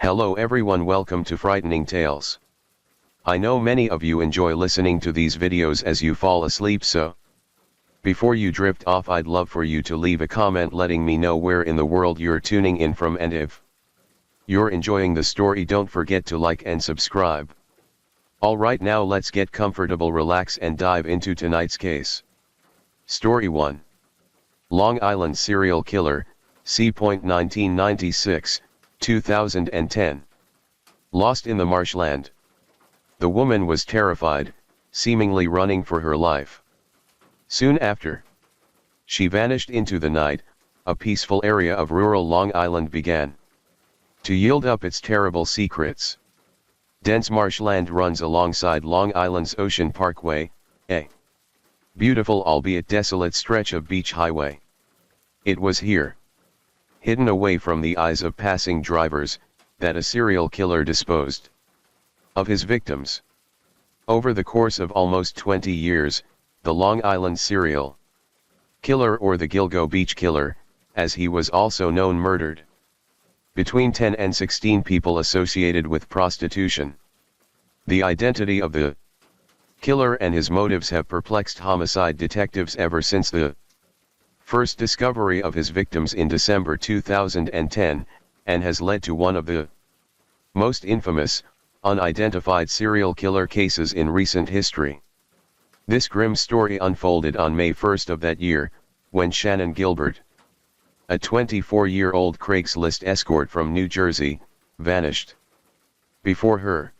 Hello everyone, welcome to Frightening Tales. I know many of you enjoy listening to these videos as you fall asleep, so before you drift off, I'd love for you to leave a comment letting me know where in the world you're tuning in from, and if you're enjoying the story, don't forget to like and subscribe. Alright, now let's get comfortable, relax and dive into tonight's case. Story 1. Long Island Serial Killer, C.1996, 2010. Lost in the marshland. The woman was terrified, seemingly running for her life. Soon after she vanished into the night, a peaceful area of rural Long Island began to yield up its terrible secrets. Dense marshland runs alongside Long Island's Ocean Parkway, a beautiful albeit desolate stretch of beach highway. It was here, hidden away from the eyes of passing drivers, that a serial killer disposed of his victims. Over the course of almost 20 years, the Long Island serial killer, or the Gilgo Beach Killer, as he was also known, murdered between 10 and 16 people associated with prostitution. The identity of the killer and his motives have perplexed homicide detectives ever since the first discovery of his victims in December 2010, and has led to one of the most infamous, unidentified serial killer cases in recent history. This grim story unfolded on May 1st of that year, when Shannon Gilbert, a 24-year-old Craigslist escort from New Jersey, vanished. Before her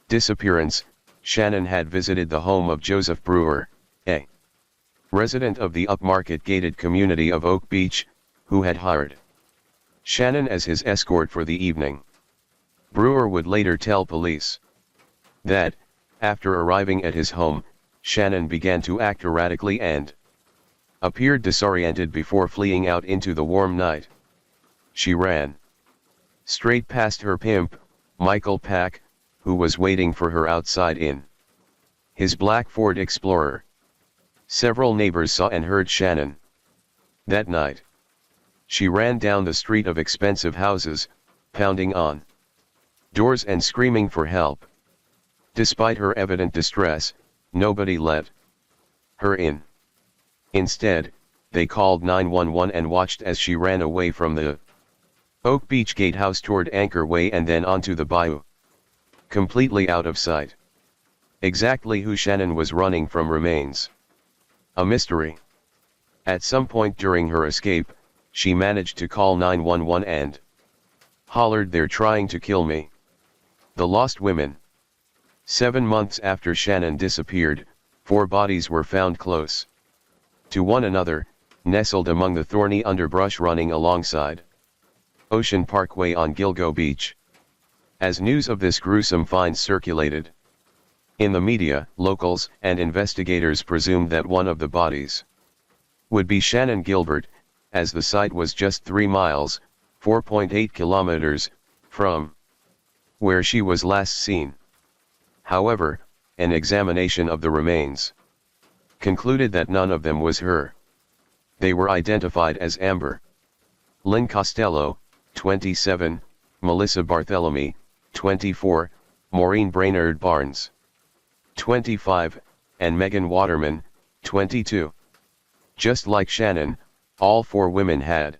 disappearance, Shannon had visited the home of Joseph Brewer, a resident of the upmarket gated community of Oak Beach, who had hired Shannon as his escort for the evening. Brewer would later tell police that, after arriving at his home, Shannon began to act erratically and appeared disoriented before fleeing out into the warm night. She ran straight past her pimp, Michael Pack, who was waiting for her outside in his black Ford Explorer. Several neighbors saw and heard Shannon. That night, she ran down the street of expensive houses, pounding on doors and screaming for help. Despite her evident distress, nobody let her in. Instead, they called 911 and watched as she ran away from the Oak Beach gatehouse toward Anchor Way and then onto the bayou, completely out of sight. Exactly who Shannon was running from remains a mystery. At some point during her escape, she managed to call 911 and hollered, "They're trying to kill me." The lost women. 7 months after Shannon disappeared, 4 bodies were found close to one another, nestled among the thorny underbrush running alongside Ocean Parkway on Gilgo Beach. As news of this gruesome find circulated in the media, locals and investigators presumed that one of the bodies would be Shannon Gilbert, as the site was just 3 miles, 4.8 kilometers, from where she was last seen. However, an examination of the remains concluded that none of them was her. They were identified as Amber Lynn Costello, 27, Melissa Barthelemy, 24, Maureen Brainerd Barnes, 25, and Megan Waterman, 22. Just like Shannon, all 4 women had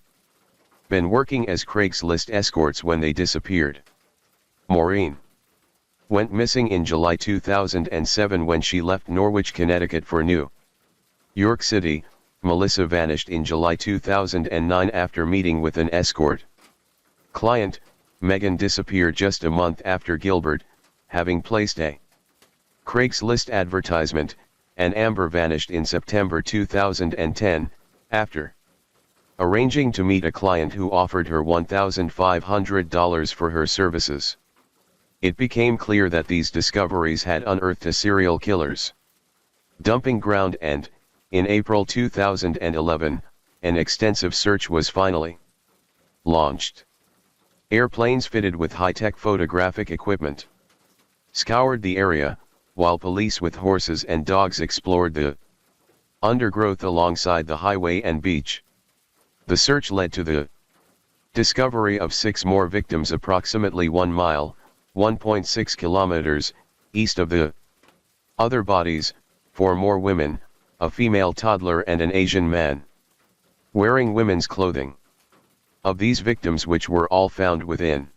been working as Craigslist escorts when they disappeared. Maureen went missing in July 2007 when she left Norwich, Connecticut for New York City. Melissa vanished in July 2009 after meeting with an escort client. Megan disappeared just a month after Gilbert, having placed a Craigslist advertisement, and Amber vanished in September 2010, after arranging to meet a client who offered her $1,500 for her services. It became clear that these discoveries had unearthed a serial killer's dumping ground, and, in April 2011, an extensive search was finally launched. Airplanes fitted with high-tech photographic equipment scoured the area, while police with horses and dogs explored the undergrowth alongside the highway and beach. The search led to the Discovery of 6 more victims approximately 1 mile, 1.6 kilometers, east of the other bodies, 4 more women, a female toddler and an Asian man, wearing women's clothing. Of these victims, which were all found within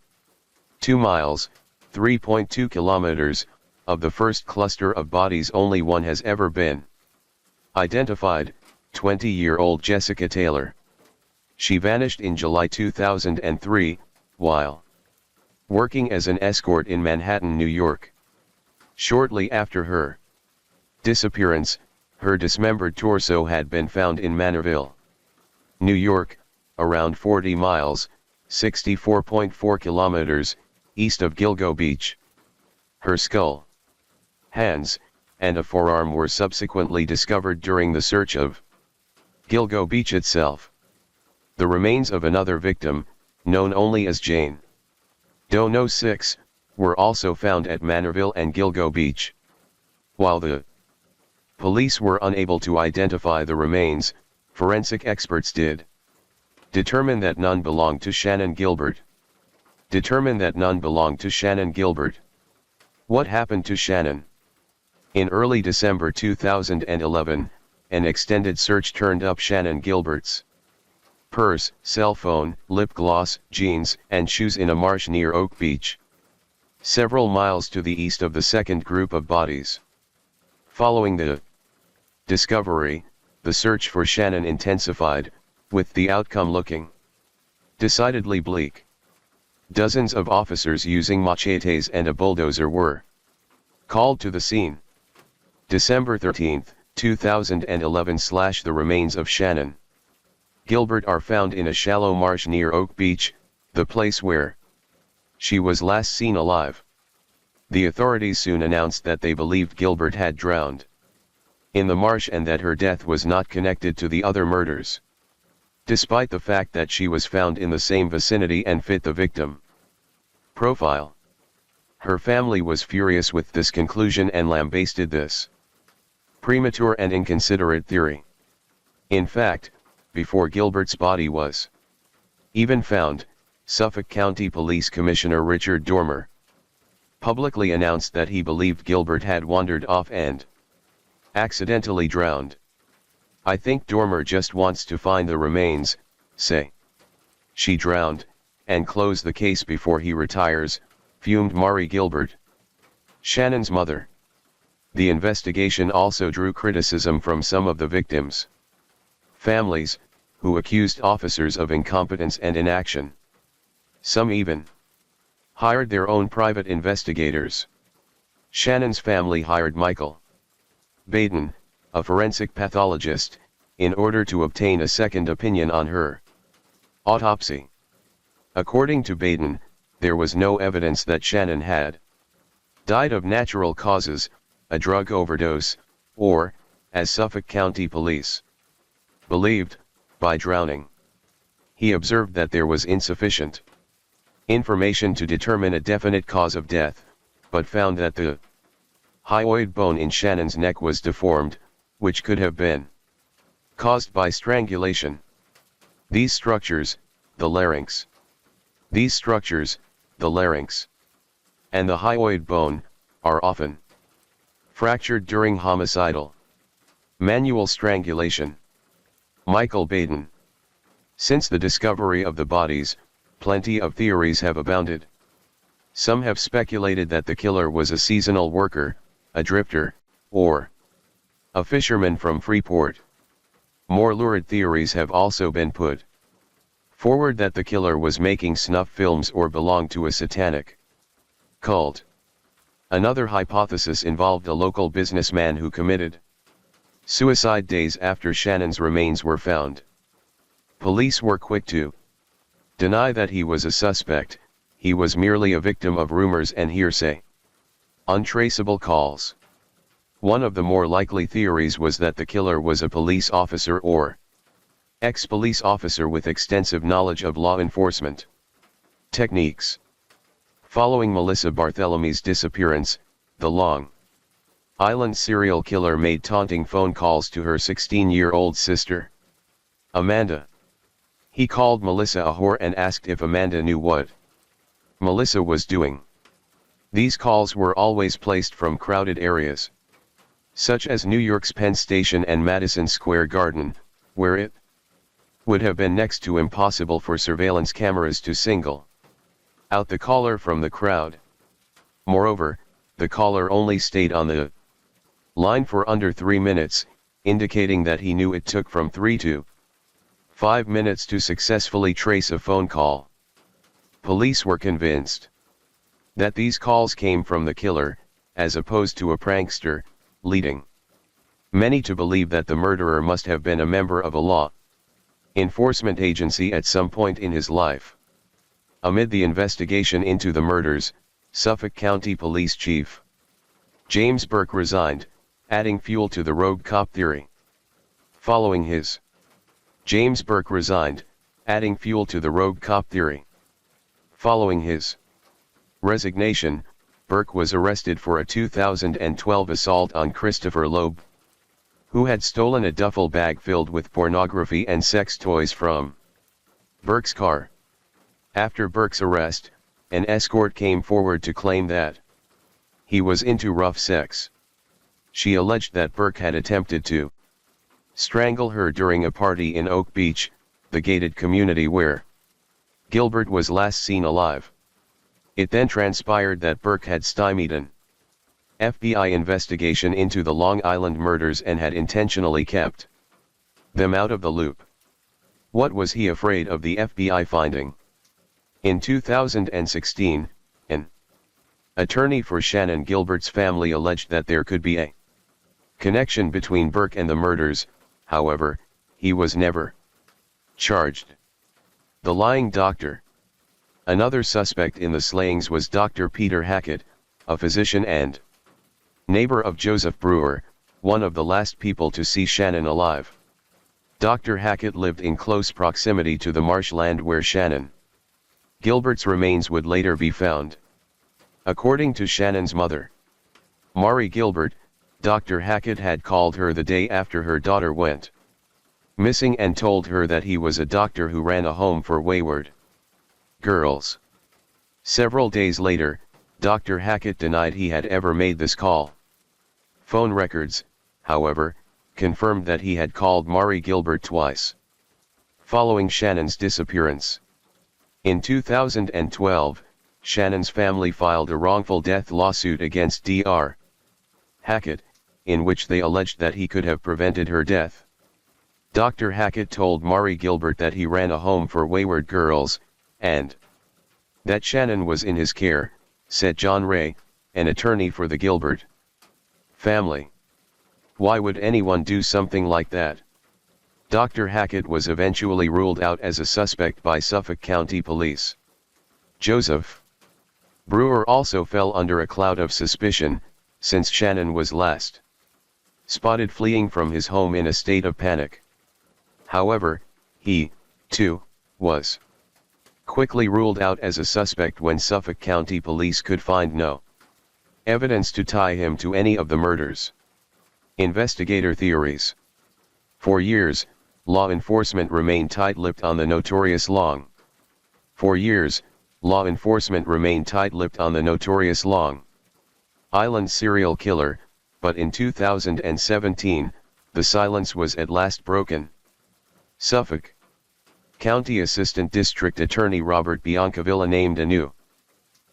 2 miles, 3.2 kilometers, of the first cluster of bodies, only one has ever been identified, 20-year-old Jessica Taylor. She vanished in July 2003, while working as an escort in Manhattan, New York. Shortly after her disappearance, her dismembered torso had been found in Manorville, New York, around 40 miles, 64.4 kilometers, east of Gilgo Beach. Her skull, hands, and a forearm were subsequently discovered during the search of Gilgo Beach itself. The remains of another victim, known only as Jane Doe 6, were also found at Manorville and Gilgo Beach. While the police were unable to identify the remains, forensic experts did determine that none belonged to Shannan Gilbert. What happened to Shannan? In early December 2011, an extended search turned up Shannan Gilbert's purse, cell phone, lip gloss, jeans, and shoes in a marsh near Oak Beach, several miles to the east of the second group of bodies. Following the discovery, the search for Shannan intensified, with the outcome looking decidedly bleak. Dozens of officers using machetes and a bulldozer were called to the scene. December 13, 2011. The remains of Shannan Gilbert are found in a shallow marsh near Oak Beach, the place where she was last seen alive. The authorities soon announced that they believed Gilbert had drowned in the marsh and that her death was not connected to the other murders, despite the fact that she was found in the same vicinity and fit the victim profile. Her family was furious with this conclusion and lambasted this premature and inconsiderate theory. In fact, before Gilbert's body was even found, Suffolk County Police Commissioner Richard Dormer publicly announced that he believed Gilbert had wandered off and accidentally drowned. "I think Dormer just wants to find the remains, say she drowned, and close the case before he retires," fumed Mari Gilbert, Shannan's mother. The investigation also drew criticism from some of the victims' families, who accused officers of incompetence and inaction. Some even hired their own private investigators. Shannan's family hired Michael Baden, a forensic pathologist, in order to obtain a second opinion on her autopsy. According to Baden, there was no evidence that Shannan had died of natural causes, a drug overdose, or, as Suffolk County Police believed, by drowning. He observed that there was insufficient information to determine a definite cause of death, but found that the hyoid bone in Shannan's neck was deformed, which could have been caused by strangulation. These structures, the larynx, and the hyoid bone, are often fractured during homicidal manual strangulation. Michael Baden. Since the discovery of the bodies, plenty of theories have abounded. Some have speculated that the killer was a seasonal worker, a drifter, or a fisherman from Freeport. More lurid theories have also been put forward that the killer was making snuff films or belonged to a satanic cult. Another hypothesis involved a local businessman who committed suicide days after Shannan's remains were found. Police were quick to deny that he was a suspect. He was merely a victim of rumors and hearsay. Untraceable calls. One of the more likely theories was that the killer was a police officer or ex-police officer with extensive knowledge of law enforcement techniques. Following Melissa Barthelomy's disappearance, the Long Island serial killer made taunting phone calls to her 16-year-old sister, Amanda. He called Melissa a whore and asked if Amanda knew what Melissa was doing. These calls were always placed from crowded areas, such as New York's Penn Station and Madison Square Garden, where it would have been next to impossible for surveillance cameras to single out the caller from the crowd. Moreover, the caller only stayed on the line for under 3 minutes, indicating that he knew it took from 3 to 5 minutes to successfully trace a phone call. Police were convinced that these calls came from the killer, as opposed to a prankster, leading many to believe that the murderer must have been a member of a law enforcement agency at some point in his life. Amid the investigation into the murders, Suffolk County Police Chief James Burke resigned, adding fuel to the rogue cop theory. Following his James Burke resigned, adding fuel to the rogue cop theory. Following his resignation, Burke was arrested for a 2012 assault on Christopher Loeb, who had stolen a duffel bag filled with pornography and sex toys from Burke's car. After Burke's arrest, an escort came forward to claim that he was into rough sex. She alleged that Burke had attempted to strangle her during a party in Oak Beach, the gated community where Gilbert was last seen alive. It then transpired that Burke had stymied an FBI investigation into the Long Island murders and had intentionally kept them out of the loop. What was he afraid of the FBI finding? In 2016, an attorney for Shannon Gilbert's family alleged that there could be a connection between Burke and the murders. However, he was never charged. The lying doctor. Another suspect in the slayings was Dr. Peter Hackett, a physician and neighbor of Joseph Brewer, one of the last people to see Shannon alive. Dr. Hackett lived in close proximity to the marshland where Shannon Gilbert's remains would later be found. According to Shannon's mother, Mari Gilbert, Dr. Hackett had called her the day after her daughter went missing and told her that he was a doctor who ran a home for wayward girls. Several days later, Dr. Hackett denied he had ever made this call. Phone records, however, confirmed that he had called Mari Gilbert twice following Shannon's disappearance. In 2012, Shannon's family filed a wrongful death lawsuit against Dr. Hackett, in which they alleged that he could have prevented her death. Dr. Hackett told Mari Gilbert that he ran a home for wayward girls, and that Shannon was in his care, said John Ray, an attorney for the Gilbert family. Why would anyone do something like that? Dr. Hackett was eventually ruled out as a suspect by Suffolk County Police. Joseph Brewer also fell under a cloud of suspicion, since Shannon was last spotted fleeing from his home in a state of panic. However, he, too, was quickly ruled out as a suspect when Suffolk County Police could find no evidence to tie him to any of the murders. Investigator theories. For years, law enforcement remained tight-lipped on the notorious Long Island serial killer, but in 2017, the silence was at last broken. Suffolk County Assistant District Attorney Robert Biancavilla named a new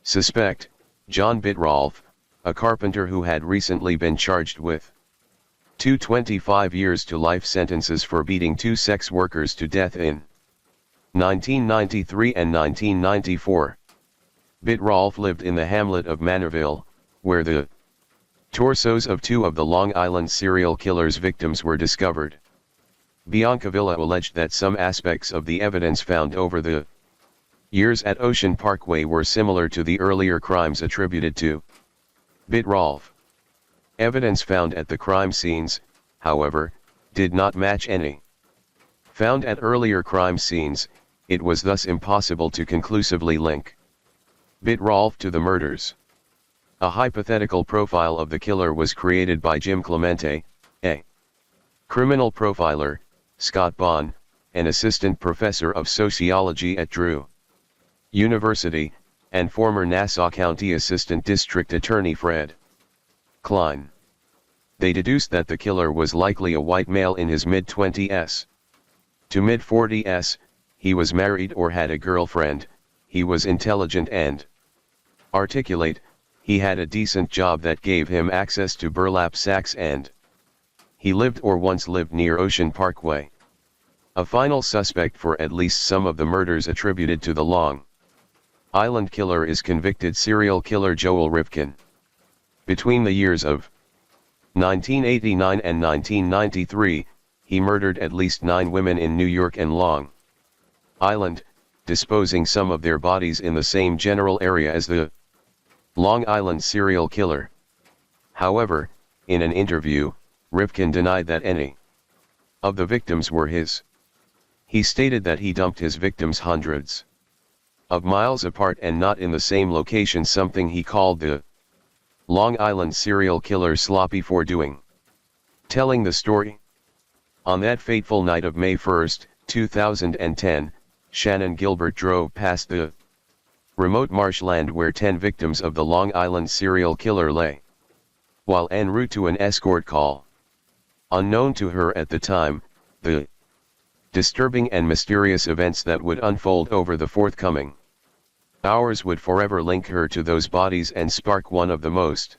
suspect, John Bitrolf, a carpenter who had recently been charged with 25 years to life sentences for beating 2 sex workers to death in 1993 and 1994. Bitrolf lived in the hamlet of Manorville, where the torsos of 2 of the Long Island serial killer's victims were discovered. Biancavilla alleged that some aspects of the evidence found over the years at Ocean Parkway were similar to the earlier crimes attributed to Bitrolf. Evidence found at the crime scenes, however, did not match any found at earlier crime scenes. It was thus impossible to conclusively link Bitrolf to the murders. A hypothetical profile of the killer was created by Jim Clemente, a criminal profiler, Scott Bond, an assistant professor of sociology at Drew University, and former Nassau County Assistant District Attorney Fred Klein. They deduced that the killer was likely a white male in his mid-20s to mid-40s, he was married or had a girlfriend, he was intelligent and articulate, he had a decent job that gave him access to burlap sacks, and he lived or once lived near Ocean Parkway. A final suspect for at least some of the murders attributed to the Long Island killer is convicted serial killer Joel Rifkin. Between the years of 1989 and 1993, he murdered at least 9 women in New York and Long Island, disposing some of their bodies in the same general area as the Long Island serial killer. However, in an interview, Rifkin denied that any of the victims were his. He stated that he dumped his victims hundreds of miles apart and not in the same location, something he called the Long Island serial killer's sloppy for doing. Telling the story. On that fateful night of May 1, 2010, Shannon Gilbert drove past the remote marshland where 10 victims of the Long Island serial killer lay, while en route to an escort call. Unknown to her at the time, the disturbing and mysterious events that would unfold over the forthcoming hours would forever link her to those bodies and spark one of the most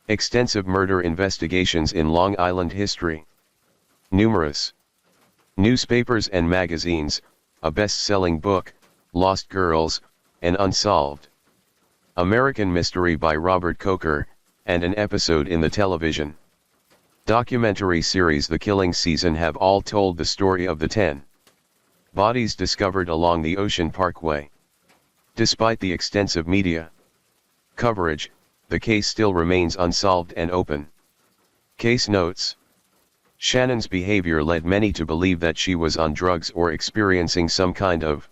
extensive murder investigations in Long Island history. Numerous newspapers and magazines, a best-selling book, Lost Girls, an unsolved American mystery by Robert Coker, and an episode in the television documentary series The Killing Season have all told the story of the 10 bodies discovered along the Ocean Parkway. Despite the extensive media coverage, the case still remains unsolved and open. Case notes. Shannon's behavior led many to believe that she was on drugs or experiencing some kind of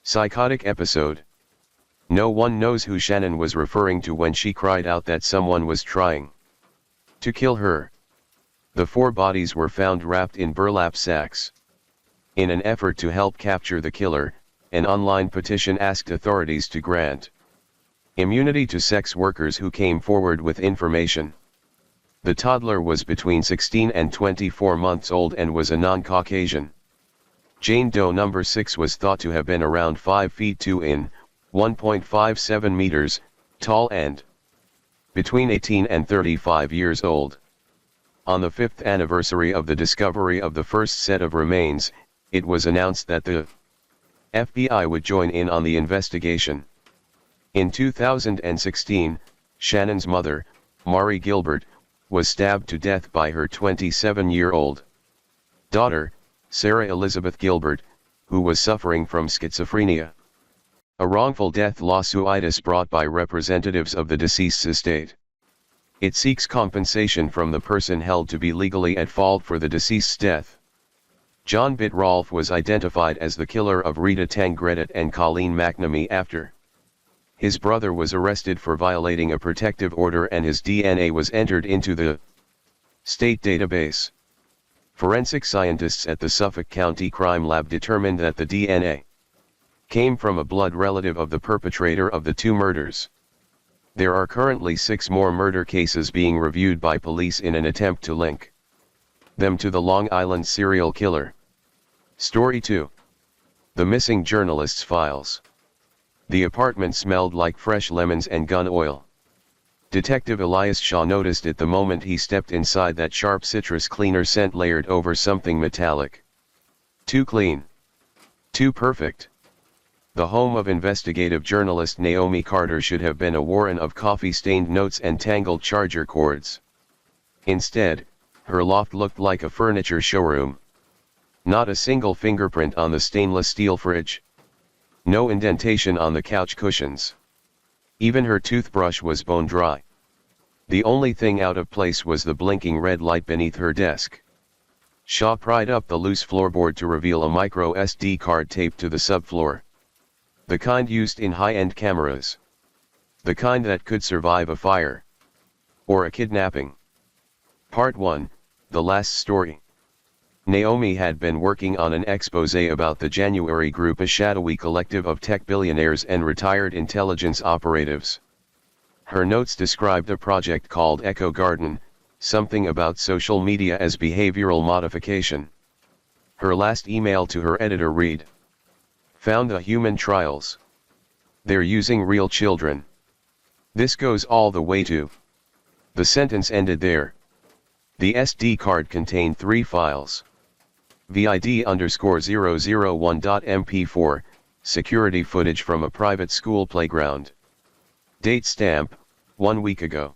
psychotic episode. No one knows who Shannon was referring to when she cried out that someone was trying to kill her. The 4 bodies were found wrapped in burlap sacks. In an effort to help capture the killer, an online petition asked authorities to grant immunity to sex workers who came forward with information. The toddler was between 16 and 24 months old and was a non-Caucasian. Jane Doe number 6 was thought to have been around 5 feet 2 in, 1.57 meters, tall and between 18 and 35 years old. On the 5th anniversary of the discovery of the first set of remains, it was announced that the FBI would join in on the investigation. In 2016, Shannon's mother, Mari Gilbert, was stabbed to death by her 27-year-old daughter, Sarah Elizabeth Gilbert, who was suffering from schizophrenia. A wrongful death lawsuit is brought by representatives of the deceased's estate. It seeks compensation from the person held to be legally at fault for the deceased's death. John Bitt Rolfe was identified as the killer of Rita Tangredet and Colleen McNamee after his brother was arrested for violating a protective order and his DNA was entered into the state database. Forensic scientists at the Suffolk County Crime Lab determined that the DNA came from a blood relative of the perpetrator of the 2 murders. There are currently 6 more murder cases being reviewed by police in an attempt to link them to the Long Island serial killer. Story 2. The Missing Journalist's Files. The apartment smelled like fresh lemons and gun oil. Detective Elias Shaw noticed it the moment he stepped inside that sharp citrus cleaner scent layered over something metallic. Too clean. Too perfect. The home of investigative journalist Naomi Carter should have been a warren of coffee-stained notes and tangled charger cords. Instead, her loft looked like a furniture showroom. Not a single fingerprint on the stainless steel fridge. No indentation on the couch cushions. Even her toothbrush was bone dry. The only thing out of place was the blinking red light beneath her desk. Shaw pried up the loose floorboard to reveal a micro SD card taped to the subfloor. The kind used in high-end cameras. The kind that could survive a fire. Or a kidnapping. Part 1, The Last Story. Naomi had been working on an exposé about the January group, a shadowy collective of tech billionaires and retired intelligence operatives. Her notes described a project called Echo Garden, something about social media as behavioral modification. Her last email to her editor read, "Found the human trials. They're using real children. This goes all the way to..." The sentence ended there. The SD card contained 3 files. vid_001.mp4, security footage from a private school playground. Date stamp, 1 week ago.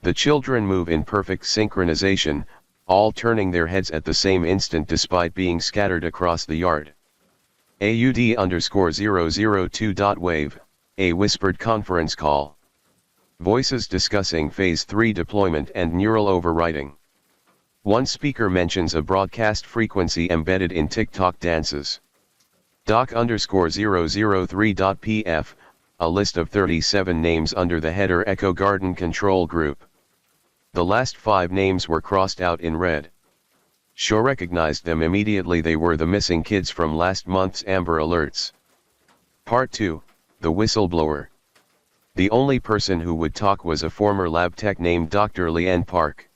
The children move in perfect synchronization, all turning their heads at the same instant despite being scattered across the yard. AUD_002.wave, a whispered conference call. Voices discussing Phase 3 deployment and neural overriding. One speaker mentions a broadcast frequency embedded in TikTok dances. Doc_003.pf, a list of 37 names under the header Echo Garden Control Group. The last 5 names were crossed out in red. Shaw recognized them immediately. They were the missing kids from last month's Amber Alerts. Part 2, The Whistleblower. The only person who would talk was a former lab tech named Dr. Leanne Park.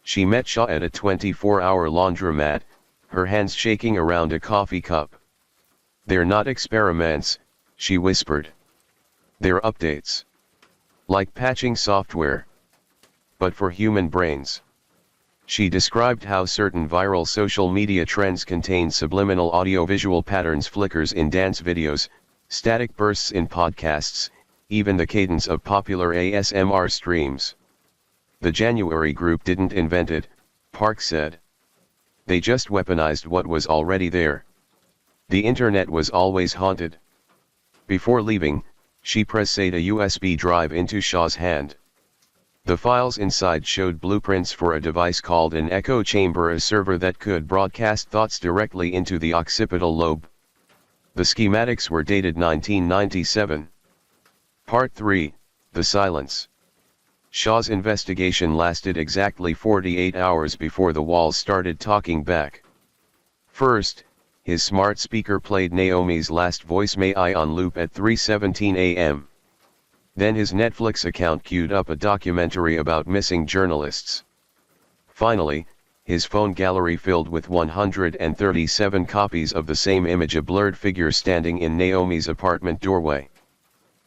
She met Shaw at a 24-hour laundromat, her hands shaking around a coffee cup. "They're not experiments," she whispered. "They're updates. Like patching software. But for human brains." She described how certain viral social media trends contain subliminal audiovisual patterns, flickers in dance videos, static bursts in podcasts, even the cadence of popular ASMR streams. "The January group didn't invent it," Park said. "They just weaponized what was already there. The internet was always haunted." Before leaving, she pressed a USB drive into Shaw's hand. The files inside showed blueprints for a device called an echo chamber, a server that could broadcast thoughts directly into the occipital lobe. The schematics were dated 1997. Part 3, The Silence. Shaw's investigation lasted exactly 48 hours before the walls started talking back. First, his smart speaker played Naomi's last voice, "May I," on loop at 3:17 a.m. Then his Netflix account queued up a documentary about missing journalists. Finally, his phone gallery filled with 137 copies of the same image, a blurred figure standing in Naomi's apartment doorway.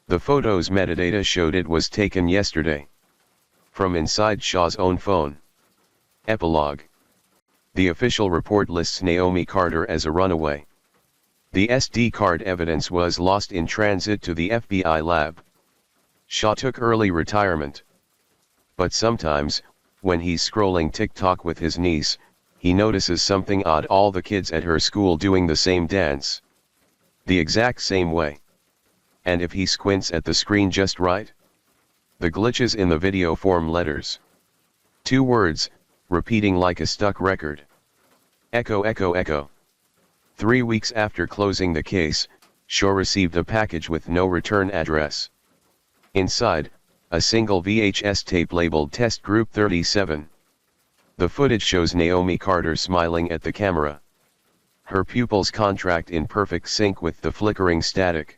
The photo's metadata showed it was taken yesterday. From inside Shaw's own phone. Epilogue. The official report lists Naomi Carter as a runaway. The SD card evidence was lost in transit to the FBI lab. Shaw took early retirement. But sometimes, when he's scrolling TikTok with his niece, he notices something odd: all the kids at her school doing the same dance. The exact same way. And if he squints at the screen just right, the glitches in the video form letters. 2 words, repeating like a stuck record. Echo, echo, echo. 3 weeks after closing the case, Shaw received a package with no return address. Inside, a single VHS tape labeled Test Group 37. The footage shows Naomi Carter smiling at the camera. Her pupils contract in perfect sync with the flickering static.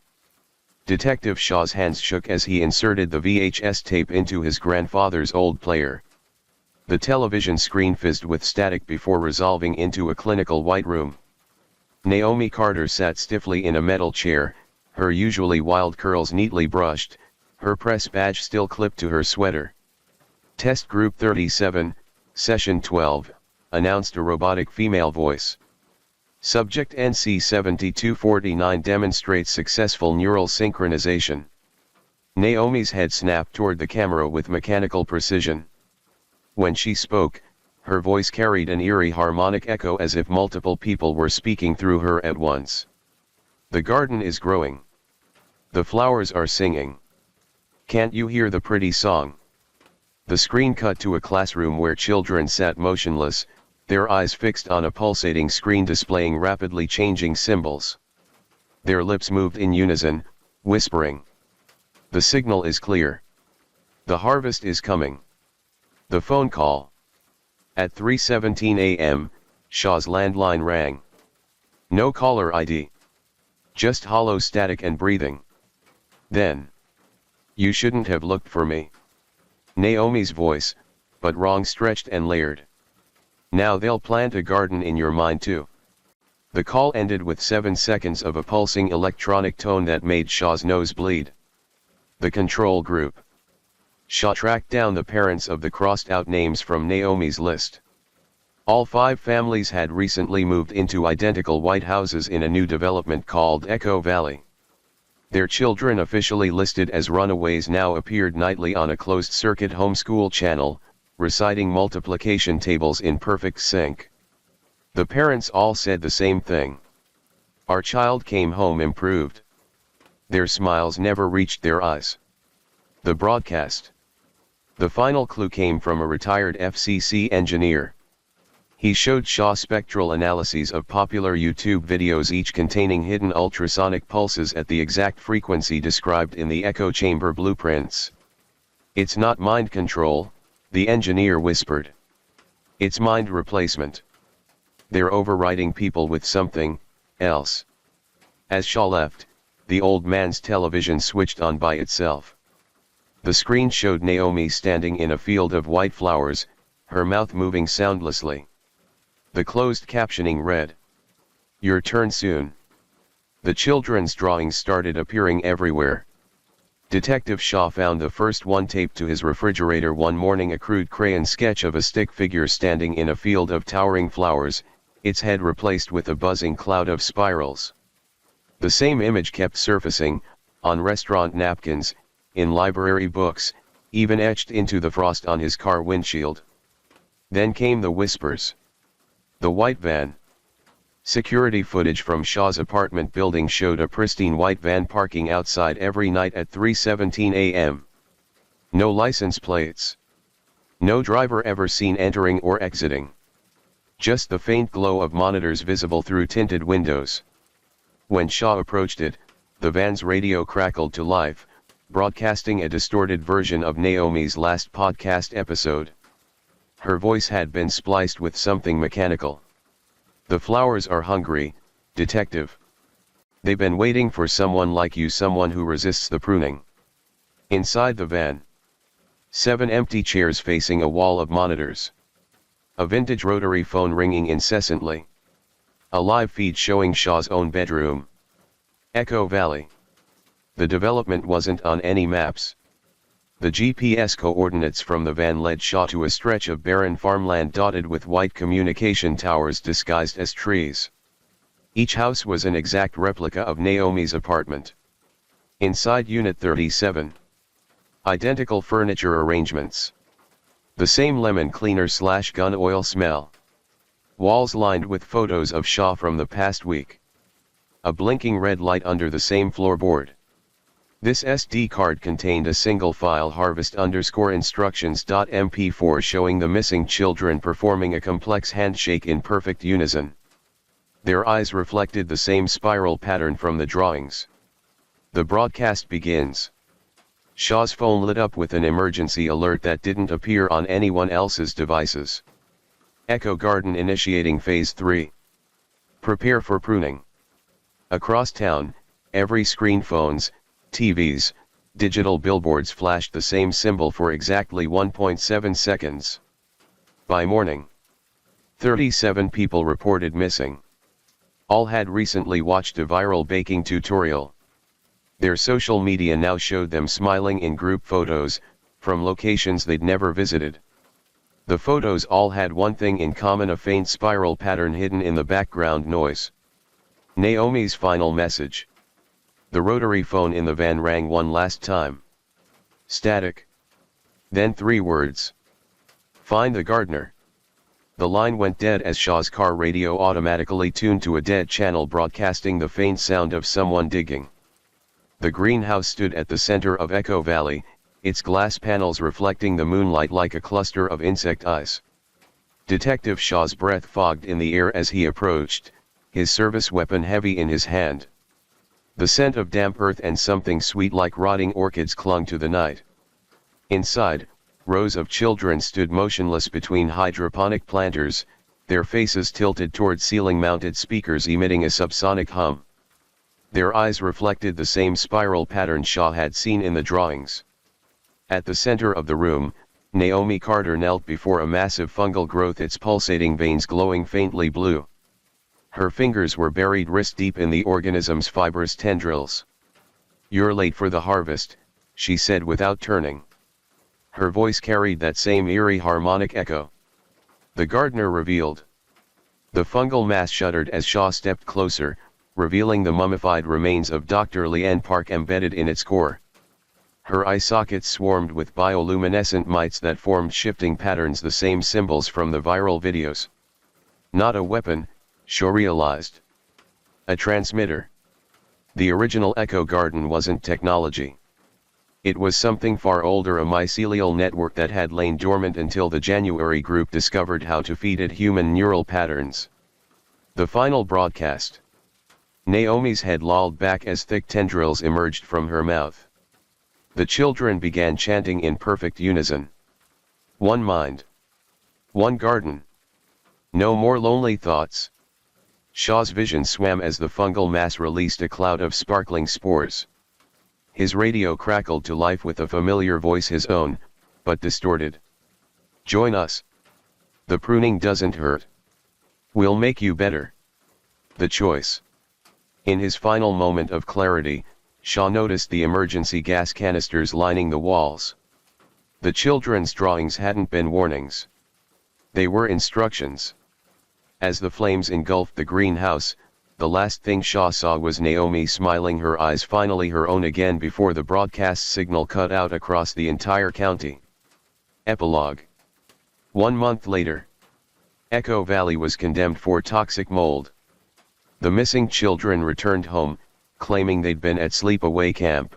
Detective Shaw's hands shook as he inserted the VHS tape into his grandfather's old player. The television screen fizzed with static before resolving into a clinical white room. Naomi Carter sat stiffly in a metal chair, her usually wild curls neatly brushed, her press badge still clipped to her sweater. Test Group 37, Session 12, announced a robotic female voice. Subject NC7249 demonstrates successful neural synchronization. Naomi's head snapped toward the camera with mechanical precision. When she spoke, her voice carried an eerie harmonic echo as if multiple people were speaking through her at once. "The garden is growing. The flowers are singing. Can't you hear the pretty song?" The screen cut to a classroom where children sat motionless, their eyes fixed on a pulsating screen displaying rapidly changing symbols. Their lips moved in unison, whispering. "The signal is clear. The harvest is coming." The phone call. At 3:17 a.m., Shaw's landline rang. No caller ID. Just hollow static and breathing. Then. You shouldn't have looked for me. Naomi's voice, but wrong, stretched and layered. Now they'll plant a garden in your mind too. The call ended with 7 seconds of a pulsing electronic tone that made Shaw's nose bleed. The control group. Shaw tracked down the parents of the crossed-out names from Naomi's list. All 5 families had recently moved into identical white houses in a new development called Echo Valley. Their children, officially listed as runaways, now appeared nightly on a closed-circuit homeschool channel, reciting multiplication tables in perfect sync. The parents all said the same thing. Our child came home improved. Their smiles never reached their eyes. The broadcast. The final clue came from a retired FCC engineer. He showed Shaw spectral analyses of popular YouTube videos, each containing hidden ultrasonic pulses at the exact frequency described in the echo chamber blueprints. It's not mind control, the engineer whispered. It's mind replacement. They're overriding people with something else. As Shaw left, the old man's television switched on by itself. The screen showed Naomi standing in a field of white flowers, her mouth moving soundlessly. The closed captioning read, "Your turn soon." The children's drawings started appearing everywhere. Detective Shaw found the first one taped to his refrigerator one morning, a crude crayon sketch of a stick figure standing in a field of towering flowers, its head replaced with a buzzing cloud of spirals. The same image kept surfacing, on restaurant napkins, in library books, even etched into the frost on his car windshield. Then came the whispers. The white van. Security footage from Shaw's apartment building showed a pristine white van parking outside every night at 3:17 a.m. No license plates. No driver ever seen entering or exiting. Just the faint glow of monitors visible through tinted windows. When Shaw approached it, the van's radio crackled to life, broadcasting a distorted version of Naomi's last podcast episode. Her voice had been spliced with something mechanical. "The flowers are hungry, detective. They've been waiting for someone like you, someone who resists the pruning." Inside the van. 7 empty chairs facing a wall of monitors. A vintage rotary phone ringing incessantly. A live feed showing Shaw's own bedroom. Echo Valley. The development wasn't on any maps. The GPS coordinates from the van led Shaw to a stretch of barren farmland dotted with white communication towers disguised as trees. Each house was an exact replica of Naomi's apartment. Inside Unit 37. Identical furniture arrangements. The same lemon cleaner/gun oil smell. Walls lined with photos of Shaw from the past week. A blinking red light under the same floorboard. This SD card contained a single file, harvest_instructions.mp4, showing the missing children performing a complex handshake in perfect unison. Their eyes reflected the same spiral pattern from the drawings. The broadcast begins. Shaw's phone lit up with an emergency alert that didn't appear on anyone else's devices. Echo Garden initiating Phase 3. Prepare for pruning. Across town, every screen, phones, TVs, digital billboards flashed the same symbol for exactly 1.7 seconds. By morning, 37 people reported missing. All had recently watched a viral baking tutorial. Their social media now showed them smiling in group photos, from locations they'd never visited. The photos all had one thing in common: a faint spiral pattern hidden in the background noise. Naomi's final message. The rotary phone in the van rang one last time. Static. Then 3 words. "Find the gardener." The line went dead as Shaw's car radio automatically tuned to a dead channel, broadcasting the faint sound of someone digging. The greenhouse stood at the center of Echo Valley, its glass panels reflecting the moonlight like a cluster of insect eyes. Detective Shaw's breath fogged in the air as he approached, his service weapon heavy in his hand. The scent of damp earth and something sweet like rotting orchids clung to the night. Inside, rows of children stood motionless between hydroponic planters, their faces tilted toward ceiling-mounted speakers emitting a subsonic hum. Their eyes reflected the same spiral pattern Shaw had seen in the drawings. At the center of the room, Naomi Carter knelt before a massive fungal growth, its pulsating veins glowing faintly blue. Her fingers were buried wrist-deep in the organism's fibrous tendrils. "You're late for the harvest," she said without turning. Her voice carried that same eerie harmonic echo. The gardener revealed. The fungal mass shuddered as Shaw stepped closer, revealing the mummified remains of Dr. Leanne Park embedded in its core. Her eye sockets swarmed with bioluminescent mites that formed shifting patterns, the same symbols from the viral videos. Not a weapon, Shaw realized. A transmitter. The original Echo Garden wasn't technology. It was something far older, a mycelial network that had lain dormant until the January group discovered how to feed it human neural patterns. The final broadcast. Naomi's head lolled back as thick tendrils emerged from her mouth. The children began chanting in perfect unison. One mind. One garden. No more lonely thoughts. Shaw's vision swam as the fungal mass released a cloud of sparkling spores. His radio crackled to life with a familiar voice, his own, but distorted. "Join us. The pruning doesn't hurt. We'll make you better." The choice. In his final moment of clarity, Shaw noticed the emergency gas canisters lining the walls. The children's drawings hadn't been warnings. They were instructions. As the flames engulfed the greenhouse, the last thing Shaw saw was Naomi smiling, her eyes finally her own again before the broadcast signal cut out across the entire county. Epilogue. 1 month later. Echo Valley was condemned for toxic mold. The missing children returned home, claiming they'd been at sleepaway camp.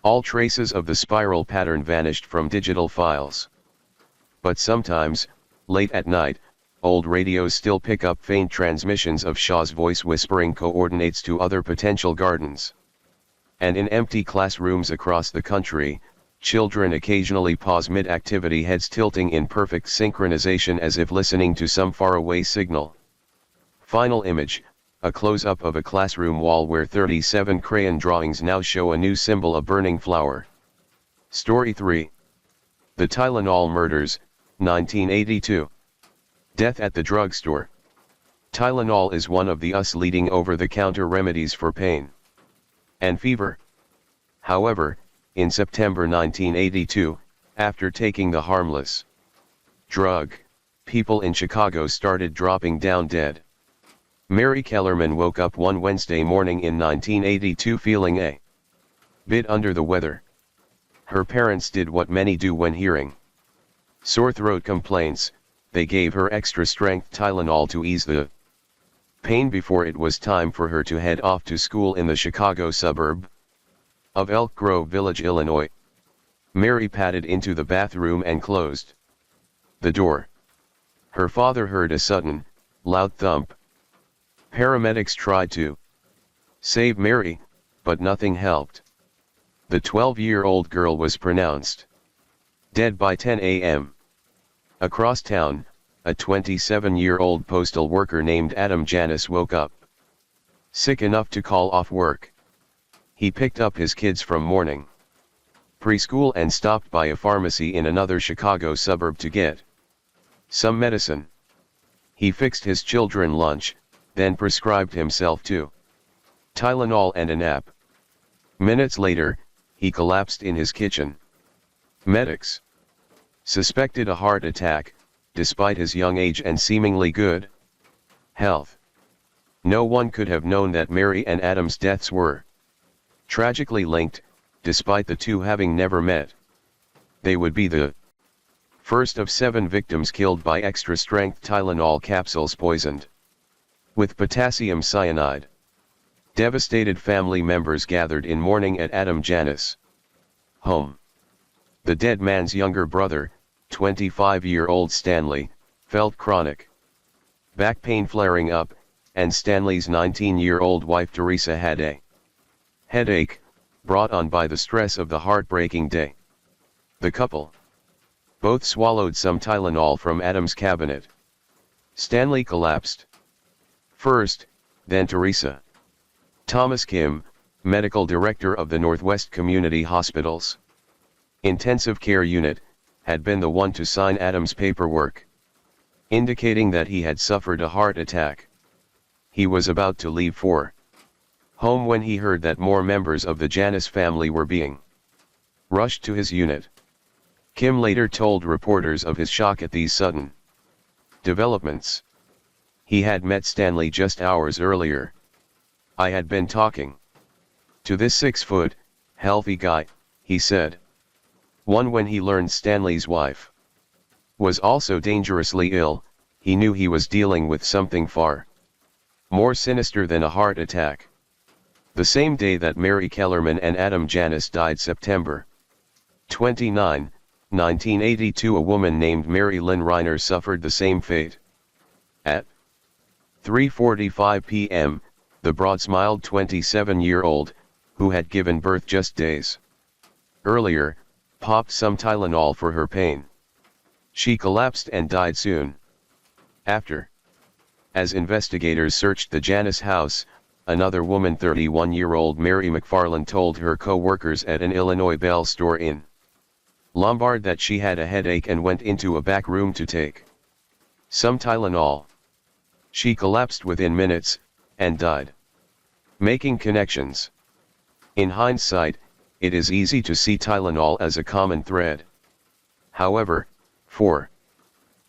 All traces of the spiral pattern vanished from digital files. But sometimes, late at night, old radios still pick up faint transmissions of Shaw's voice whispering coordinates to other potential gardens. And in empty classrooms across the country, children occasionally pause mid-activity, heads tilting in perfect synchronization as if listening to some faraway signal. Final image, a close-up of a classroom wall where 37 crayon drawings now show a new symbol, a burning flower. Story 3. The Tylenol Murders, 1982. Death at the drugstore. Tylenol is one of the leading over-the-counter remedies for pain and fever. However, in September 1982, after taking the harmless drug, people in Chicago started dropping down dead. Mary Kellerman woke up one Wednesday morning in 1982 feeling a bit under the weather. Her parents did what many do when hearing sore throat complaints. They gave her extra-strength Tylenol to ease the pain before it was time for her to head off to school in the Chicago suburb of Elk Grove Village, Illinois. Mary padded into the bathroom and closed the door. Her father heard a sudden, loud thump. Paramedics tried to save Mary, but nothing helped. The 12-year-old girl was pronounced dead by 10 a.m. Across town, a 27-year-old postal worker named Adam Janis woke up sick enough to call off work. He picked up his kids from morning preschool and stopped by a pharmacy in another Chicago suburb to get some medicine. He fixed his children lunch, then prescribed himself two Tylenol and a nap. Minutes later, he collapsed in his kitchen. Medics suspected a heart attack, despite his young age and seemingly good health. No one could have known that Mary and Adam's deaths were tragically linked, despite the two having never met. They would be the first of 7 victims killed by extra-strength Tylenol capsules poisoned with potassium cyanide. Devastated family members gathered in mourning at Adam Janis' home. The dead man's younger brother, 25-year-old Stanley, felt chronic back pain flaring up, and Stanley's 19-year-old wife Teresa had a headache, brought on by the stress of the heartbreaking day. The couple both swallowed some Tylenol from Adam's cabinet. Stanley collapsed. First, then Teresa. Thomas Kim, medical director of the Northwest Community Hospital's intensive care unit, had been the one to sign Adam's paperwork, indicating that he had suffered a heart attack. He was about to leave for home when he heard that more members of the Janis family were being rushed to his unit. Kim later told reporters of his shock at these sudden developments. He had met Stanley just hours earlier. I had been talking to this 6-foot, healthy guy, he said. When he learned Stanley's wife was also dangerously ill, he knew he was dealing with something far more sinister than a heart attack. The same day that Mary Kellerman and Adam Janis died, September 29, 1982, a woman named Mary Lynn Reiner suffered the same fate. At 3:45 p.m., the broad-smiled 27-year-old, who had given birth just days earlier, popped some Tylenol for her pain. She collapsed and died soon after. As investigators searched the Janis house, another woman, 31-year-old Mary McFarland, told her co-workers at an Illinois Bell store in Lombard that she had a headache and went into a back room to take some Tylenol. She collapsed within minutes, and died. Making connections. In hindsight, it is easy to see Tylenol as a common thread. However, for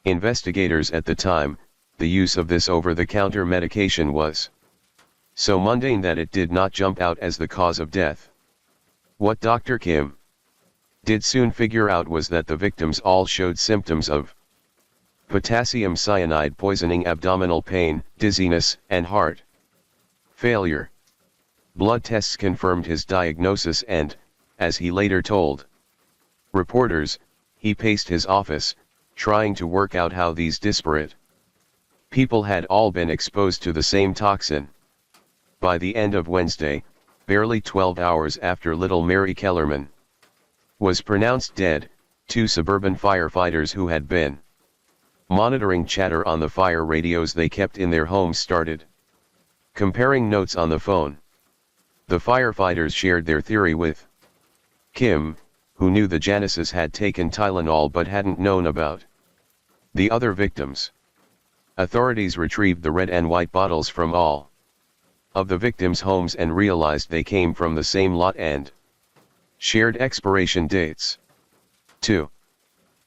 investigators at the time, the use of this over-the-counter medication was so mundane that it did not jump out as the cause of death. What Dr. Kim did soon figure out was that the victims all showed symptoms of potassium cyanide poisoning, abdominal pain, dizziness, and heart failure. Blood tests confirmed his diagnosis and, as he later told reporters, he paced his office, trying to work out how these disparate people had all been exposed to the same toxin. By the end of Wednesday, barely 12 hours after little Mary Kellerman was pronounced dead, 2 suburban firefighters who had been monitoring chatter on the fire radios they kept in their homes started comparing notes on the phone. The firefighters shared their theory with Kim, who knew the Janises had taken Tylenol but hadn't known about the other victims. Authorities retrieved the red and white bottles from all of the victims' homes and realized they came from the same lot and shared expiration dates. 2.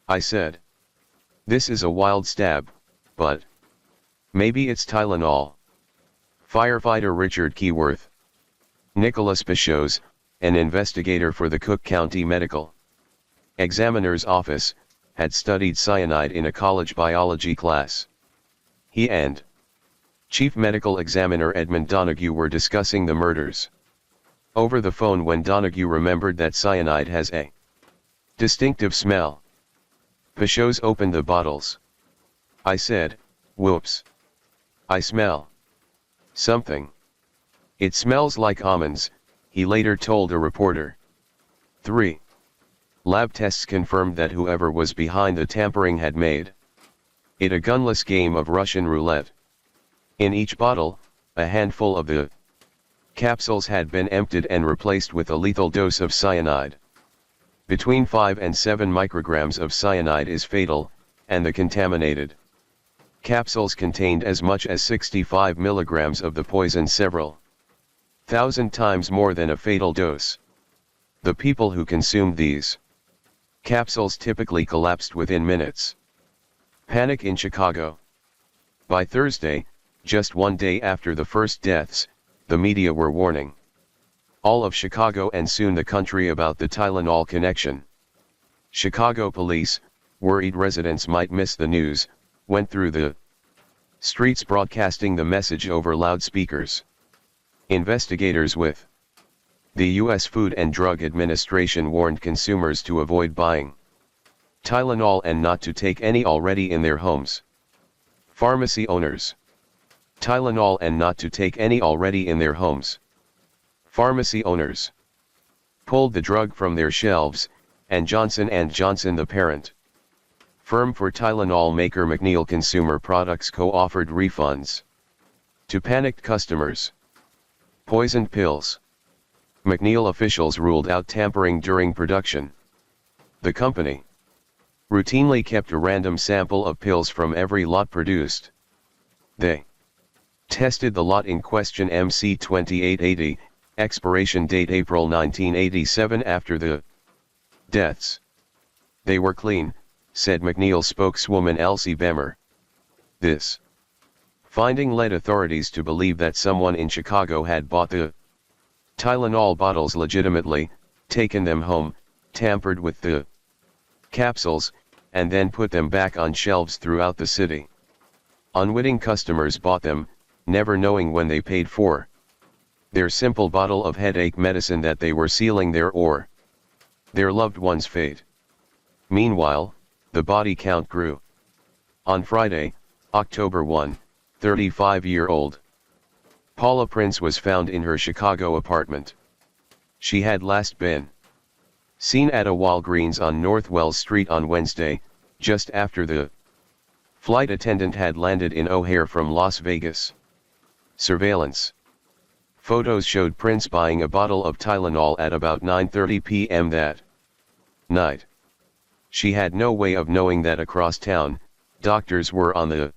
I said. This is a wild stab, but maybe it's Tylenol. Firefighter Richard Keyworth. Nicholas Pichos, an investigator for the Cook County Medical Examiner's Office, had studied cyanide in a college biology class. He and Chief Medical Examiner Edmund Donoghue were discussing the murders over the phone when Donoghue remembered that cyanide has a distinctive smell. Pichos opened the bottles. I said, "Whoops. I smell something. It smells like almonds," he later told a reporter. 3. Lab tests confirmed that whoever was behind the tampering had made it a gunless game of Russian roulette. In each bottle, a handful of the capsules had been emptied and replaced with a lethal dose of cyanide. Between 5 and 7 micrograms of cyanide is fatal, and the contaminated capsules contained as much as 65 milligrams of the poison, several thousand times more than a fatal dose. The people who consumed these capsules typically collapsed within minutes. Panic in Chicago. By Thursday, just one day after the first deaths, the media were warning all of Chicago and soon the country about the Tylenol connection. Chicago police, worried residents might miss the news, went through the streets broadcasting the message over loudspeakers. Investigators with the U.S. Food and Drug Administration warned consumers to avoid buying Tylenol and not to take any already in their homes. Pharmacy owners. Tylenol and not to take any already in their homes. Pharmacy owners pulled the drug from their shelves, and Johnson & Johnson, the parent Firm for Tylenol maker McNeil Consumer Products Co. offered refunds to panicked customers. Poisoned pills. McNeil officials ruled out tampering during production. The company routinely kept a random sample of pills from every lot produced. They tested the lot in question MC2880, expiration date April 1987 after the deaths. They were clean, said McNeil spokeswoman Elsie Bemer. This finding led authorities to believe that someone in Chicago had bought the Tylenol bottles legitimately, taken them home, tampered with the capsules, and then put them back on shelves throughout the city. Unwitting customers bought them, never knowing when they paid for their simple bottle of headache medicine that they were sealing their or their loved one's fate. Meanwhile, the body count grew. On Friday, October 1, 35-year-old Paula Prince was found in her Chicago apartment. She had last been seen at a Walgreens on North Wells Street on Wednesday, just after the flight attendant had landed in O'Hare from Las Vegas. Surveillance photos showed Prince buying a bottle of Tylenol at about 9:30 p.m. that night. She had no way of knowing that across town, doctors were on the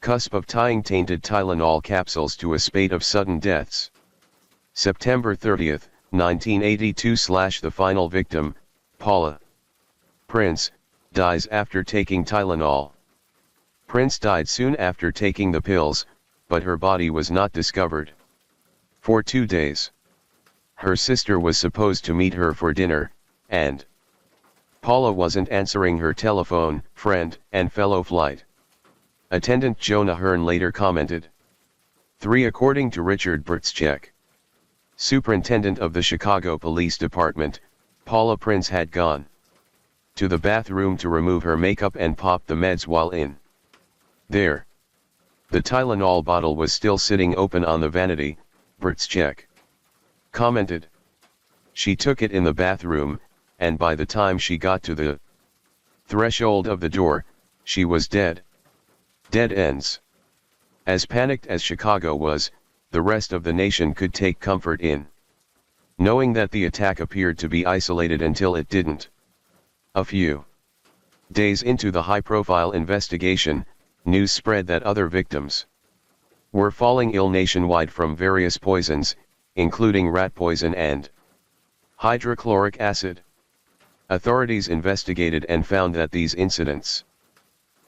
cusp of tying tainted Tylenol capsules to a spate of sudden deaths. September 30, 1982. The final victim, Paula Prince, dies after taking Tylenol. Prince died soon after taking the pills, but her body was not discovered. For 2 days, her sister was supposed to meet her for dinner, and Paula wasn't answering her telephone. Friend and fellow flight attendant Jonah Hearn later commented. 3. According to Richard Bertschek, superintendent of the Chicago Police Department, Paula Prince had gone to the bathroom to remove her makeup and pop the meds while in there. The Tylenol bottle was still sitting open on the vanity, Bertschek commented. She took it in the bathroom, and by the time she got to the threshold of the door, she was dead. Dead ends. As panicked as Chicago was, the rest of the nation could take comfort in knowing that the attack appeared to be isolated until it didn't. A few days into the high-profile investigation, news spread that other victims were falling ill nationwide from various poisons, including rat poison and hydrochloric acid. Authorities investigated and found that these incidents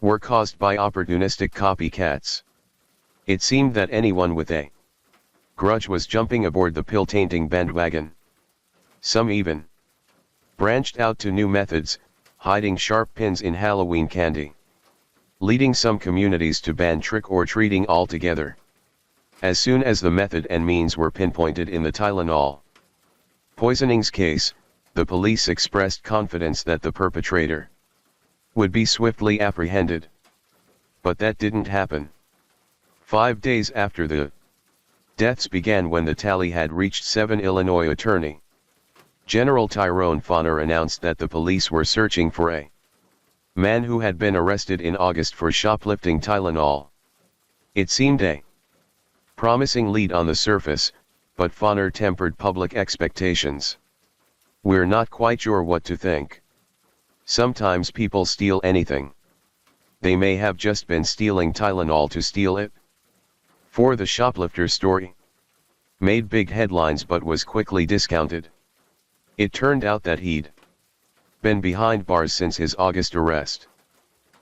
were caused by opportunistic copycats. It seemed that anyone with a grudge was jumping aboard the pill-tainting bandwagon. Some even branched out to new methods, hiding sharp pins in Halloween candy, leading some communities to ban trick-or-treating altogether. As soon as the method and means were pinpointed in the Tylenol poisonings case, the police expressed confidence that the perpetrator would be swiftly apprehended. But that didn't happen. 5 days after the deaths began, when the tally had reached 7, Illinois Attorney General Tyrone Fauner announced that the police were searching for a man who had been arrested in August for shoplifting Tylenol. It seemed a promising lead on the surface, but Fauner tempered public expectations. We're not quite sure what to think. Sometimes people steal anything. They may have just been stealing Tylenol to steal it. For the shoplifter story made big headlines but was quickly discounted. It turned out that he'd been behind bars since his August arrest.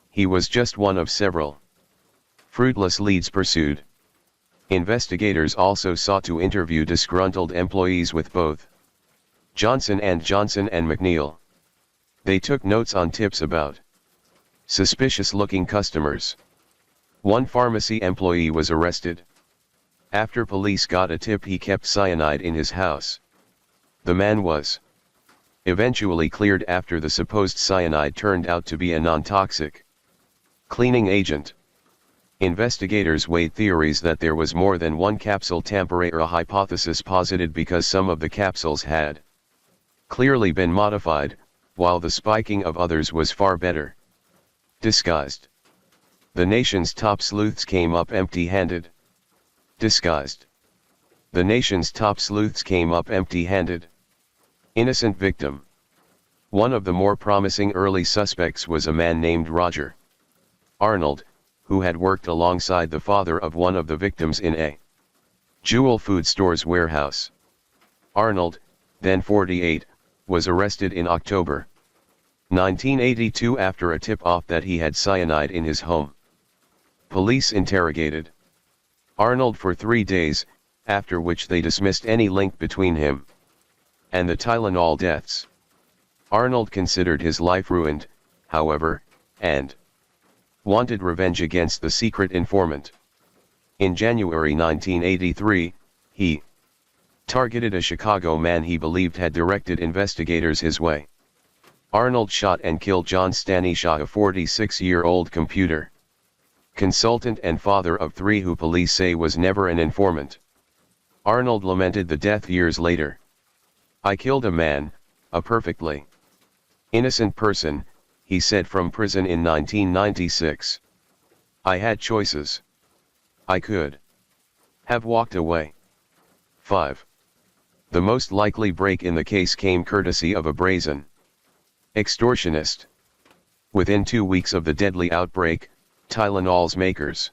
He was just one of several fruitless leads pursued. Investigators also sought to interview disgruntled employees with both Johnson & Johnson and McNeil. They took notes on tips about suspicious-looking customers. One pharmacy employee was arrested after police got a tip he kept cyanide in his house. The man was eventually cleared after the supposed cyanide turned out to be a non-toxic cleaning agent. Investigators weighed theories that there was more than one capsule tampering, a hypothesis posited because some of the capsules had clearly been modified, while the spiking of others was far better. Disguised. The nation's top sleuths came up empty-handed. Disguised. The nation's top sleuths came up empty-handed. Innocent victim. One of the more promising early suspects was a man named Roger Arnold, who had worked alongside the father of one of the victims in a Jewel Food Store's warehouse. Arnold, then 48, was arrested in October 1982 after a tip-off that he had cyanide in his home. Police interrogated Arnold for 3 days, after which they dismissed any link between him and the Tylenol deaths. Arnold considered his life ruined, however, and wanted revenge against the secret informant. In January 1983, he targeted a Chicago man he believed had directed investigators his way. Arnold shot and killed John Stanishaw, a 46-year-old computer consultant and father of 3 who police say was never an informant. Arnold lamented the death years later. "I killed a man, a perfectly innocent person," he said from prison in 1996. "I had choices. I could have walked away." 5. The most likely break in the case came courtesy of a brazen extortionist. Within 2 weeks of the deadly outbreak, Tylenol's makers,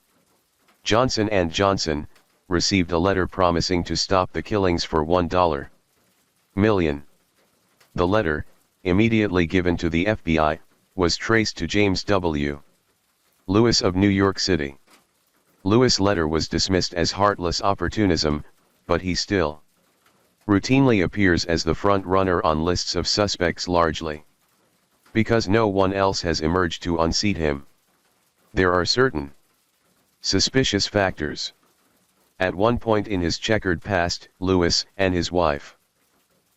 Johnson & Johnson, received a letter promising to stop the killings for $1 million. The letter, immediately given to the FBI, was traced to James W. Lewis of New York City. Lewis' letter was dismissed as heartless opportunism, but he still routinely appears as the front runner on lists of suspects, largely because no one else has emerged to unseat him. There are certain suspicious factors. At one point in his checkered past, Lewis and his wife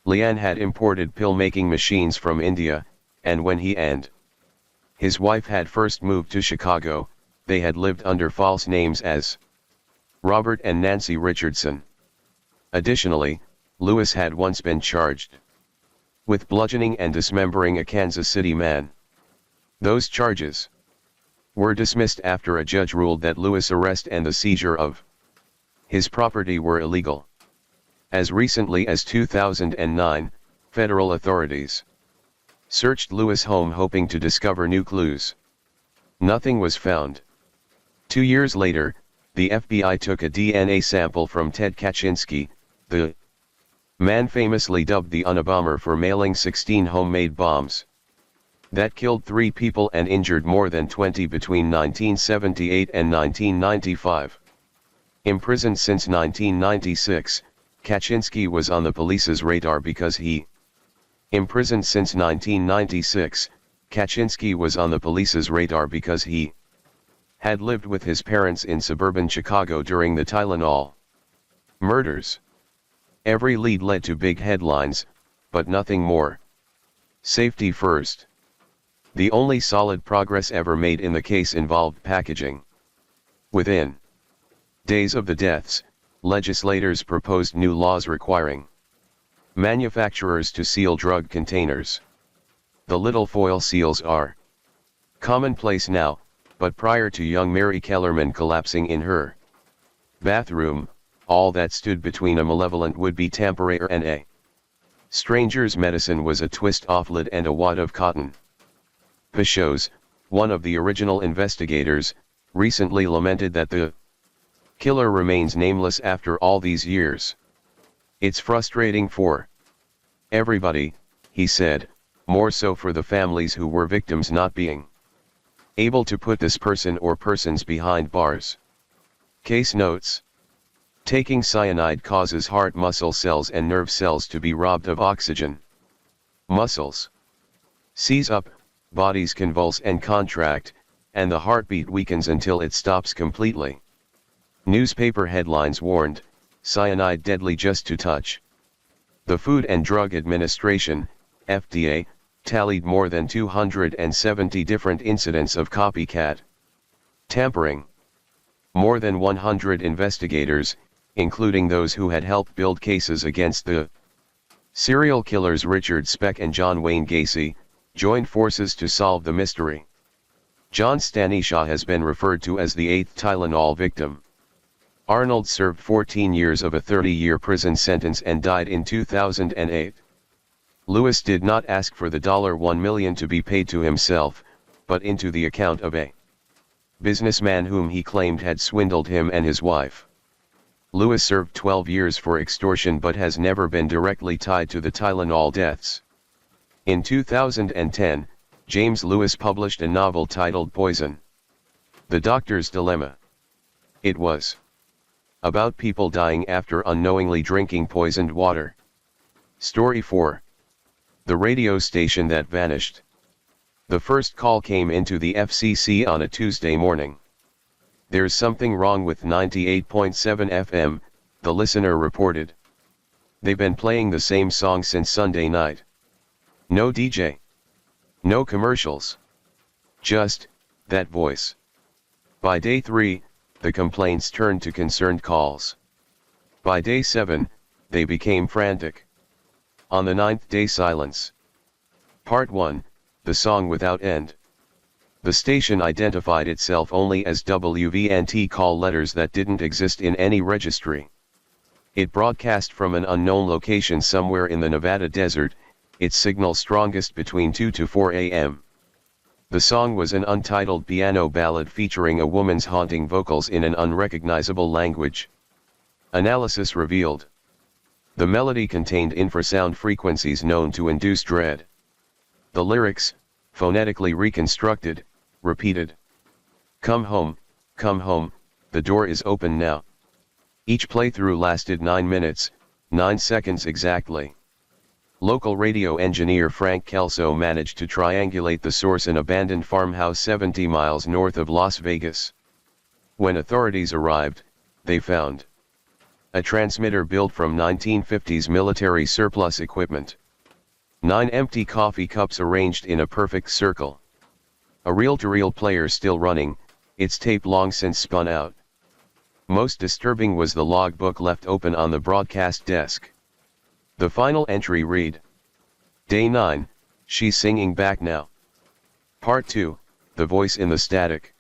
Leanne had imported pill-making machines from India, and when he and his wife had first moved to Chicago, they had lived under false names as Robert and Nancy Richardson. Additionally, Lewis had once been charged with bludgeoning and dismembering a Kansas City man. Those charges were dismissed after a judge ruled that Lewis' arrest and the seizure of his property were illegal. As recently as 2009, federal authorities searched Lewis' home hoping to discover new clues. Nothing was found. 2 years later, the FBI took a DNA sample from Ted Kaczynski, the man famously dubbed the Unabomber for mailing 16 homemade bombs that killed 3 people and injured more than 20 between 1978 and 1995. Imprisoned since 1996, Kaczynski was on the police's radar because he Imprisoned since 1996, Kaczynski was on the police's radar because he had lived with his parents in suburban Chicago during the Tylenol murders. Every lead led to big headlines, but nothing more. Safety first. The only solid progress ever made in the case involved packaging. Within days of the deaths, legislators proposed new laws requiring manufacturers to seal drug containers. The little foil seals are commonplace now, but prior to young Mary Kellerman collapsing in her bathroom, all that stood between a malevolent would-be tamperator and a stranger's medicine was a twist-off lid and a wad of cotton. Pichos, one of the original investigators, recently lamented that the killer remains nameless after all these years. "It's frustrating for everybody," he said, "more so for the families who were victims not being able to put this person or persons behind bars." Case notes. Taking cyanide causes heart muscle cells and nerve cells to be robbed of oxygen. Muscles seize up, bodies convulse and contract, and the heartbeat weakens until it stops completely. Newspaper headlines warned, "Cyanide deadly just to touch." The Food and Drug Administration, FDA, tallied more than 270 different incidents of copycat tampering. More than 100 investigators, including those who had helped build cases against the serial killers Richard Speck and John Wayne Gacy, joined forces to solve the mystery. John Stanishaw has been referred to as the eighth Tylenol victim. Arnold served 14 years of a 30-year prison sentence and died in 2008. Lewis did not ask for the $1 million to be paid to himself, but into the account of a businessman whom he claimed had swindled him and his wife. Lewis served 12 years for extortion but has never been directly tied to the Tylenol deaths. In 2010, James Lewis published a novel titled Poison: The Doctor's Dilemma. It was about people dying after unknowingly drinking poisoned water. Story 4. The radio station that vanished. The first call came into the FCC on a Tuesday morning. "There's something wrong with 98.7 FM, the listener reported. "They've been playing the same song since Sunday night. No DJ. No commercials. Just that voice." By day 3, the complaints turned to concerned calls. By day 7, they became frantic. On the 9th day, silence. Part 1, the song without end. The station identified itself only as WVNT call letters that didn't exist in any registry. It broadcast from an unknown location somewhere in the Nevada desert, its signal strongest between 2 to 4 a.m. The song was an untitled piano ballad featuring a woman's haunting vocals in an unrecognizable language. Analysis revealed the melody contained infrasound frequencies known to induce dread. The lyrics, phonetically reconstructed, repeated, come home, the door is open now." Each playthrough lasted 9 minutes, 9 seconds exactly. Local radio engineer Frank Kelso managed to triangulate the source, an abandoned farmhouse 70 miles north of Las Vegas. When authorities arrived, they found a transmitter built from 1950s military surplus equipment. 9 empty coffee cups arranged in a perfect circle. A reel-to-reel player still running, its tape long since spun out. Most disturbing was the logbook left open on the broadcast desk. The final entry read: Day 9, she's singing back now. Part 2, the voice in the static.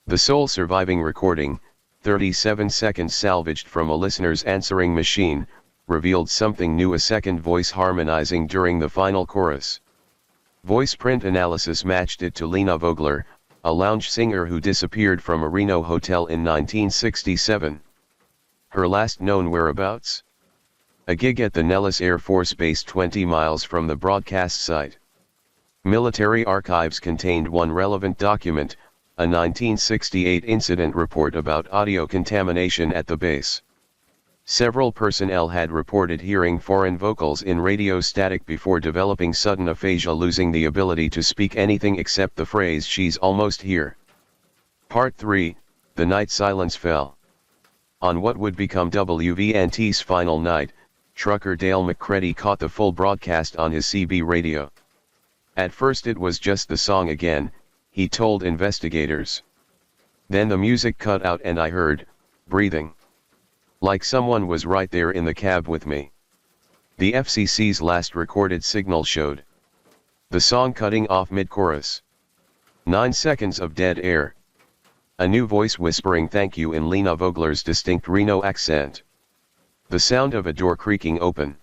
The sole surviving recording, 37 seconds salvaged from a listener's answering machine, revealed something new: a second voice harmonizing during the final chorus. Voice print analysis matched it to Lena Vogler, a lounge singer who disappeared from a Reno hotel in 1967. Her last known whereabouts? A gig at the Nellis Air Force Base 20 miles from the broadcast site. Military archives contained one relevant document, a 1968 incident report about audio contamination at the base. Several personnel had reported hearing foreign vocals in radio static before developing sudden aphasia, losing the ability to speak anything except the phrase "she's almost here." Part 3, the night silence fell. On what would become WVNT's final night, trucker Dale McCready caught the full broadcast on his CB radio. At first it was just the song again, he told investigators. Then the music cut out and I heard breathing. Like someone was right there in the cab with me. The FCC's last recorded signal showed the song cutting off mid-chorus. 9 seconds of dead air. A new voice whispering thank you in Lena Vogler's distinct Reno accent. The sound of a door creaking open.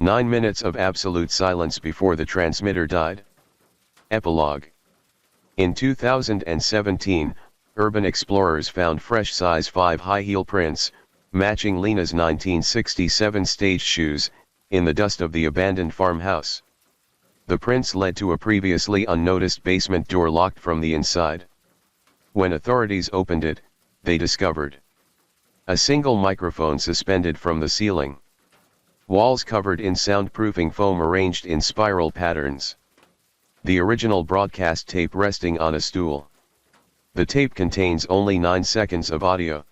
9 minutes of absolute silence before the transmitter died. Epilogue. In 2017, urban explorers found fresh size 5 high heel prints, matching Lena's 1967 stage shoes, in the dust of the abandoned farmhouse. The prints led to a previously unnoticed basement door locked from the inside. When authorities opened it, they discovered a single microphone suspended from the ceiling. Walls covered in soundproofing foam arranged in spiral patterns. The original broadcast tape resting on a stool. The tape contains only 9 seconds of audio.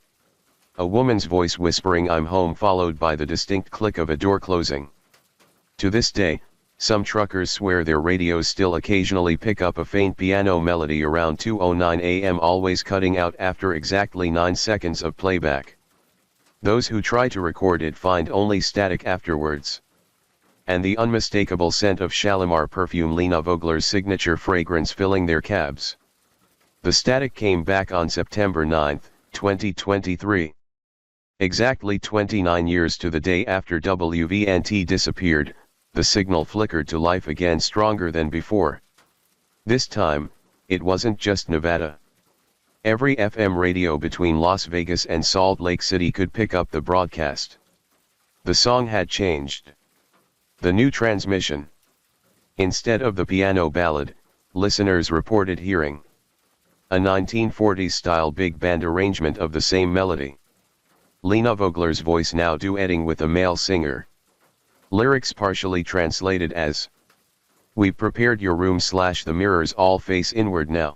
A woman's voice whispering "I'm home," followed by the distinct click of a door closing. To this day, some truckers swear their radios still occasionally pick up a faint piano melody around 2:09 a.m., always cutting out after exactly 9 seconds of playback. Those who try to record it find only static afterwards. And the unmistakable scent of Shalimar perfume, Lena Vogler's signature fragrance, filling their cabs. The static came back on September 9, 2023. Exactly 29 years to the day after WVNT disappeared, the signal flickered to life again stronger than before. This time, it wasn't just Nevada. Every FM radio between Las Vegas and Salt Lake City could pick up the broadcast. The song had changed. The new transmission. Instead of the piano ballad, listeners reported hearing a 1940s-style big band arrangement of the same melody. Lena Vogler's voice now duetting with a male singer. Lyrics partially translated as, "We've prepared your room / the mirrors all face inward now."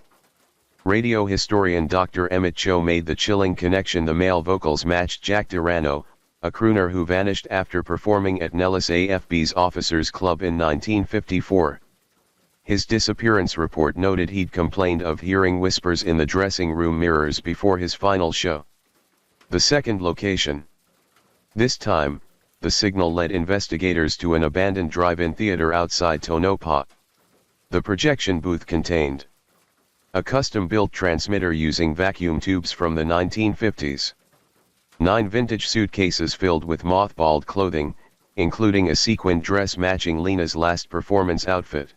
Radio historian Dr. Emmett Cho made the chilling connection. The male vocals matched Jack Durano, a crooner who vanished after performing at Nellis AFB's Officers Club in 1954. His disappearance report noted he'd complained of hearing whispers in the dressing room mirrors before his final show. The second location. This time, the signal led investigators to an abandoned drive-in theater outside Tonopah. The projection booth contained a custom-built transmitter using vacuum tubes from the 1950s. 9 vintage suitcases filled with mothballed clothing, including a sequined dress matching Lena's last performance outfit.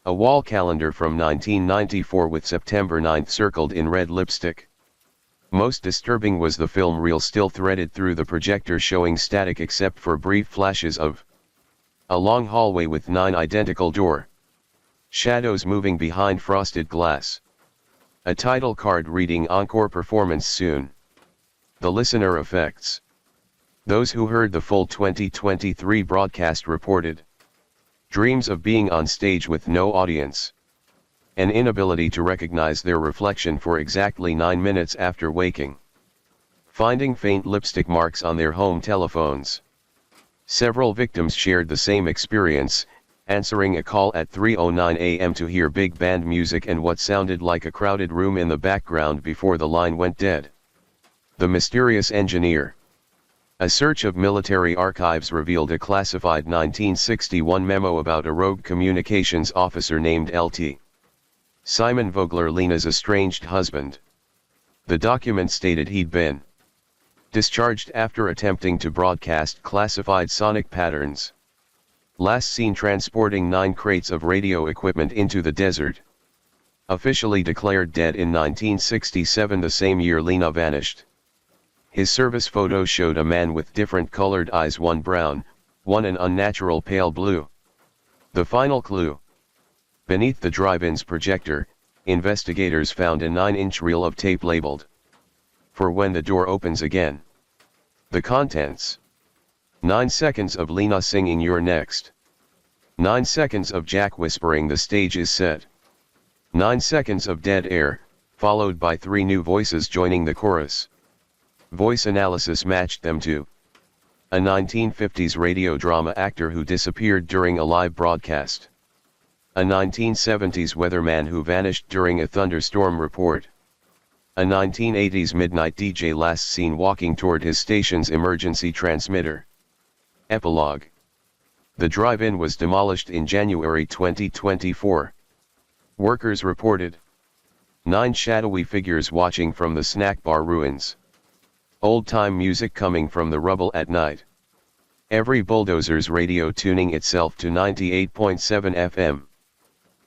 A wall calendar from 1994 with September 9 circled in red lipstick. Most disturbing was the film reel still threaded through the projector, showing static except for brief flashes of a long hallway with 9 identical door shadows moving behind frosted glass. A title card reading "Encore performance soon." The listener effects. Those who heard the full 2023 broadcast reported dreams of being on stage with no audience. An inability to recognize their reflection for exactly 9 minutes after waking. Finding faint lipstick marks on their home telephones. Several victims shared the same experience, answering a call at 3:09 a.m. to hear big band music and what sounded like a crowded room in the background before the line went dead. The mysterious engineer. A search of military archives revealed a classified 1961 memo about a rogue communications officer named Lt. Simon Vogler, Lena's estranged husband. The document stated he'd been discharged after attempting to broadcast classified sonic patterns. Last seen transporting 9 crates of radio equipment into the desert. Officially declared dead in 1967, the same year Lena vanished. His service photo showed a man with different colored eyes, one brown, one an unnatural pale blue. The final clue. Beneath the drive-in's projector, investigators found a 9-inch reel of tape labeled "For when the door opens again." The contents. 9 seconds of Lena singing "You're Next." 9 seconds of Jack whispering "The stage is set." 9 seconds of dead air, followed by 3 new voices joining the chorus. Voice analysis matched them to a 1950s radio drama actor who disappeared during a live broadcast. A 1970s weatherman who vanished during a thunderstorm report. A 1980s midnight DJ last seen walking toward his station's emergency transmitter. Epilogue. The drive-in was demolished in January 2024. Workers reported 9 shadowy figures watching from the snack bar ruins. Old-time music coming from the rubble at night. Every bulldozer's radio tuning itself to 98.7 FM.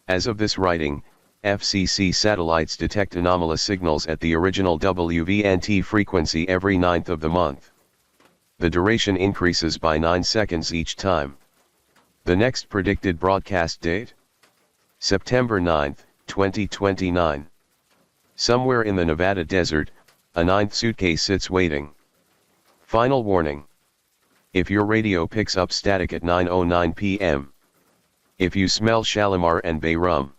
As of this writing, FCC satellites detect anomalous signals at the original WVNT frequency every 9th of the month. The duration increases by 9 seconds each time. The next predicted broadcast date? September 9, 2029. Somewhere in the Nevada desert, a 9th suitcase sits waiting. Final warning. If your radio picks up static at 9:09 p.m. If you smell Shalimar and Bay rum.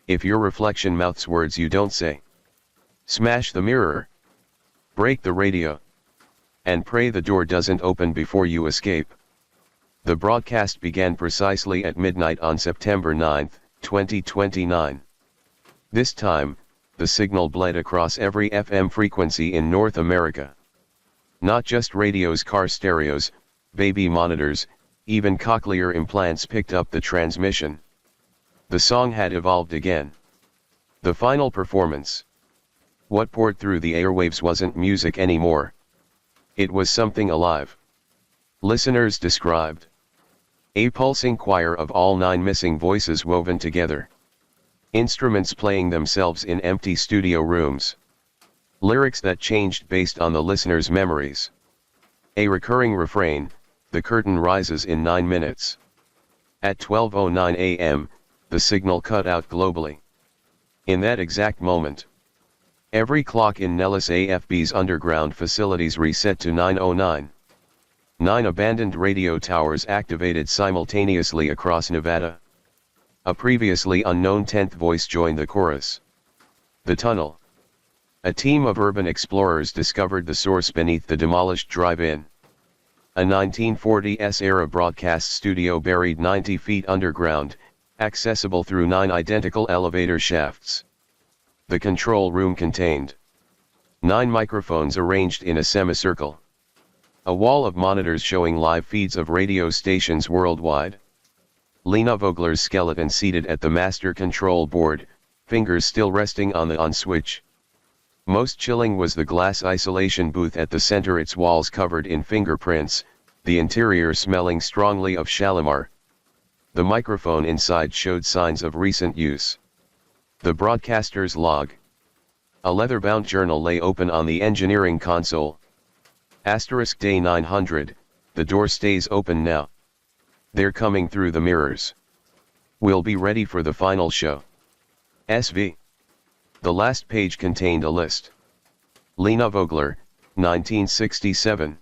If your reflection mouths words you don't say. Smash the mirror. Break the radio. And pray the door doesn't open before you escape. The broadcast began precisely at midnight on September 9, 2029. This time, the signal bled across every FM frequency in North America. Not just radios, car stereos, baby monitors, even cochlear implants picked up the transmission. The song had evolved again. The final performance. What poured through the airwaves wasn't music anymore. It was something alive. Listeners described. A pulsing choir of all 9 missing voices woven together. Instruments playing themselves in empty studio rooms. Lyrics that changed based on the listener's memories. A recurring refrain, the curtain rises in 9 minutes. At 12:09 a.m., the signal cut out globally. In that exact moment, every clock in Nellis AFB's underground facilities reset to 9:09. 9 abandoned radio towers activated simultaneously across Nevada. A previously unknown 10th voice joined the chorus. The tunnel. A team of urban explorers discovered the source beneath the demolished drive-in. A 1940s-era broadcast studio buried 90 feet underground, accessible through 9 identical elevator shafts. The control room contained 9 microphones arranged in a semicircle. A wall of monitors showing live feeds of radio stations worldwide. Lena Vogler's skeleton seated at the master control board, fingers still resting on the on switch. Most chilling was the glass isolation booth at the center, its walls covered in fingerprints, the interior smelling strongly of Shalimar. The microphone inside showed signs of recent use. The broadcaster's log. A leather-bound journal lay open on the engineering console. Asterisk day 900, the door stays open now. They're coming through the mirrors. We'll be ready for the final show. SV. The last page contained a list. Lena Vogler, 1967.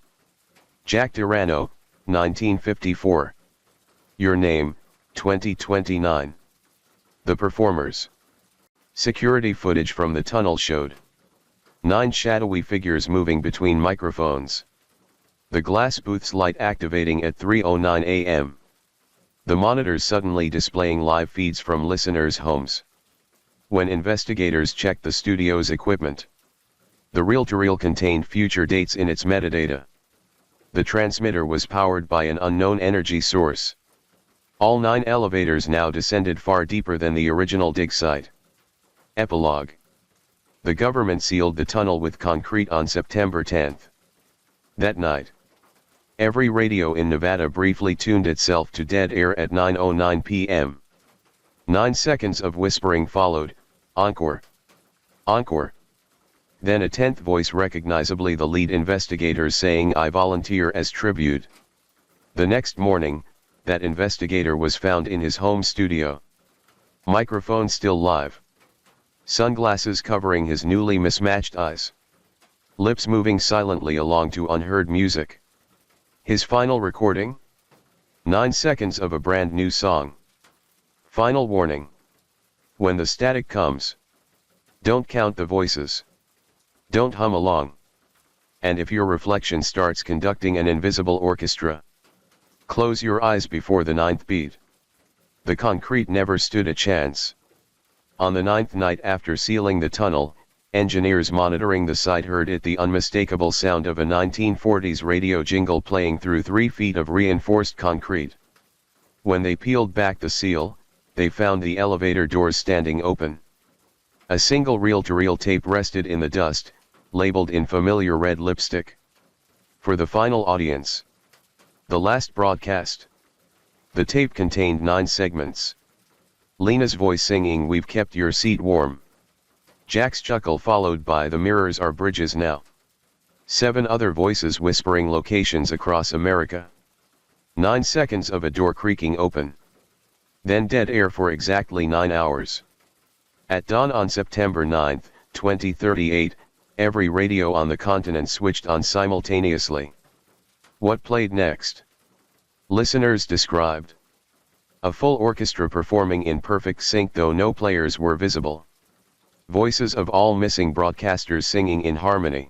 Jack Durano, 1954. Your Name, 2029. The performers. Security footage from the tunnel showed 9 shadowy figures moving between microphones. The glass booth's light activating at 3:09 a.m. The monitors suddenly displaying live feeds from listeners' homes. When investigators checked the studio's equipment, the reel-to-reel contained future dates in its metadata. The transmitter was powered by an unknown energy source. All 9 elevators now descended far deeper than the original dig site. Epilogue. The government sealed the tunnel with concrete on September 10. That night, every radio in Nevada briefly tuned itself to dead air at 9:09 p.m. 9 seconds of whispering followed. Encore. Encore. Then a 10th voice, recognizably the lead investigator, saying, "I volunteer as tribute." The next morning, that investigator was found in his home studio. Microphone still live. Sunglasses covering his newly mismatched eyes. Lips moving silently along to unheard music. His final recording? 9 seconds of a brand new song. Final warning. When the static comes, don't count the voices. Don't hum along. And if your reflection starts conducting an invisible orchestra, close your eyes before the 9th beat. The concrete never stood a chance. On the 9th night after sealing the tunnel, engineers monitoring the site heard it, the unmistakable sound of a 1940s radio jingle playing through 3 feet of reinforced concrete. When they peeled back the seal, they found the elevator doors standing open. A single reel-to-reel tape rested in the dust, labeled in familiar red lipstick. For the final audience. The last broadcast. The tape contained 9 segments. Lena's voice singing, "We've kept your seat warm." Jack's chuckle followed by "The mirrors are bridges now." 7 other voices whispering locations across America. 9 seconds of a door creaking open. Then dead air for exactly 9 hours. At dawn on September 9, 2038, every radio on the continent switched on simultaneously. What played next? Listeners described. A full orchestra performing in perfect sync, though no players were visible. Voices of all missing broadcasters singing in harmony.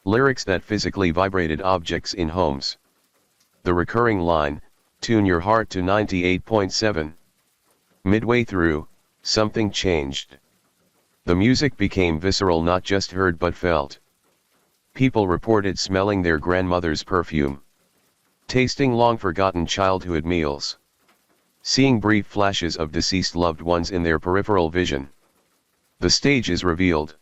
Lyrics that physically vibrated objects in homes. The recurring line, "Tune your heart to 98.7. Midway through, something changed. The music became visceral, not just heard but felt. People reported smelling their grandmother's perfume. Tasting long-forgotten childhood meals. Seeing brief flashes of deceased loved ones in their peripheral vision. The stage is revealed.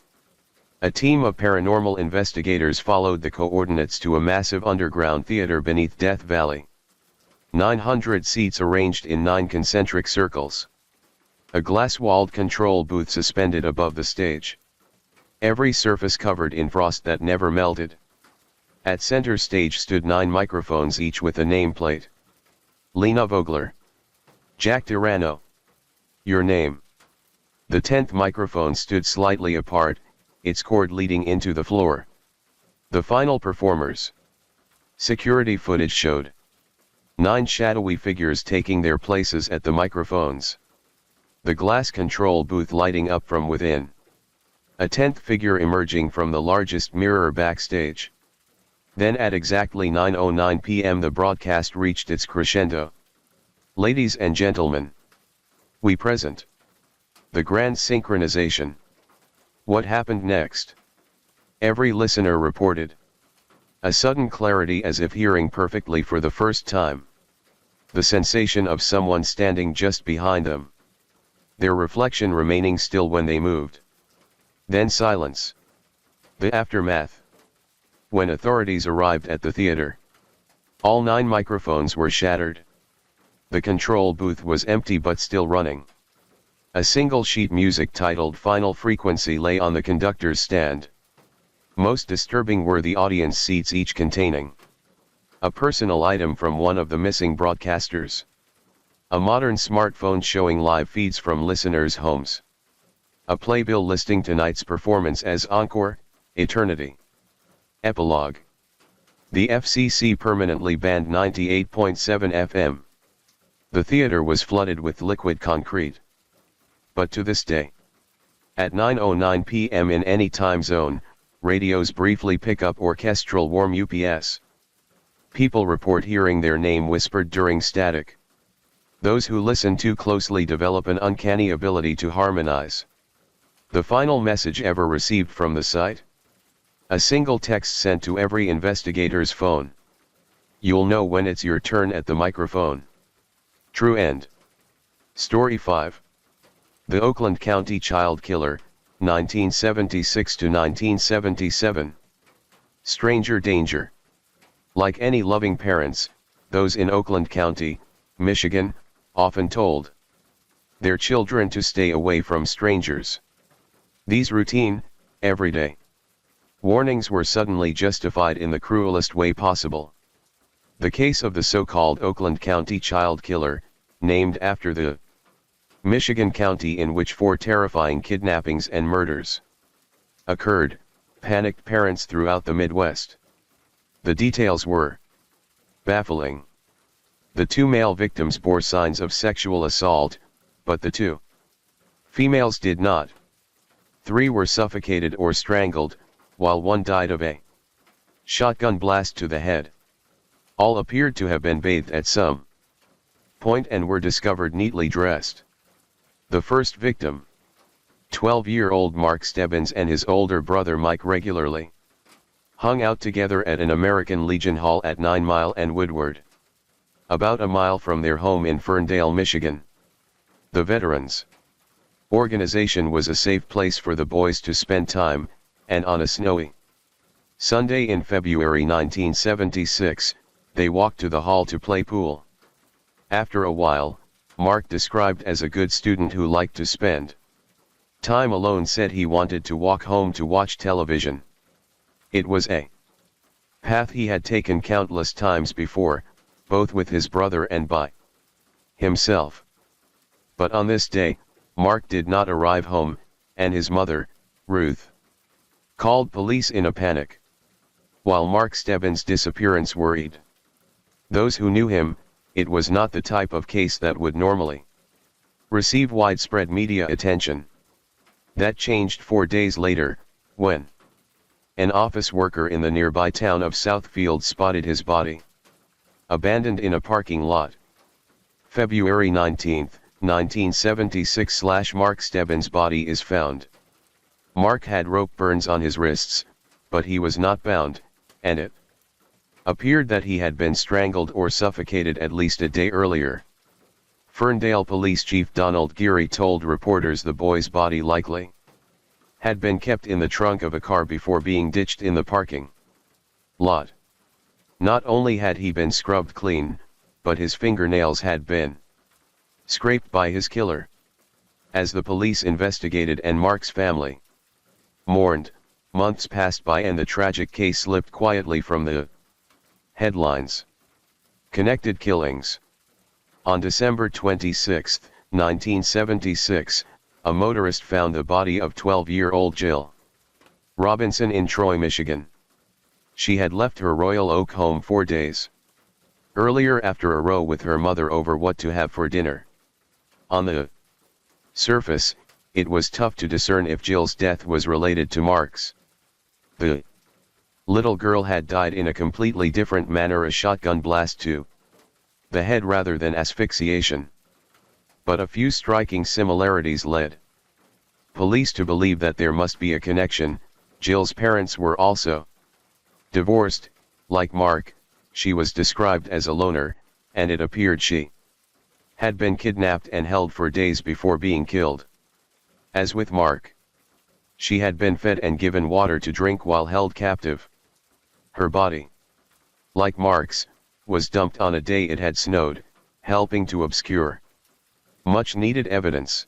A team of paranormal investigators followed the coordinates to a massive underground theater beneath Death Valley. 900 seats arranged in 9 concentric circles. A glass-walled control booth suspended above the stage. Every surface covered in frost that never melted. At center stage stood 9 microphones, each with a nameplate. Lena Vogler. Jack Durano. Your name. The 10th microphone stood slightly apart, its cord leading into the floor. The final performers. Security footage showed 9 shadowy figures taking their places at the microphones. The glass control booth lighting up from within. A 10th figure emerging from the largest mirror backstage. Then at exactly 9:09 p.m. the broadcast reached its crescendo. Ladies and gentlemen, we present the grand synchronization. What happened next? Every listener reported a sudden clarity, as if hearing perfectly for the first time. The sensation of someone standing just behind them. Their reflection remaining still when they moved. Then silence. The aftermath. When authorities arrived at the theater, all 9 microphones were shattered. The control booth was empty but still running. A single sheet music titled Final Frequency lay on the conductor's stand. Most disturbing were the audience seats, each containing a personal item from one of the missing broadcasters. A modern smartphone showing live feeds from listeners' homes. A playbill listing tonight's performance as Encore, Eternity. Epilogue. The FCC permanently banned 98.7 FM. The theater was flooded with liquid concrete. But to this day, at 9:09 p.m. in any time zone, radios briefly pick up orchestral warm UPS. People report hearing their name whispered during static. Those who listen too closely develop an uncanny ability to harmonize. The final message ever received from the site? A single text sent to every investigator's phone. You'll know when it's your turn at the microphone. True end. Story 5. The Oakland County Child Killer, 1976 to 1977. Stranger danger. Like any loving parents, those in Oakland County, Michigan, often told their children to stay away from strangers. These routine, everyday warnings were suddenly justified in the cruelest way possible. The case of the so-called Oakland County child killer, named after the Michigan county in which 4 terrifying kidnappings and murders occurred, panicked parents throughout the Midwest. The details were baffling. The 2 male victims bore signs of sexual assault, but the 2 females did not. 3 were suffocated or strangled, while 1 died of a shotgun blast to the head. All appeared to have been bathed at some point and were discovered neatly dressed. The first victim, 12-year-old Mark Stebbins, and his older brother Mike regularly hung out together at an American Legion Hall at 9 Mile and Woodward, about a mile from their home in Ferndale, Michigan. The Veterans Organization was a safe place for the boys to spend time, and on a snowy Sunday in February 1976, they walked to the hall to play pool. After a while, Mark, described as a good student who liked to spend time alone, said he wanted to walk home to watch television. It was a path he had taken countless times before, both with his brother and by himself. But on this day, Mark did not arrive home, and his mother, Ruth, called police in a panic. While Mark Stebbins' disappearance worried those who knew him, it was not the type of case that would normally receive widespread media attention. That changed 4 days later, when an office worker in the nearby town of Southfield spotted his body abandoned in a parking lot. February 19, 1976. Mark Stebbins' body is found. Mark had rope burns on his wrists, but he was not bound, and it appeared that he had been strangled or suffocated at least a day earlier. Ferndale Police Chief Donald Geary told reporters the boy's body likely had been kept in the trunk of a car before being ditched in the parking lot. Not only had he been scrubbed clean, but his fingernails had been scraped by his killer. As the police investigated and Mark's family mourned, months passed by and the tragic case slipped quietly from the headlines. Connected killings. On December 26, 1976, a motorist found the body of 12-year-old Jill Robinson in Troy, Michigan. She had left her Royal Oak home 4 days earlier after a row with her mother over what to have for dinner. On the surface, it was tough to discern if Jill's death was related to Mark's. The little girl had died in a completely different manner, a shotgun blast to the head rather than asphyxiation. But a few striking similarities led police to believe that there must be a connection. Jill's parents were also divorced. Like Mark, she was described as a loner, and it appeared she had been kidnapped and held for days before being killed. As with Mark, she had been fed and given water to drink while held captive. Her body, like Mark's, was dumped on a day it had snowed, helping to obscure much needed evidence.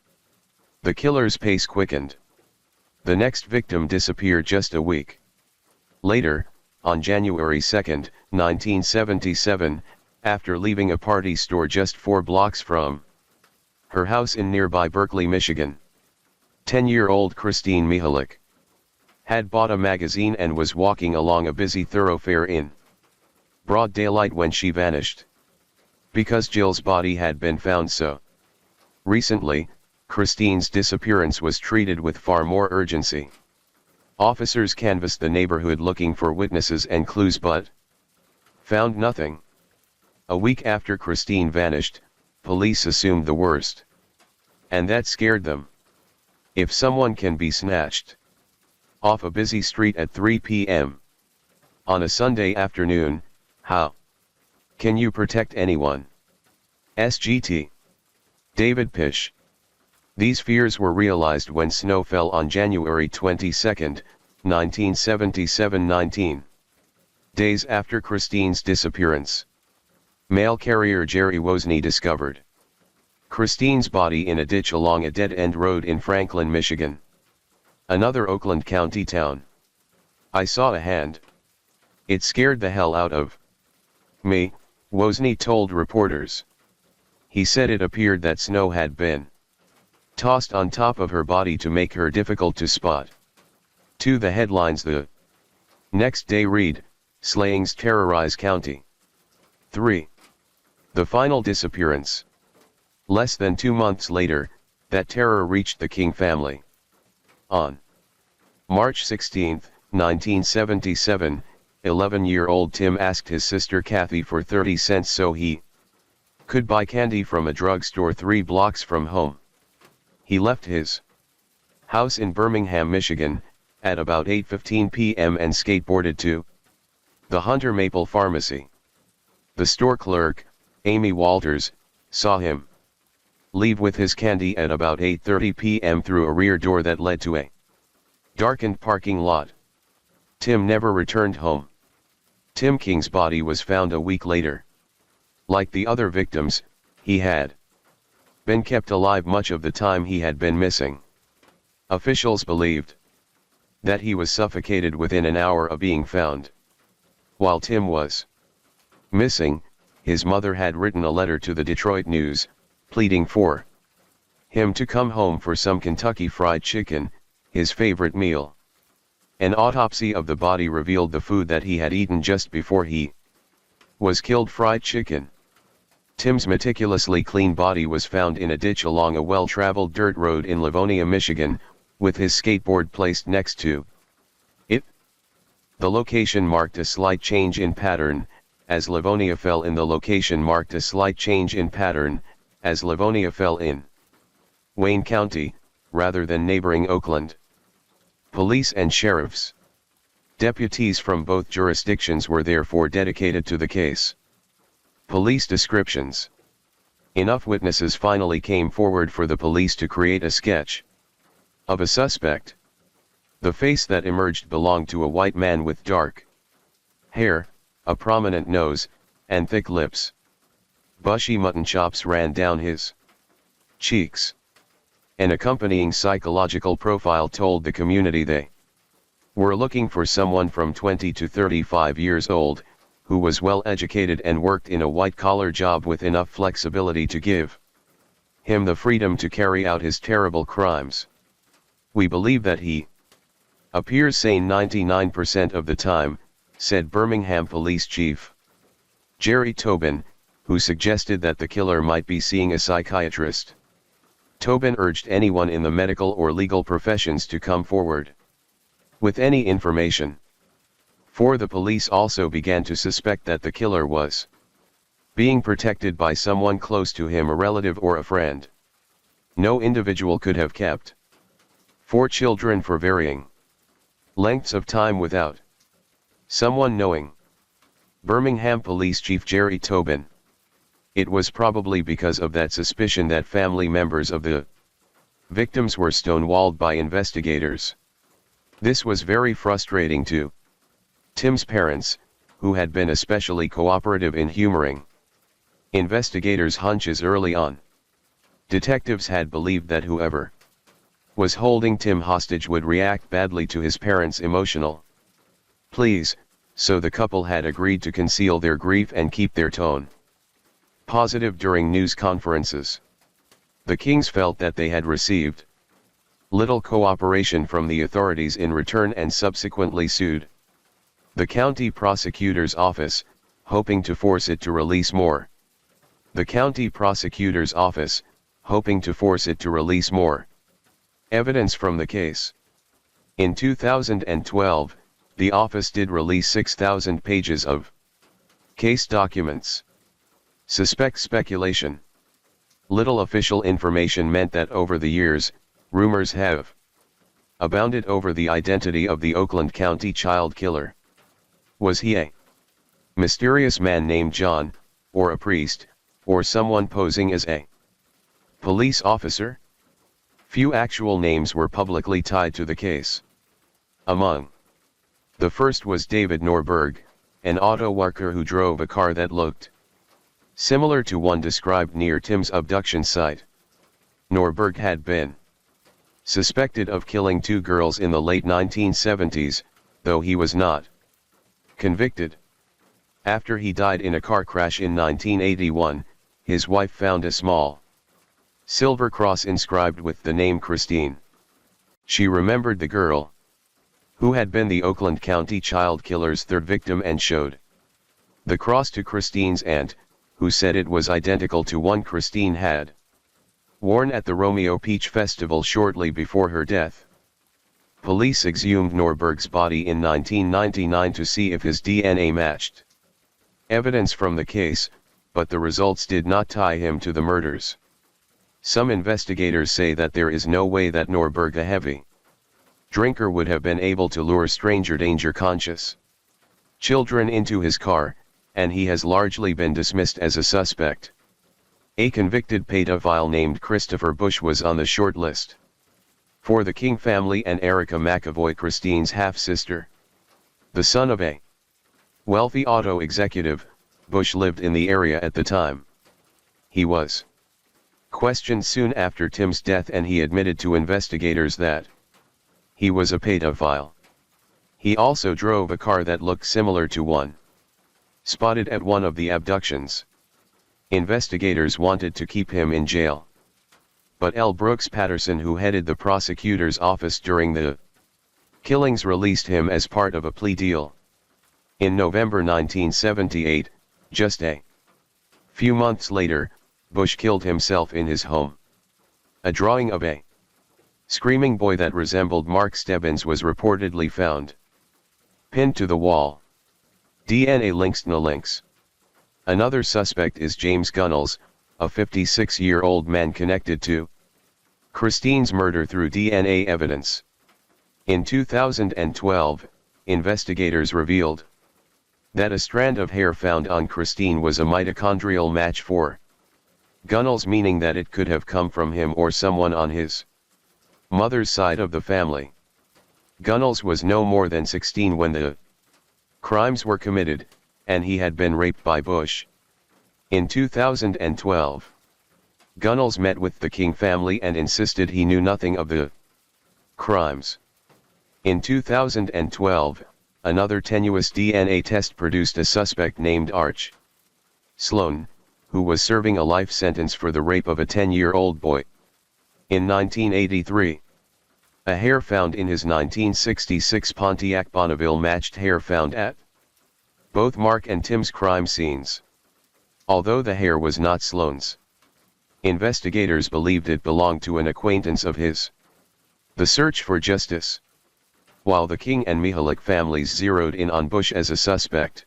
The killer's pace quickened. The next victim disappeared just a week later, on January 2, 1977, after leaving a party store just 4 blocks from her house in nearby Berkeley, Michigan. 10-year-old Christine Mihalik had bought a magazine and was walking along a busy thoroughfare in broad daylight when she vanished. Because Jill's body had been found so recently, Christine's disappearance was treated with far more urgency. Officers canvassed the neighborhood looking for witnesses and clues but found nothing. A week after Christine vanished, police assumed the worst. And that scared them. If someone can be snatched off a busy street at 3 p.m. on a Sunday afternoon, how can you protect anyone? SGT. David Pish. These fears were realized when snow fell on January 22, 1977, 19 days after Christine's disappearance. Mail carrier Jerry Wozni discovered Christine's body in a ditch along a dead-end road in Franklin, Michigan, another Oakland County town. I saw a hand. It scared the hell out of me, Wozni told reporters. He said it appeared that snow had been tossed on top of her body to make her difficult to spot. To the headlines the next day read, Slayings Terrorize County. 3. The final disappearance. Less than 2 months later, that terror reached the King family. On March 16, 1977, 11-year-old Tim asked his sister Kathy for 30 cents so he could buy candy from a drugstore 3 blocks from home. He left his house in Birmingham, Michigan, at about 8:15 p.m. and skateboarded to the Hunter Maple Pharmacy. The store clerk, Amy Walters, saw him leave with his candy at about 8:30 p.m. through a rear door that led to a darkened parking lot. Tim never returned home. Tim King's body was found a week later. Like the other victims, he had been kept alive much of the time he had been missing. Officials believed that he was suffocated within an hour of being found. While Tim was missing, his mother had written a letter to the Detroit News, pleading for him to come home for some Kentucky Fried Chicken, his favorite meal. An autopsy of the body revealed the food that he had eaten just before he was killed: fried chicken. Tim's meticulously clean body was found in a ditch along a well-traveled dirt road in Livonia, Michigan, with his skateboard placed next to it. The location marked a slight change in pattern, as Livonia fell in. The location marked a slight change in pattern, as Livonia fell in Wayne County, rather than neighboring Oakland. Police and sheriff's deputies from both jurisdictions were therefore dedicated to the case. Police descriptions. Enough witnesses finally came forward for the police to create a sketch of a suspect. The face that emerged belonged to a white man with dark hair, a prominent nose, and thick lips. Bushy mutton chops ran down his cheeks. An accompanying psychological profile told the community they were looking for someone from 20 to 35 years old, who was well educated and worked in a white-collar job with enough flexibility to give him the freedom to carry out his terrible crimes. We believe that he appears sane 99% of the time, said Birmingham Police Chief Jerry Tobin, who suggested that the killer might be seeing a psychiatrist. Tobin urged anyone in the medical or legal professions to come forward with any information. For the police also began to suspect that the killer was being protected by someone close to him, a relative or a friend. No individual could have kept 4 children for varying lengths of time without someone knowing. Birmingham Police Chief Jerry Tobin. It was probably because of that suspicion that family members of the victims were stonewalled by investigators. This was very frustrating to Tim's parents, who had been especially cooperative in humoring investigators' hunches early on. Detectives had believed that whoever was holding Tim hostage would react badly to his parents' emotional pleas, so the couple had agreed to conceal their grief and keep their tone positive during news conferences. The Kings felt that they had received little cooperation from the authorities in return and subsequently sued the county prosecutor's office, hoping to force it to release more. The county prosecutor's office, hoping to force it to release more evidence from the case. In 2012, the office did release 6,000 pages of case documents. Suspect speculation. Little official information meant that over the years, rumors have abounded over the identity of the Oakland County child killer. Was he a mysterious man named John, or a priest, or someone posing as a police officer? Few actual names were publicly tied to the case. Among the first was David Norberg, an auto worker who drove a car that looked similar to one described near Tim's abduction site. Norberg had been suspected of killing 2 girls in the late 1970s, though he was not convicted. After he died in a car crash in 1981, his wife found a small silver cross inscribed with the name Christine. She remembered the girl who had been the Oakland County child killer's 3rd victim and showed the cross to Christine's aunt, who said it was identical to one Christine had worn at the Romeo Peach Festival shortly before her death. Police exhumed Norberg's body in 1999 to see if his DNA matched evidence from the case, but the results did not tie him to the murders. Some investigators say that there is no way that Norberg, a heavy drinker, would have been able to lure stranger danger-conscious children into his car, and he has largely been dismissed as a suspect. A convicted pedophile named Christopher Bush was on the short list for the King family and Erica McAvoy, Christine's half-sister. The son of a wealthy auto executive, Bush lived in the area at the time. He was questioned soon after Tim's death and he admitted to investigators that he was a pedophile. He also drove a car that looked similar to one spotted at one of the abductions. Investigators wanted to keep him in jail, but L. Brooks Patterson, who headed the prosecutor's office during the killings, released him as part of a plea deal. In November 1978, just a few months later, Bush killed himself in his home. A drawing of a screaming boy that resembled Mark Stebbins was reportedly found pinned to the wall. DNA links. No links. Another suspect is James Gunnels, a 56-year-old man connected to Christine's murder through DNA evidence. In 2012, investigators revealed that a strand of hair found on Christine was a mitochondrial match for Gunnels, meaning that it could have come from him or someone on his mother's side of the family. Gunnels was no more than 16 when the crimes were committed, and he had been raped by Bush. In 2012, Gunnels met with the King family and insisted he knew nothing of the crimes. In 2012, another tenuous DNA test produced a suspect named Arch Sloan, who was serving a life sentence for the rape of a 10-year-old boy. In 1983, a hair found in his 1966 Pontiac Bonneville matched hair found at both Mark and Tim's crime scenes. Although the hair was not Sloan's, investigators believed it belonged to an acquaintance of his. The search for justice. While the King and Mihalik families zeroed in on Bush as a suspect,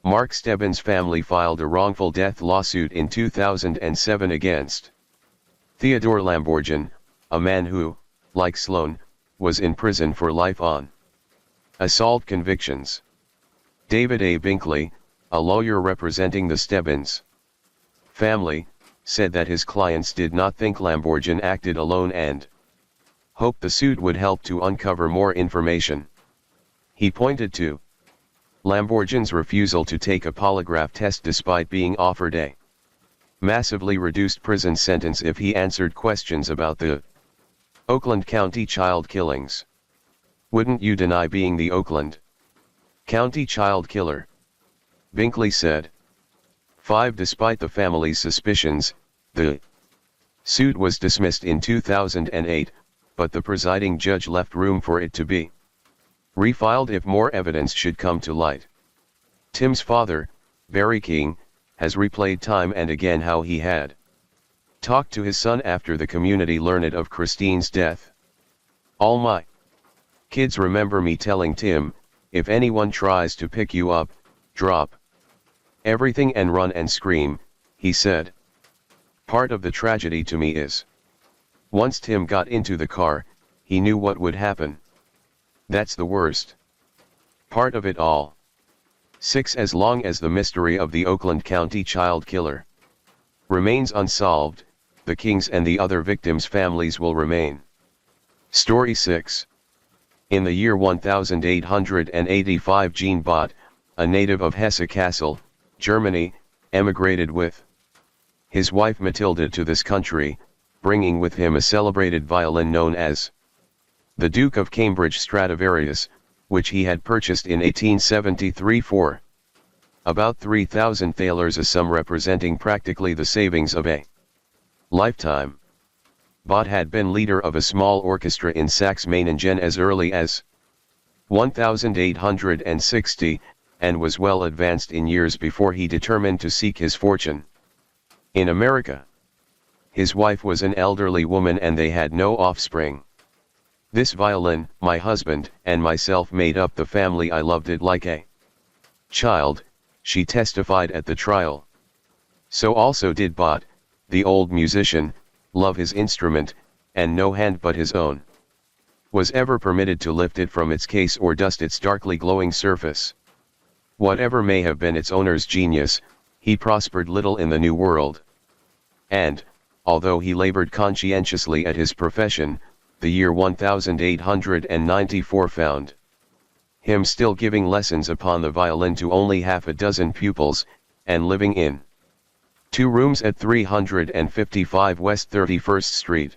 Mark Stebbins' family filed a wrongful death lawsuit in 2007 against Theodore Lamborghini, a man who, like Sloan, was in prison for life on assault convictions. David A. Binkley, a lawyer representing the Stebbins family, said that his clients did not think Lamborghini acted alone and hoped the suit would help to uncover more information. He pointed to Lamborghini's refusal to take a polygraph test despite being offered a massively reduced prison sentence if he answered questions about the Oakland County child killings. "Wouldn't you deny being the Oakland County child killer?" Binkley said. 5. Despite the family's suspicions, the suit was dismissed in 2008, but the presiding judge left room for it to be refiled if more evidence should come to light. Tim's father, Barry King, has replayed time and again how he had talked to his son after the community learned of Christine's death. "All my kids remember me telling Tim, if anyone tries to pick you up, drop everything and run and scream," he said. "Part of the tragedy to me is, once Tim got into the car, he knew what would happen. That's the worst part of it all." 6. As long as the mystery of the Oakland County child killer remains unsolved, the Kings and the other victims' families will remain. Story 6. In the year 1885, Jean Bott, a native of Hesse-Kassel, Germany, emigrated with his wife Matilda to this country, bringing with him a celebrated violin known as the Duke of Cambridge Stradivarius, which he had purchased in 1873 for about 3,000 thalers, a sum representing practically the savings of a lifetime. Bott had been leader of a small orchestra in Saxe-Meiningen as early as 1860, and was well advanced in years before he determined to seek his fortune in America. His wife was an elderly woman and they had no offspring. "This violin, my husband, and myself made up the family. I loved it like a child," she testified at the trial. So also did Bott, the old musician, love his instrument, and no hand but his own was ever permitted to lift it from its case or dust its darkly glowing surface. Whatever may have been its owner's genius, he prospered little in the New World. And, although he labored conscientiously at his profession, the year 1894 found him still giving lessons upon the violin to only half a dozen pupils, and living in 2 rooms at 355 West 31st Street.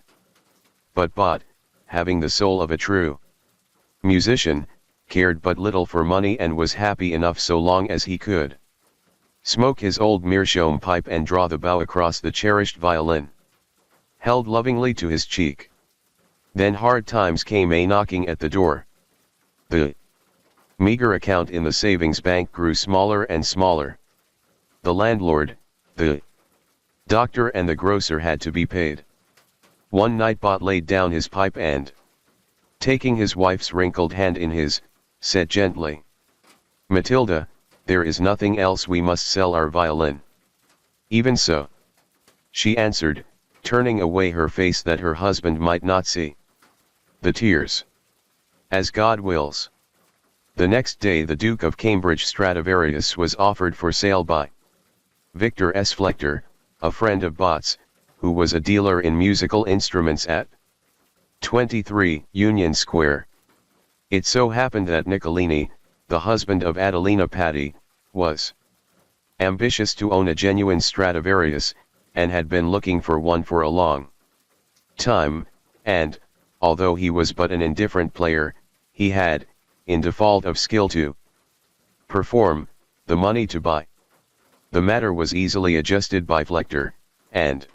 But Bott, having the soul of a true musician, cared but little for money and was happy enough so long as he could smoke his old meerschaum pipe and draw the bow across the cherished violin held lovingly to his cheek. Then hard times came knocking at the door. The meager account in the savings bank grew smaller and smaller. The landlord, the doctor and the grocer had to be paid. One night Bott laid down his pipe and, taking his wife's wrinkled hand in his, said gently, "Matilda, there is nothing else, we must sell our violin." "Even so," she answered, turning away her face that her husband might not see the tears. "As God wills." The next day the Duke of Cambridge Stradivarius was offered for sale by Victor S. Flechter, a friend of Bott's, who was a dealer in musical instruments at 23 Union Square. It so happened that Niccolini, the husband of Adelina Patti, was ambitious to own a genuine Stradivarius, and had been looking for one for a long time, and, although he was but an indifferent player, he had, in default of skill to perform, the money to buy. The matter was easily adjusted by Flechter, and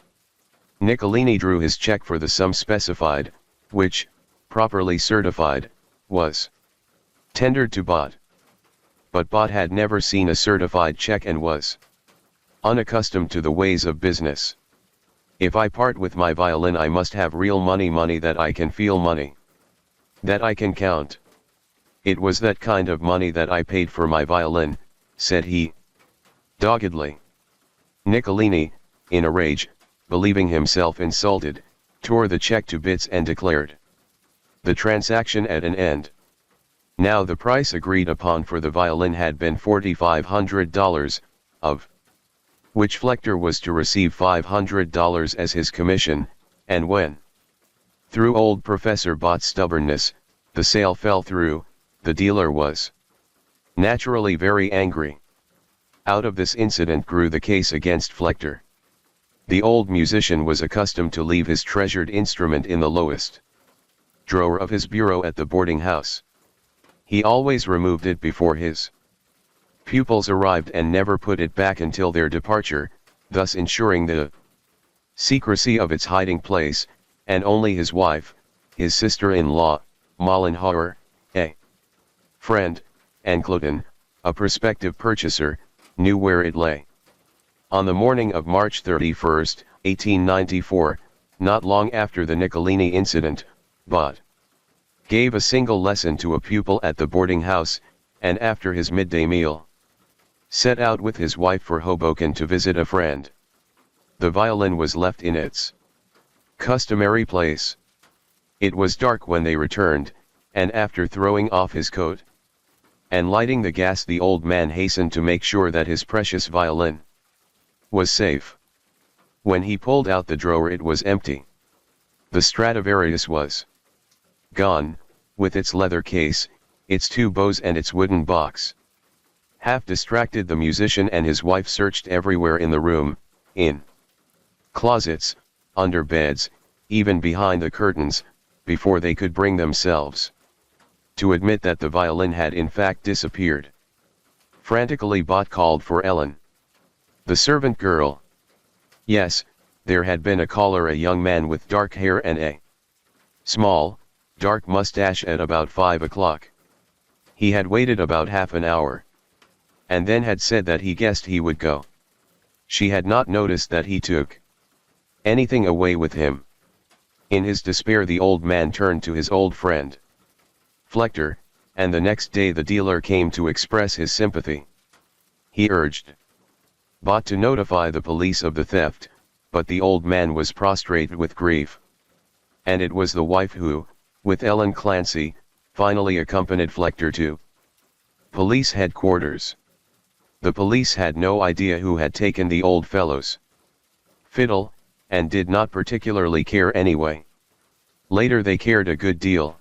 Niccolini drew his check for the sum specified, which, properly certified, was tendered to Bott. But Bott had never seen a certified check and was unaccustomed to the ways of business. If I part with my violin, I must have real money, money that I can feel, money that I can count. It was that kind of money that I paid for my violin, said he doggedly. Niccolini, in a rage, believing himself insulted, tore the check to bits and declared the transaction at an end. Now the price agreed upon for the violin had been $4,500, of which Flechter was to receive $500 as his commission, and when, through old Professor Bott's stubbornness, the sale fell through, the dealer was naturally very angry. Out of this incident grew the case against Flechter. The old musician was accustomed to leave his treasured instrument in the lowest drawer of his bureau at the boarding house. He always removed it before his pupils arrived and never put it back until their departure, thus ensuring the secrecy of its hiding place, and only his wife, his sister-in-law, Mollenhauer, a friend, and Cloten, a prospective purchaser, knew where it lay. On the morning of March 31, 1894, not long after the Niccolini incident, Bott gave a single lesson to a pupil at the boarding house, and after his midday meal, set out with his wife for Hoboken to visit a friend. The violin was left in its customary place. It was dark when they returned, and after throwing off his coat and lighting the gas, the old man hastened to make sure that his precious violin was safe. When he pulled out the drawer, it was empty. The Stradivarius was gone, with its leather case, its two bows and its wooden box. Half distracted, the musician and his wife searched everywhere in the room, in closets, under beds, even behind the curtains, before they could bring themselves to admit that the violin had in fact disappeared. Frantically, Bott called for Ellen, the servant girl. Yes, there had been a caller, a young man with dark hair and a small, dark mustache, at about 5 o'clock. He had waited about half an hour, and then had said that he guessed he would go. She had not noticed that he took anything away with him. In his despair, the old man turned to his old friend Flechter, and the next day the dealer came to express his sympathy. He urged Bott to notify the police of the theft, but the old man was prostrate with grief. And it was the wife who, with Ellen Clancy, finally accompanied Flechter to police headquarters. The police had no idea who had taken the old fellow's fiddle, and did not particularly care anyway. Later they cared a good deal.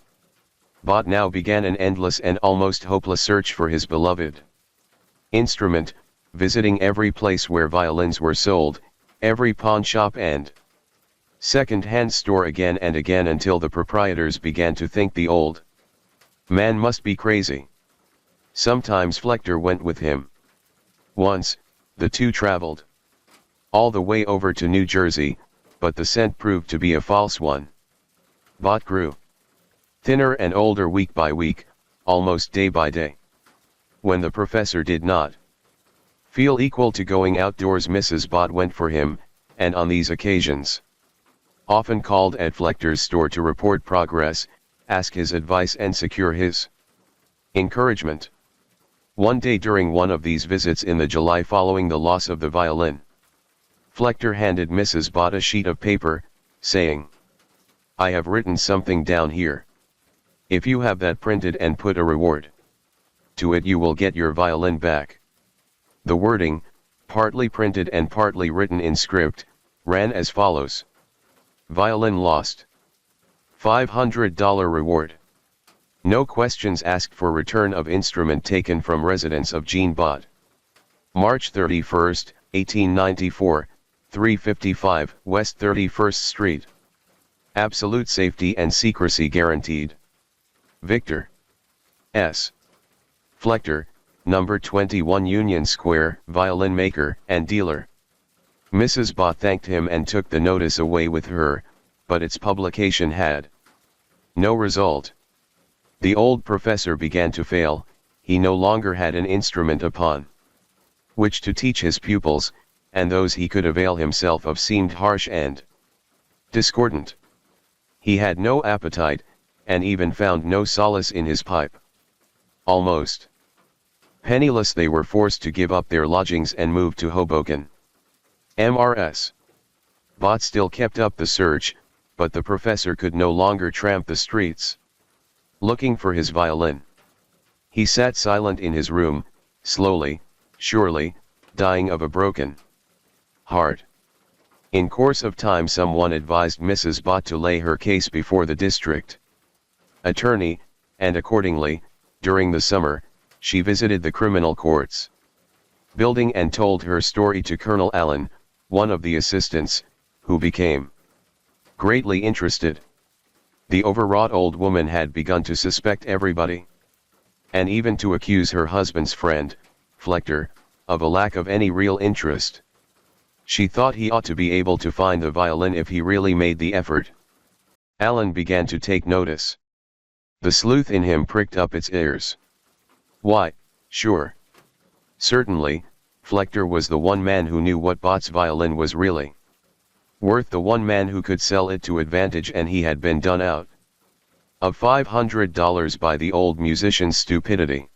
Bott now began an endless and almost hopeless search for his beloved instrument, visiting every place where violins were sold, every pawn shop and second-hand store again and again, until the proprietors began to think the old man must be crazy. Sometimes Flechter went with him. Once, the two traveled all the way over to New Jersey, but the scent proved to be a false one. Bott grew thinner and older week by week, almost day by day. When the professor did not feel equal to going outdoors, Mrs. Bott went for him, and on these occasions often called at Flechter's store to report progress, ask his advice and secure his encouragement. One day during one of these visits in the July following the loss of the violin, Flechter handed Mrs. Bott a sheet of paper, saying, "I have written something down here. If you have that printed and put a reward to it, you will get your violin back." The wording, partly printed and partly written in script, ran as follows: "Violin lost. $500 reward." No questions asked for return of instrument taken from residence of Jean Bott. March 31, 1894, 355 West 31st Street. Absolute safety and secrecy guaranteed. Victor S. Flechter, number 21 Union Square, violin maker and dealer. Mrs. Bott thanked him and took the notice away with her, but its publication had no result. The old professor began to fail, he no longer had an instrument upon which to teach his pupils, and those he could avail himself of seemed harsh and discordant. He had no appetite, and even found no solace in his pipe. Almost penniless, they were forced to give up their lodgings and move to Hoboken. Mrs. Bott still kept up the search, but the professor could no longer tramp the streets looking for his violin. He sat silent in his room, slowly, surely, dying of a broken heart. In course of time someone advised Mrs. Bott to lay her case before the district attorney, and accordingly, during the summer, she visited the criminal courts building and told her story to Colonel Allen, one of the assistants, who became greatly interested. The overwrought old woman had begun to suspect everybody, and even to accuse her husband's friend, Flechter, of a lack of any real interest. She thought he ought to be able to find the violin if he really made the effort. Allen began to take notice. The sleuth in him pricked up its ears. Why, sure. Certainly, Flechter was the one man who knew what Bott's violin was really worth, the one man who could sell it to advantage, and he had been done out of $500 by the old musician's stupidity.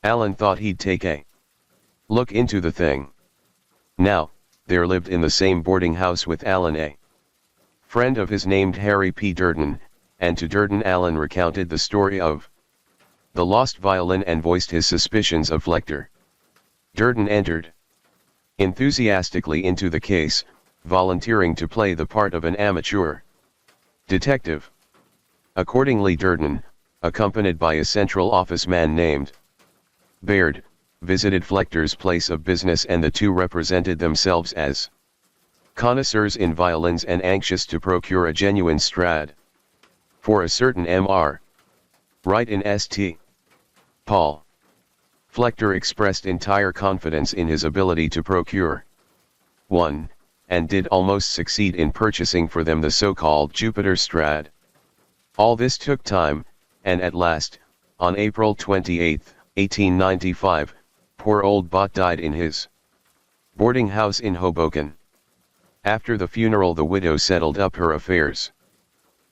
Allen thought he'd take a look into the thing. Now, there lived in the same boarding house with Allen a friend of his named Harry P. Durden, and to Durden Allen recounted the story of the lost violin and voiced his suspicions of Flechter. Durden entered enthusiastically into the case, volunteering to play the part of an amateur detective. Accordingly Durden, accompanied by a central office man named Baird, visited Flechter's place of business, and the two represented themselves as connoisseurs in violins and anxious to procure a genuine Strad for a certain Mr. Wright in St. Paul. Flechter expressed entire confidence in his ability to procure one, and did almost succeed in purchasing for them the so-called Jupiter Strad. All this took time, and at last, on April 28, 1895, poor old Bott died in his boarding house in Hoboken. After the funeral the widow settled up her affairs,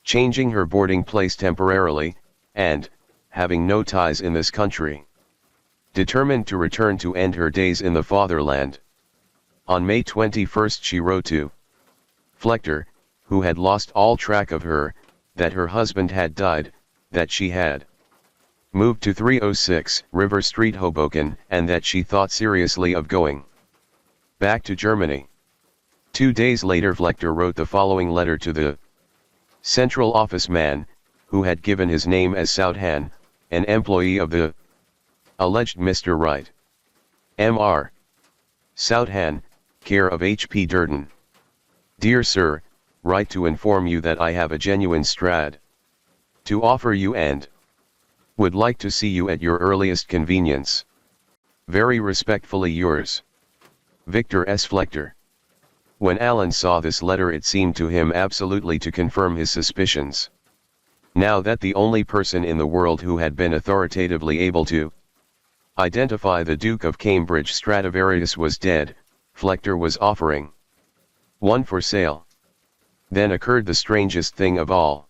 changing her boarding place temporarily, and, having no ties in this country, determined to return to end her days in the fatherland. On May 21 she wrote to Flechter, who had lost all track of her, that her husband had died, that she had moved to 306 River Street, Hoboken, and that she thought seriously of going back to Germany. 2 days later Flechter wrote the following letter to the central office man, who had given his name as Southan, an employee of the alleged Mr. Wright. Mr. Southan, care of H. P. Durden. Dear Sir, write to inform you that I have a genuine Strad to offer you and would like to see you at your earliest convenience. Very respectfully yours, Victor S. Flechter. When Allen saw this letter it seemed to him absolutely to confirm his suspicions. Now that the only person in the world who had been authoritatively able to identify the Duke of Cambridge Stradivarius was dead, Flechter was offering one for sale. Then occurred the strangest thing of all.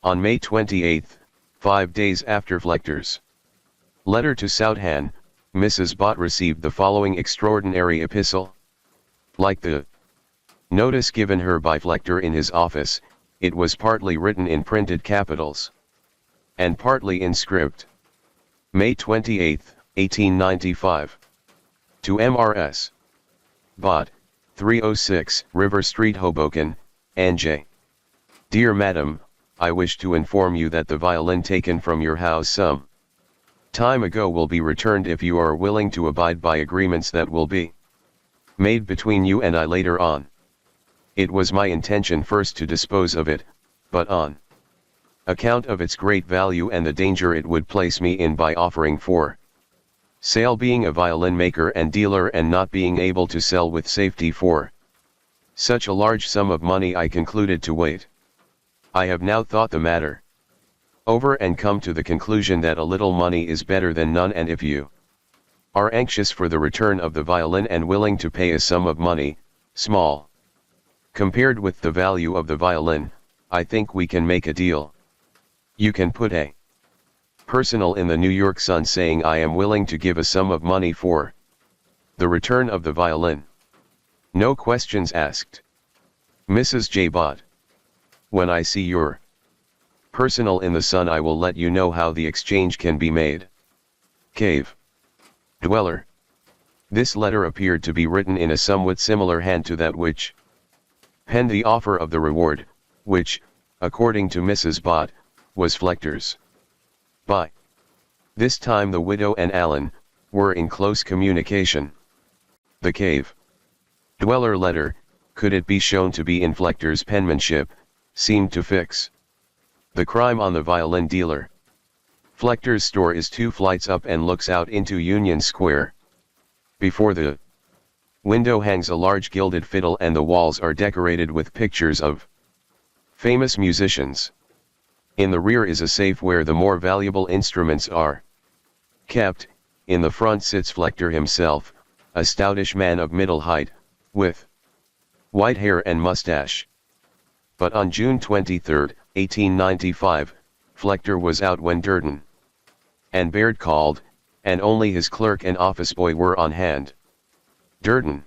On May 28, 5 days after Flechter's letter to Southan, Mrs. Bott received the following extraordinary epistle. Like the notice given her by Flechter in his office, it was partly written in printed capitals, and partly in script. May 28, 1895. To Mrs. Bott, 306 River Street, Hoboken, N.J. Dear Madam, I wish to inform you that the violin taken from your house some time ago will be returned if you are willing to abide by agreements that will be made between you and I later on. It was my intention first to dispose of it, but on account of its great value and the danger it would place me in by offering for sale, being a violin maker and dealer and not being able to sell with safety for such a large sum of money, I concluded to wait. I have now thought the matter over and come to the conclusion that a little money is better than none, and if you are anxious for the return of the violin and willing to pay a sum of money, small compared with the value of the violin, I think we can make a deal. You can put a personal in the New York Sun saying I am willing to give a sum of money for the return of the violin. No questions asked. Mrs. J. Bott. When I see your personal in the Sun, I will let you know how the exchange can be made. Cave Dweller. This letter appeared to be written in a somewhat similar hand to that which penned the offer of the reward, which, according to Mrs. Bott, was Flechter's. By this time the widow and Allen were in close communication. The cave dweller letter, could it be shown to be in Flechter's penmanship, seemed to fix the crime on the violin dealer. Flechter's store is 2 flights up and looks out into Union Square. Before the window hangs a large gilded fiddle and the walls are decorated with pictures of famous musicians. In the rear is a safe where the more valuable instruments are kept. In the front sits Flechter himself, a stoutish man of middle height, with white hair and mustache. But on June 23, 1895, Flechter was out when Durden and Baird called, and only his clerk and office boy were on hand. Durden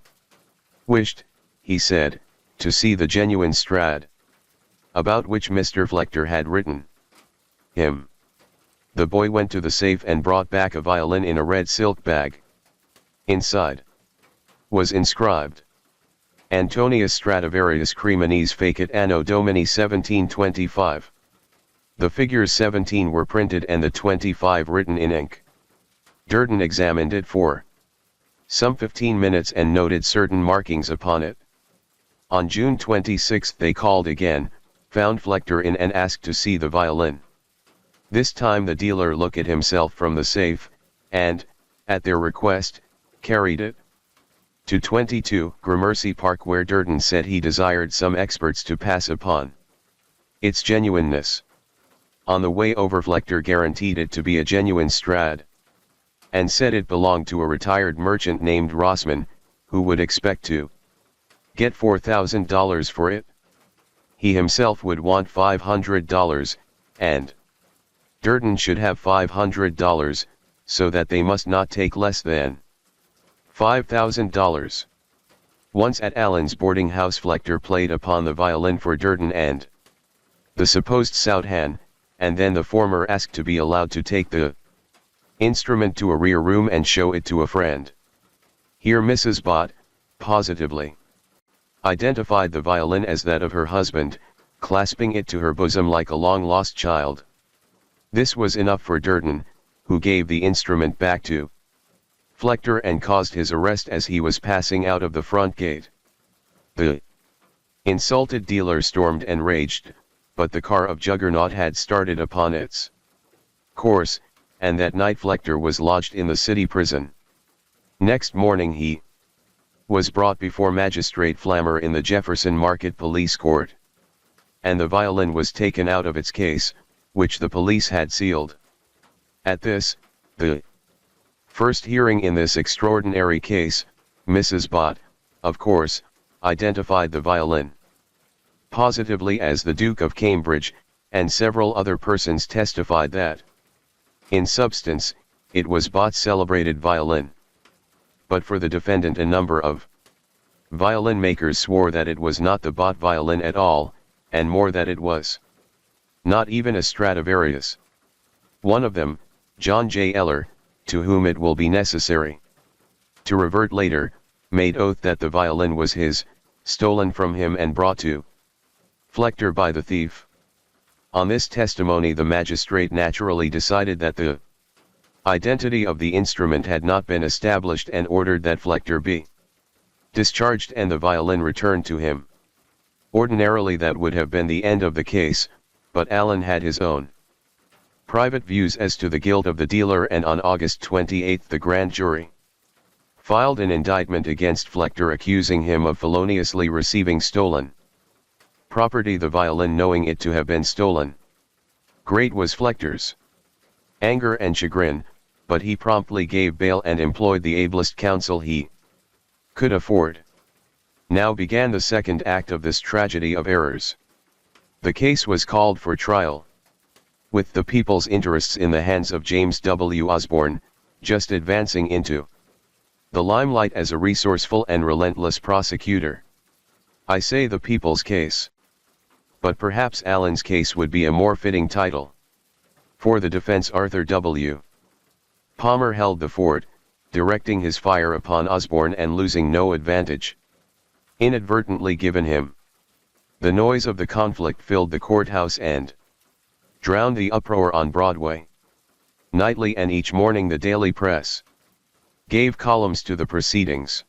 wished, he said, to see the genuine Strad, about which Mr. Flechter had written him. The boy went to the safe and brought back a violin in a red silk bag. Inside was inscribed, Antonius Stradivarius Cremonis Facit Anno Domini 1725. The figures 17 were printed and the 25 written in ink. Durden examined it for some 15 minutes and noted certain markings upon it. On June 26 they called again, found Flechter in and asked to see the violin. This time the dealer looked at himself from the safe, and, at their request, carried it to 22 Gramercy Park, where Durden said he desired some experts to pass upon its genuineness. On the way over, Flechter guaranteed it to be a genuine Strad, and said it belonged to a retired merchant named Rossman, who would expect to get $4,000 for it. He himself would want $500, and Durden should have $500, so that they must not take less than $5,000. Once at Allen's boarding house, Flechter played upon the violin for Durden and the supposed Southan, and then the former asked to be allowed to take the instrument to a rear room and show it to a friend. Here Mrs. Bott positively identified the violin as that of her husband, clasping it to her bosom like a long-lost child. This was enough for Durden, who gave the instrument back to Flechter and caused his arrest as he was passing out of the front gate. The insulted dealer stormed and raged, but the car of Juggernaut had started upon its course, and that night Flechter was lodged in the city prison. Next morning he was brought before Magistrate Flammer in the Jefferson Market Police Court, and the violin was taken out of its case, which the police had sealed. At this, the first hearing in this extraordinary case, Mrs. Bott, of course, identified the violin positively as the Duke of Cambridge, and several other persons testified that, in substance, it was Bott's celebrated violin. But for the defendant, a number of violin makers swore that it was not the Bott violin at all, and more, that it was not even a Stradivarius. One of them, John J. Eller, to whom it will be necessary to revert later, made oath that the violin was his, stolen from him and brought to Flechter by the thief. On this testimony the magistrate naturally decided that the identity of the instrument had not been established and ordered that Flechter be discharged and the violin returned to him. Ordinarily that would have been the end of the case, but Allen had his own private views as to the guilt of the dealer, and on August 28 the grand jury filed an indictment against Flechter accusing him of feloniously receiving stolen property, the violin, knowing it to have been stolen. Great was Flechter's anger and chagrin, but he promptly gave bail and employed the ablest counsel he could afford. Now began the second act of this tragedy of errors. The case was called for trial. With the people's interests in the hands of James W. Osborne, just advancing into the limelight as a resourceful and relentless prosecutor. I say the people's case. But perhaps Allen's case would be a more fitting title. For the defense, Arthur W. Palmer held the fort, directing his fire upon Osborne and losing no advantage inadvertently given him. The noise of the conflict filled the courthouse and drowned the uproar on Broadway. Nightly and each morning the daily press gave columns to the proceedings.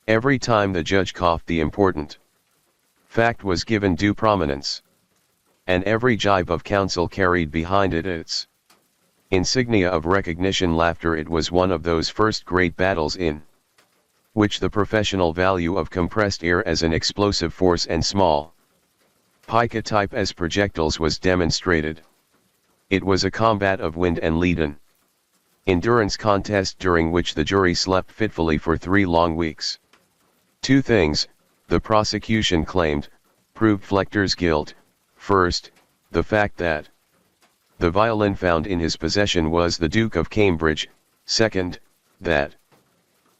Every time the judge coughed the important fact was given due prominence, and every jibe of counsel carried behind it its insignia of recognition. Laughter. It was one of those first great battles in which the professional value of compressed air as an explosive force and small pica type as projectiles was demonstrated. It was a combat of wind and leaden endurance contest during which the jury slept fitfully for 3 long weeks. 2 things, the prosecution claimed, proved Flechter's guilt. First, the fact that the violin found in his possession was the Duke of Cambridge. Second, that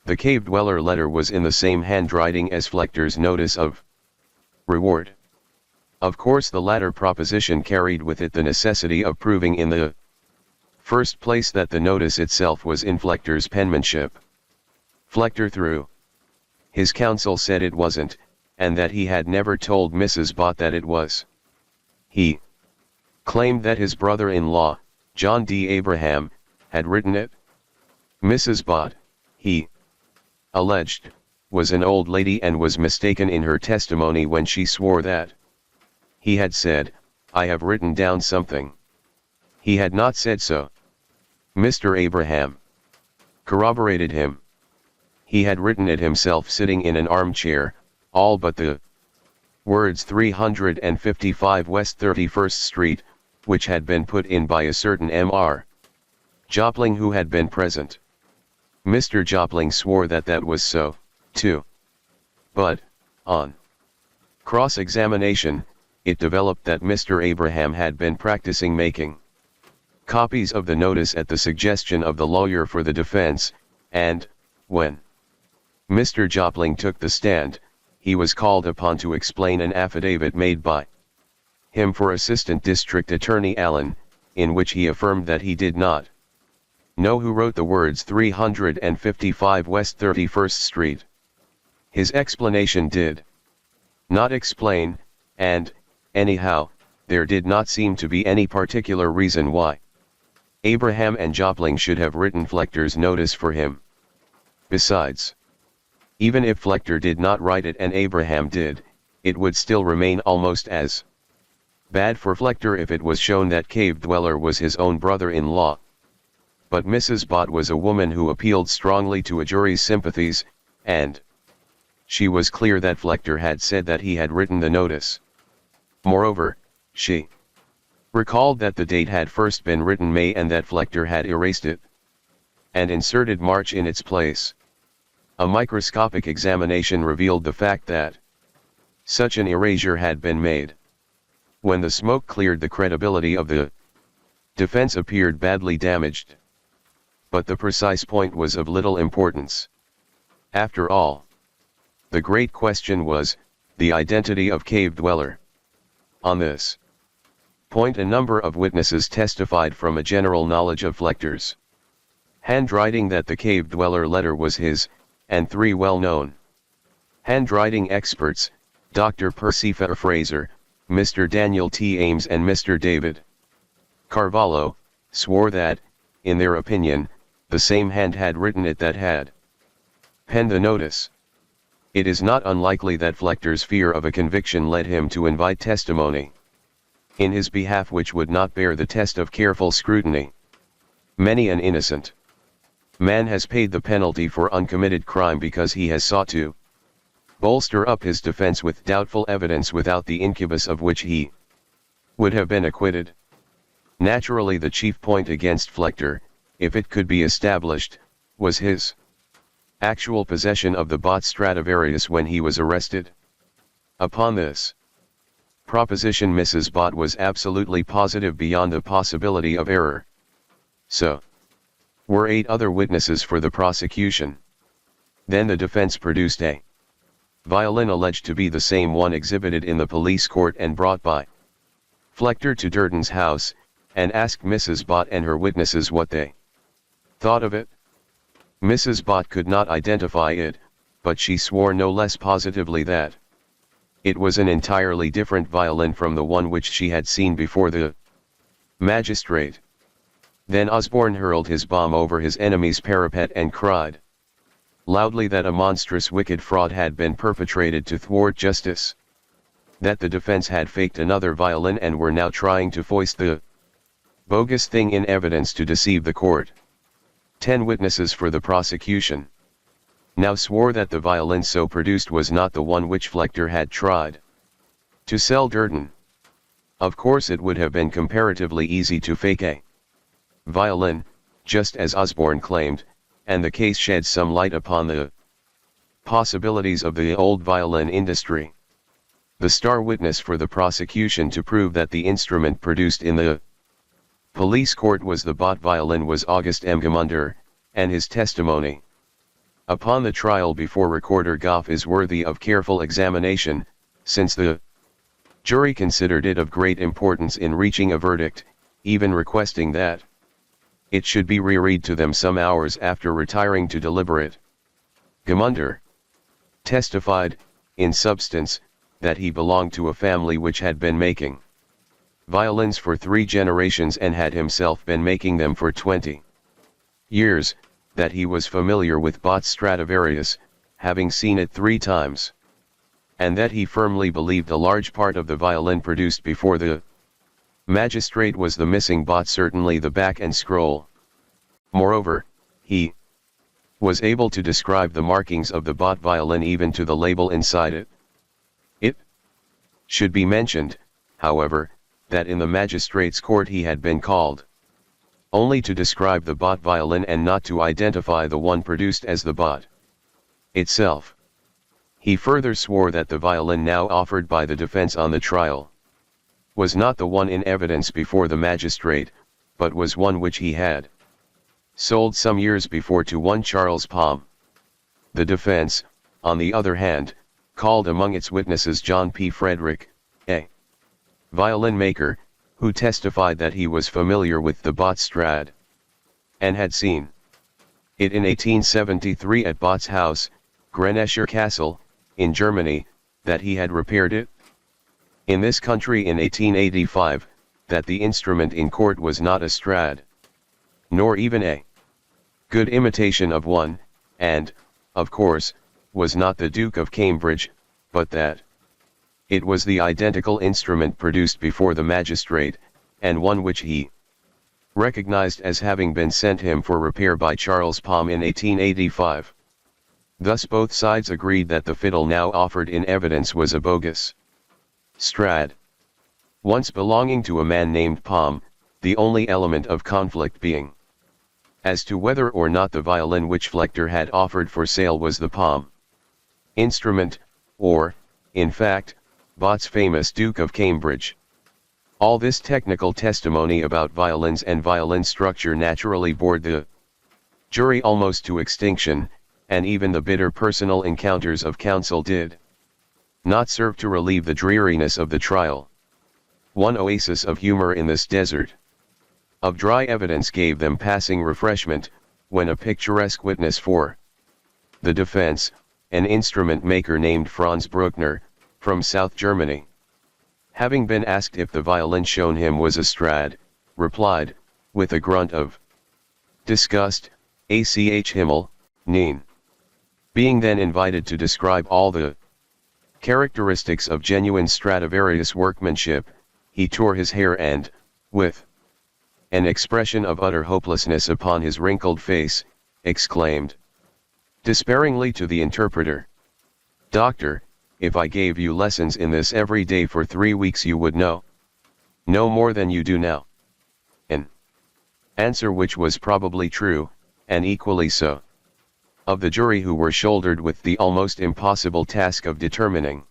the cave dweller letter was in the same handwriting as Flechter's notice of reward. Of course the latter proposition carried with it the necessity of proving in the first place that the notice itself was in Flechter's penmanship. Flechter, through his counsel, said it wasn't, and that he had never told Mrs. Bott that it was. He claimed that his brother-in-law, John D. Abraham, had written it. Mrs. Bott, he alleged, was an old lady and was mistaken in her testimony when she swore that he had said, "I have written down something." He had not said so. Mr. Abraham corroborated him. He had written it himself sitting in an armchair, all but the words 355 West 31st Street, which had been put in by a certain M.R. Jopling who had been present. Mr. Jopling swore that that was so, too. But, on cross-examination, it developed that Mr. Abraham had been practicing making copies of the notice at the suggestion of the lawyer for the defense, and, when Mr. Jopling took the stand, he was called upon to explain an affidavit made by him for Assistant District Attorney Allen, in which he affirmed that he did not know who wrote the words 355 West 31st Street. His explanation did not explain, and, anyhow, there did not seem to be any particular reason why Abraham and Jopling should have written Flechter's notice for him. Besides, even if Flechter did not write it and Abraham did, it would still remain almost as bad for Flechter if it was shown that cave dweller was his own brother-in-law. But Mrs. Bott was a woman who appealed strongly to a jury's sympathies, and she was clear that Flechter had said that he had written the notice. Moreover, she recalled that the date had first been written May and that Flechter had erased it and inserted March in its place. A microscopic examination revealed the fact that such an erasure had been made. When the smoke cleared, the credibility of the defense appeared badly damaged. But the precise point was of little importance. After all, the great question was the identity of cave dweller. On this point a number of witnesses testified from a general knowledge of Flechter's handwriting that the cave dweller letter was his, and 3 well-known handwriting experts, Dr. Percy Fraser, Mr. Daniel T. Ames and Mr. David Carvalho, swore that, in their opinion, the same hand had written it that had penned the notice. It is not unlikely that Flechter's fear of a conviction led him to invite testimony in his behalf which would not bear the test of careful scrutiny. Many an innocent man has paid the penalty for uncommitted crime because he has sought to bolster up his defense with doubtful evidence without the incubus of which he would have been acquitted. Naturally, the chief point against Flechter, if it could be established, was his actual possession of the Bott Stradivarius when he was arrested. Upon this proposition, Mrs. Bott was absolutely positive beyond the possibility of error. So were 8 other witnesses for the prosecution. Then the defense produced a violin alleged to be the same one exhibited in the police court and brought by Flechter to Durden's house, and asked Mrs. Bott and her witnesses what they thought of it. Mrs. Bott could not identify it, but she swore no less positively that it was an entirely different violin from the one which she had seen before the magistrate. Then Osborne hurled his bomb over his enemy's parapet and cried loudly that a monstrous wicked fraud had been perpetrated to thwart justice, that the defense had faked another violin and were now trying to foist the bogus thing in evidence to deceive the court. 10 witnesses for the prosecution now swore that the violin so produced was not the one which Flechter had tried to sell Durden. Of course, it would have been comparatively easy to fake a violin, just as Osborne claimed, and the case shed some light upon the possibilities of the old violin industry. The star witness for the prosecution to prove that the instrument produced in the police court was the Bott violin was August M. Gemunder, and his testimony upon the trial before Recorder Goff is worthy of careful examination, since the jury considered it of great importance in reaching a verdict, even requesting that it should be reread to them some hours after retiring to deliberate. Gemunder testified, in substance, that he belonged to a family which had been making violins for 3 generations and had himself been making them for 20 years, that he was familiar with Bott's Stradivarius, having seen it 3 times, and that he firmly believed a large part of the violin produced before the magistrate was the missing Bott, certainly the back and scroll. Moreover, he was able to describe the markings of the Bott violin even to the label inside it. It should be mentioned, however, that in the magistrate's court he had been called only to describe the Bott violin and not to identify the one produced as the Bott itself. He further swore that the violin now offered by the defense on the trial was not the one in evidence before the magistrate, but was one which he had sold some years before to one Charles Palm. The defense, on the other hand, called among its witnesses John P. Frederick, a violin maker, who testified that he was familiar with the Bott Strad and had seen it in 1873 at Bott's house, Grenescher Castle, in Germany, that he had repaired it in this country in 1885, that the instrument in court was not a Strad, nor even a good imitation of one, and, of course, was not the Duke of Cambridge, but that it was the identical instrument produced before the magistrate, and one which he recognized as having been sent him for repair by Charles Palm in 1885. Thus both sides agreed that the fiddle now offered in evidence was a bogus Strad, once belonging to a man named Palm, the only element of conflict being as to whether or not the violin which Flechter had offered for sale was the Palm instrument, or, in fact, Bott's famous Duke of Cambridge. All this technical testimony about violins and violin structure naturally bored the jury almost to extinction, and even the bitter personal encounters of counsel did not serve to relieve the dreariness of the trial. One oasis of humor in this desert of dry evidence gave them passing refreshment, when a picturesque witness for the defense, an instrument maker named Franz Bruckner, from South Germany, Having been asked if the violin shown him was a Strad, replied, with a grunt of disgust, "Ach Himmel, nein." Being then invited to describe all the characteristics of genuine Stradivarius workmanship, he tore his hair and, with an expression of utter hopelessness upon his wrinkled face, exclaimed despairingly to the interpreter, "Doctor, if I gave you lessons in this every day for 3 weeks you would know no more than you do now." An answer which was probably true, and equally so, of the jury who were shouldered with the almost impossible task of determining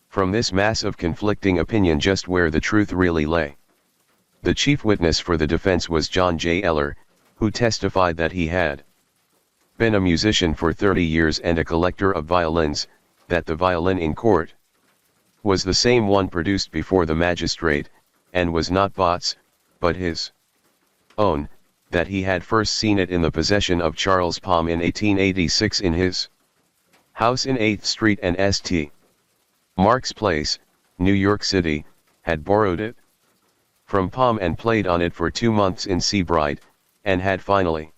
from this mass of conflicting opinion just where the truth really lay. The chief witness for the defense was John J. Eller, who testified that he had been a musician for 30 years and a collector of violins, that the violin in court was the same one produced before the magistrate, and was not Bott's, but his own, that he had first seen it in the possession of Charles Palm in 1886 in his house in 8th Street and St. Mark's Place, New York City, had borrowed it from Palm and played on it for 2 months in Seabright, and had finally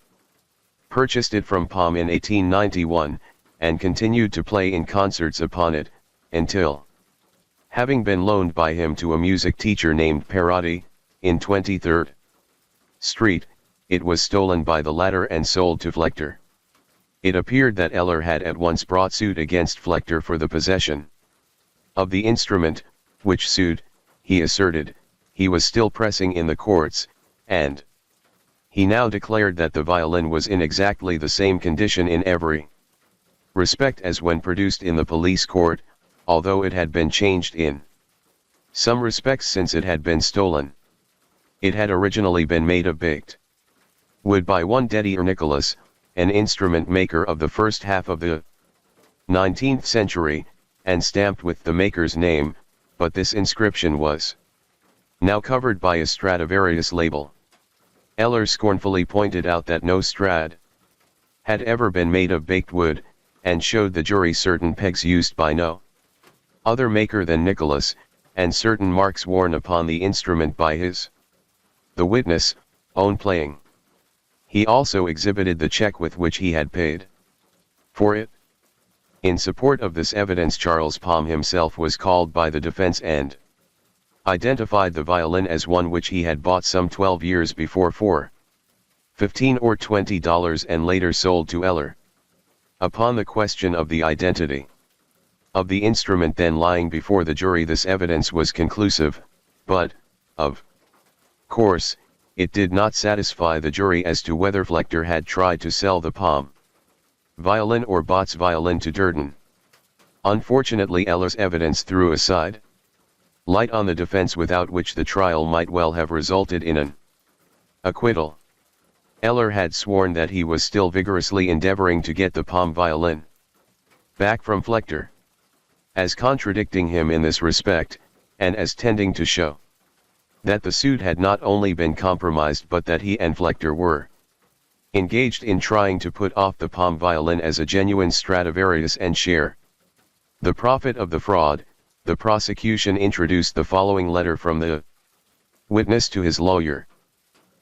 purchased it from Palm in 1891, and continued to play in concerts upon it, until, having been loaned by him to a music teacher named Perotti, in 23rd Street, it was stolen by the latter and sold to Flechter. It appeared that Eller had at once brought suit against Flechter for the possession of the instrument, which suit, he asserted, he was still pressing in the courts, and he now declared that the violin was in exactly the same condition in every respect as when produced in the police court, although it had been changed in some respects since it had been stolen. It had originally been made of baked wood by one Dedier Nicholas, an instrument maker of the first half of the 19th century, and stamped with the maker's name, but this inscription was now covered by a Stradivarius label. Eller scornfully pointed out that no Strad had ever been made of baked wood, and showed the jury certain pegs used by no other maker than Nicholas, and certain marks worn upon the instrument by the witness, own playing. He also exhibited the check with which he had paid for it. In support of this evidence Charles Palm himself was called by the defense and identified the violin as one which he had bought some 12 years before for $15 or $20 and later sold to Eller. Upon the question of the identity of the instrument then lying before the jury, this evidence was conclusive, but, of course, it did not satisfy the jury as to whether Flechter had tried to sell the Palm violin or Bott's violin to Durden. Unfortunately, Eller's evidence threw aside light on the defense without which the trial might well have resulted in an acquittal. Eller had sworn that he was still vigorously endeavoring to get the Palm violin back from Flechter, as contradicting him in this respect, and as tending to show that the suit had not only been compromised but that he and Flechter were engaged in trying to put off the Palm violin as a genuine Stradivarius and share the profit of the fraud. The prosecution introduced the following letter from the witness to his lawyer.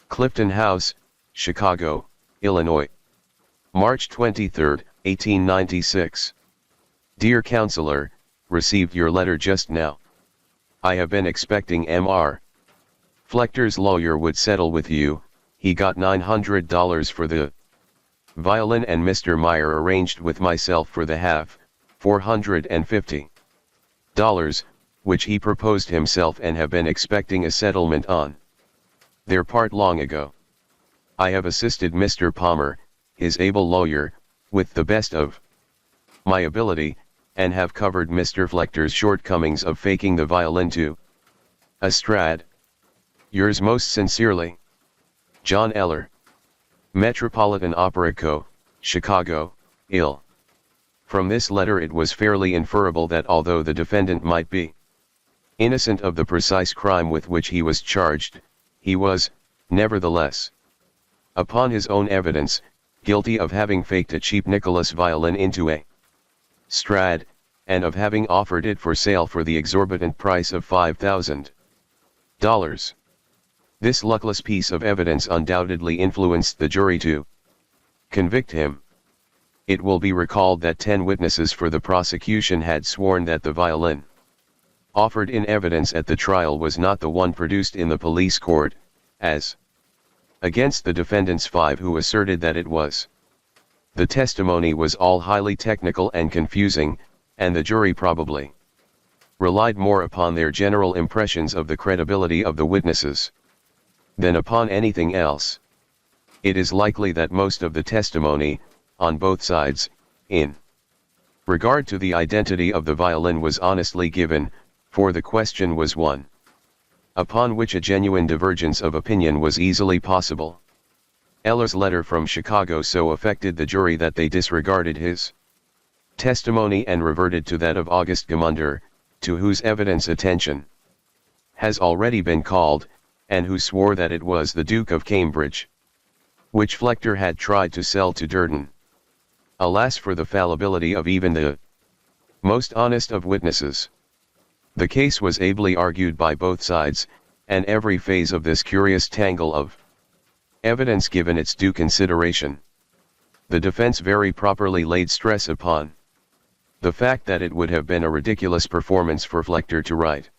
Clifton House, Chicago, Illinois. March 23, 1896. Dear Counselor, received your letter just now. I have been expecting Mr. Flechter's lawyer would settle with you. He got $900 for the violin and Mr. Meyer arranged with myself for the half, $450, which he proposed himself, and have been expecting a settlement on their part long ago. I have assisted Mr. Palmer, his able lawyer, with the best of my ability, and have covered Mr. Flechter's shortcomings of faking the violin to a Strad. Yours most sincerely, John Eller. Metropolitan Opera Co., Chicago, Ill. From this letter it was fairly inferable that although the defendant might be innocent of the precise crime with which he was charged, he was, nevertheless, upon his own evidence, guilty of having faked a cheap Nicholas violin into a Strad, and of having offered it for sale for the exorbitant price of $5,000. This luckless piece of evidence undoubtedly influenced the jury to convict him. It will be recalled that 10 witnesses for the prosecution had sworn that the violin offered in evidence at the trial was not the one produced in the police court, as against the defendants 5 who asserted that it was. The testimony was all highly technical and confusing, and the jury probably relied more upon their general impressions of the credibility of the witnesses than upon anything else. It is likely that most of the testimony, on both sides, in regard to the identity of the violin was honestly given, for the question was one upon which a genuine divergence of opinion was easily possible. Eller's letter from Chicago so affected the jury that they disregarded his testimony and reverted to that of August Gemunder, to whose evidence attention has already been called, and who swore that it was the Duke of Cambridge, which Flechter had tried to sell to Durden. Alas for the fallibility of even the most honest of witnesses. The case was ably argued by both sides, and every phase of this curious tangle of evidence given its due consideration. The defense very properly laid stress upon the fact that it would have been a ridiculous performance for Flechter to write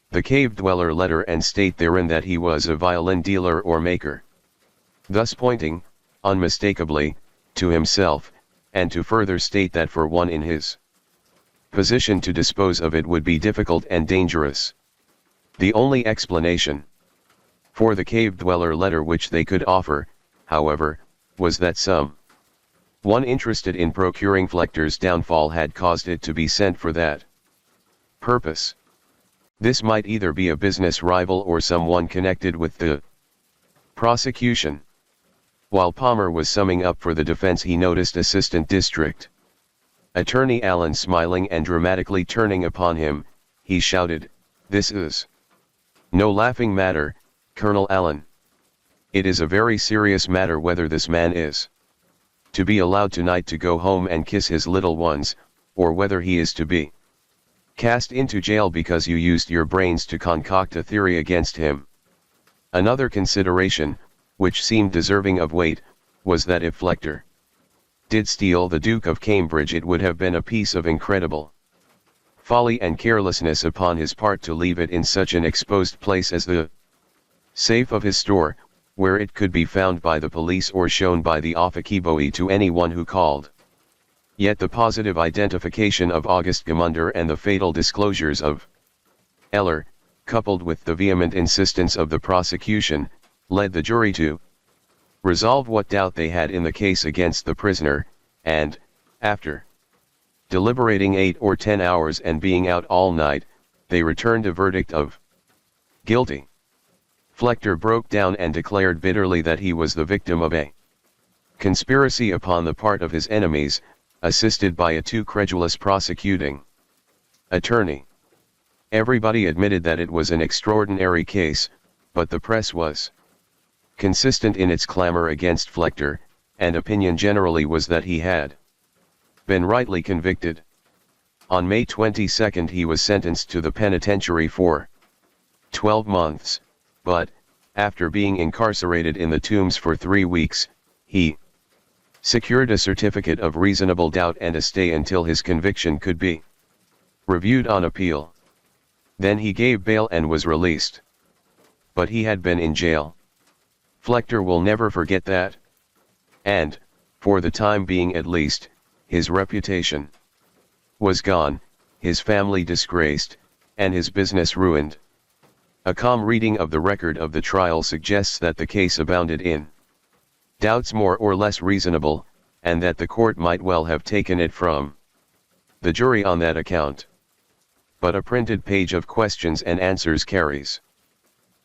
the cave dweller letter and state therein that he was a violin dealer or maker, thus pointing, unmistakably, to himself, and to further state that for one in his position to dispose of it would be difficult and dangerous. The only explanation for the cave dweller letter which they could offer, however, was that some one interested in procuring Flechter's downfall had caused it to be sent for that purpose. This might either be a business rival or someone connected with the prosecution. While Palmer was summing up for the defense, he noticed Assistant District Attorney Allen smiling and dramatically turning upon him. He shouted, "This is no laughing matter, Colonel Allen. It is a very serious matter whether this man is to be allowed tonight to go home and kiss his little ones, or whether he is to be cast into jail because you used your brains to concoct a theory against him." Another consideration, which seemed deserving of weight, was that if Flechter did steal the Duke of Cambridge, it would have been a piece of incredible folly and carelessness upon his part to leave it in such an exposed place as the safe of his store, where it could be found by the police or shown by the officeboy to anyone who called. Yet the positive identification of August Gemunder and the fatal disclosures of Eller, coupled with the vehement insistence of the prosecution, led the jury to resolve what doubt they had in the case against the prisoner, and, after deliberating 8 or 10 hours and being out all night, they returned a verdict of guilty. Flechter broke down and declared bitterly that he was the victim of a conspiracy upon the part of his enemies, assisted by a too credulous prosecuting attorney. Everybody admitted that it was an extraordinary case, but the press was consistent in its clamor against Flechter, and opinion generally was that he had been rightly convicted. On May 22 he was sentenced to the penitentiary for 12 months, but, after being incarcerated in the Tombs for 3 weeks, he secured a certificate of reasonable doubt and a stay until his conviction could be reviewed on appeal. Then he gave bail and was released. But he had been in jail. Flechter will never forget that. And, for the time being at least, his reputation was gone, his family disgraced, and his business ruined. A calm reading of the record of the trial suggests that the case abounded in doubts more or less reasonable, and that the court might well have taken it from the jury on that account. But a printed page of questions and answers carries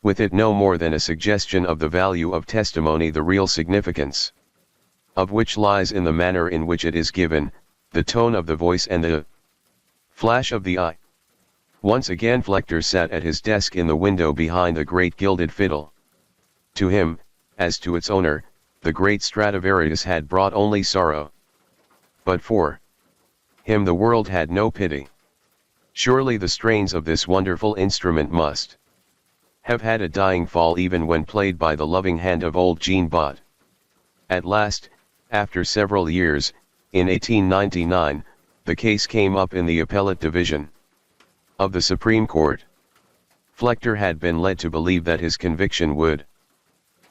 with it no more than a suggestion of the value of testimony, the real significance of which lies in the manner in which it is given, the tone of the voice and the flash of the eye. Once again Flechter sat at his desk in the window behind the great gilded fiddle. To him, as to its owner, the great Stradivarius had brought only sorrow. But for him the world had no pity. Surely the strains of this wonderful instrument must have had a dying fall even when played by the loving hand of old Jean Bott. At last, after several years, in 1899, the case came up in the Appellate Division of the Supreme Court. Flechter had been led to believe that his conviction would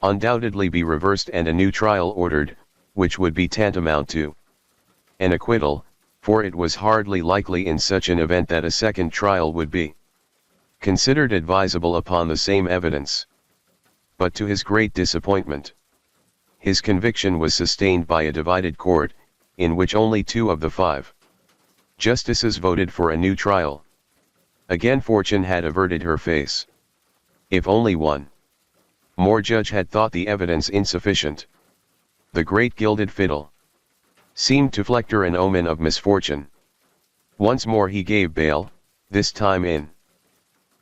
undoubtedly be reversed and a new trial ordered, which would be tantamount to an acquittal, for it was hardly likely in such an event that a second trial would be considered advisable upon the same evidence. But to his great disappointment, his conviction was sustained by a divided court, in which only 2 of the 5 justices voted for a new trial. Again fortune had averted her face. If only one more judge had thought the evidence insufficient. The great gilded fiddle seemed to Flechter an omen of misfortune. Once more he gave bail, this time in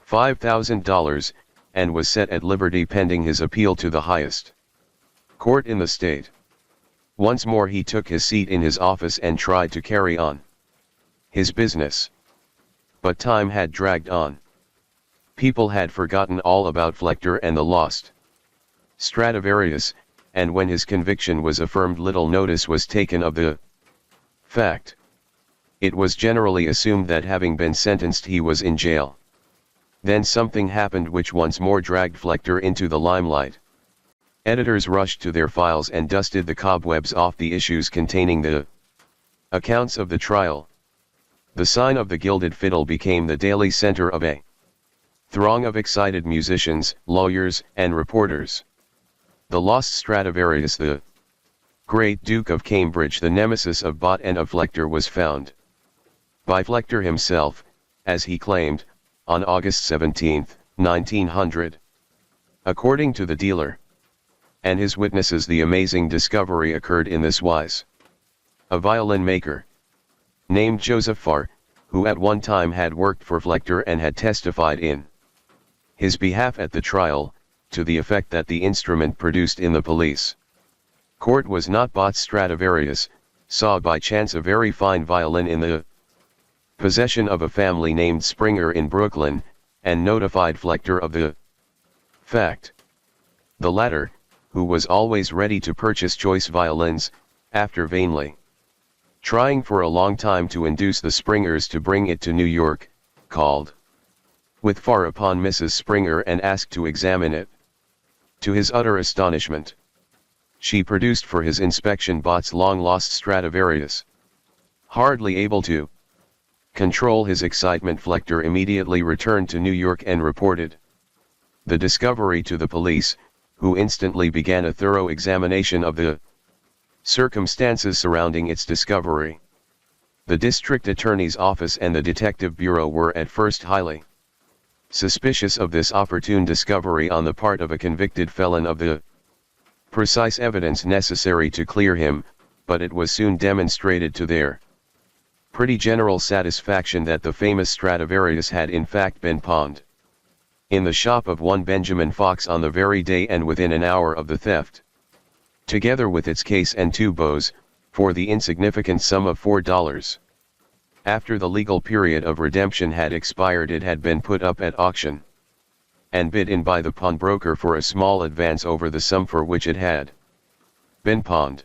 $5,000, and was set at liberty pending his appeal to the highest court in the state. Once more he took his seat in his office and tried to carry on his business. But time had dragged on. People had forgotten all about Flechter and the lost Stradivarius, and when his conviction was affirmed little notice was taken of the fact. It was generally assumed that having been sentenced he was in jail. Then something happened which once more dragged Flechter into the limelight. Editors rushed to their files and dusted the cobwebs off the issues containing the accounts of the trial. The Sign of the Gilded Fiddle became the daily center of a throng of excited musicians, lawyers, and reporters. The lost Stradivarius, the great Duke of Cambridge, the nemesis of Bott and of Flechter, was found by Flechter himself, as he claimed, on August 17, 1900. According to the dealer and his witnesses, the amazing discovery occurred in this wise. A violin maker named Joseph Farr, who at one time had worked for Flechter and had testified in his behalf at the trial, to the effect that the instrument produced in the police court was not Bott's Stradivarius, saw by chance a very fine violin in the possession of a family named Springer in Brooklyn, and notified Flechter of the fact. The latter, who was always ready to purchase choice violins, after vainly trying for a long time to induce the Springers to bring it to New York, called with Farr upon Mrs. Springer and asked to examine it. To his utter astonishment, she produced for his inspection Bott's long-lost Stradivarius. Hardly able to control his excitement, Flechter immediately returned to New York and reported the discovery to the police, who instantly began a thorough examination of the circumstances surrounding its discovery. The district attorney's office and the detective bureau were at first highly suspicious of this opportune discovery on the part of a convicted felon of the precise evidence necessary to clear him, but it was soon demonstrated to their pretty general satisfaction that the famous Stradivarius had in fact been pawned in the shop of one Benjamin Fox on the very day and within an hour of the theft, together with its case and 2 bows, for the insignificant sum of $4. After the legal period of redemption had expired, it had been put up at auction and bid in by the pawnbroker for a small advance over the sum for which it had been pawned.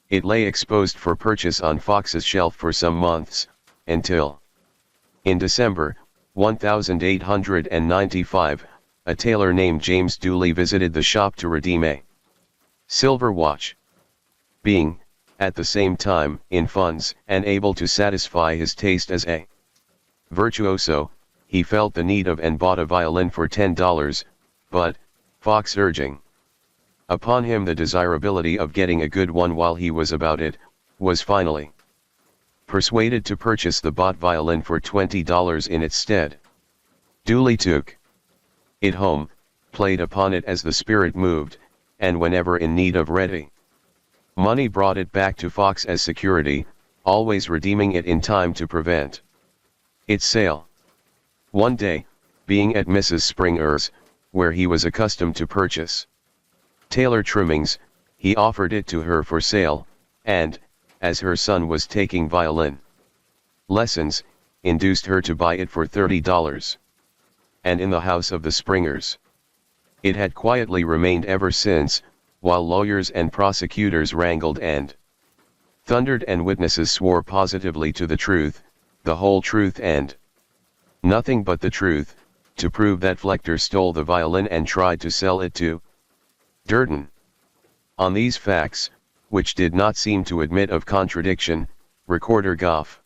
It lay exposed for purchase on Fox's shelf for some months, until in December 1895, a tailor named James Dooley visited the shop to redeem a silver watch. Being, at the same time, in funds and able to satisfy his taste as a virtuoso, he felt the need of and bought a violin for $10, but, Fox urging upon him the desirability of getting a good one while he was about it, was finally persuaded to purchase the bought violin for $20 in its stead. Dooley took it home, played upon it as the spirit moved, and whenever in need of ready money brought it back to Fox as security, always redeeming it in time to prevent its sale. One day, being at Mrs. Springer's, where he was accustomed to purchase tailor trimmings, he offered it to her for sale, and, as her son was taking violin lessons, induced her to buy it for $30. And in the house of the Springers. It had quietly remained ever since, while lawyers and prosecutors wrangled and thundered and witnesses swore positively to the truth, the whole truth and nothing but the truth, to prove that Flechter stole the violin and tried to sell it to Durden. On these facts, which did not seem to admit of contradiction, Recorder Goff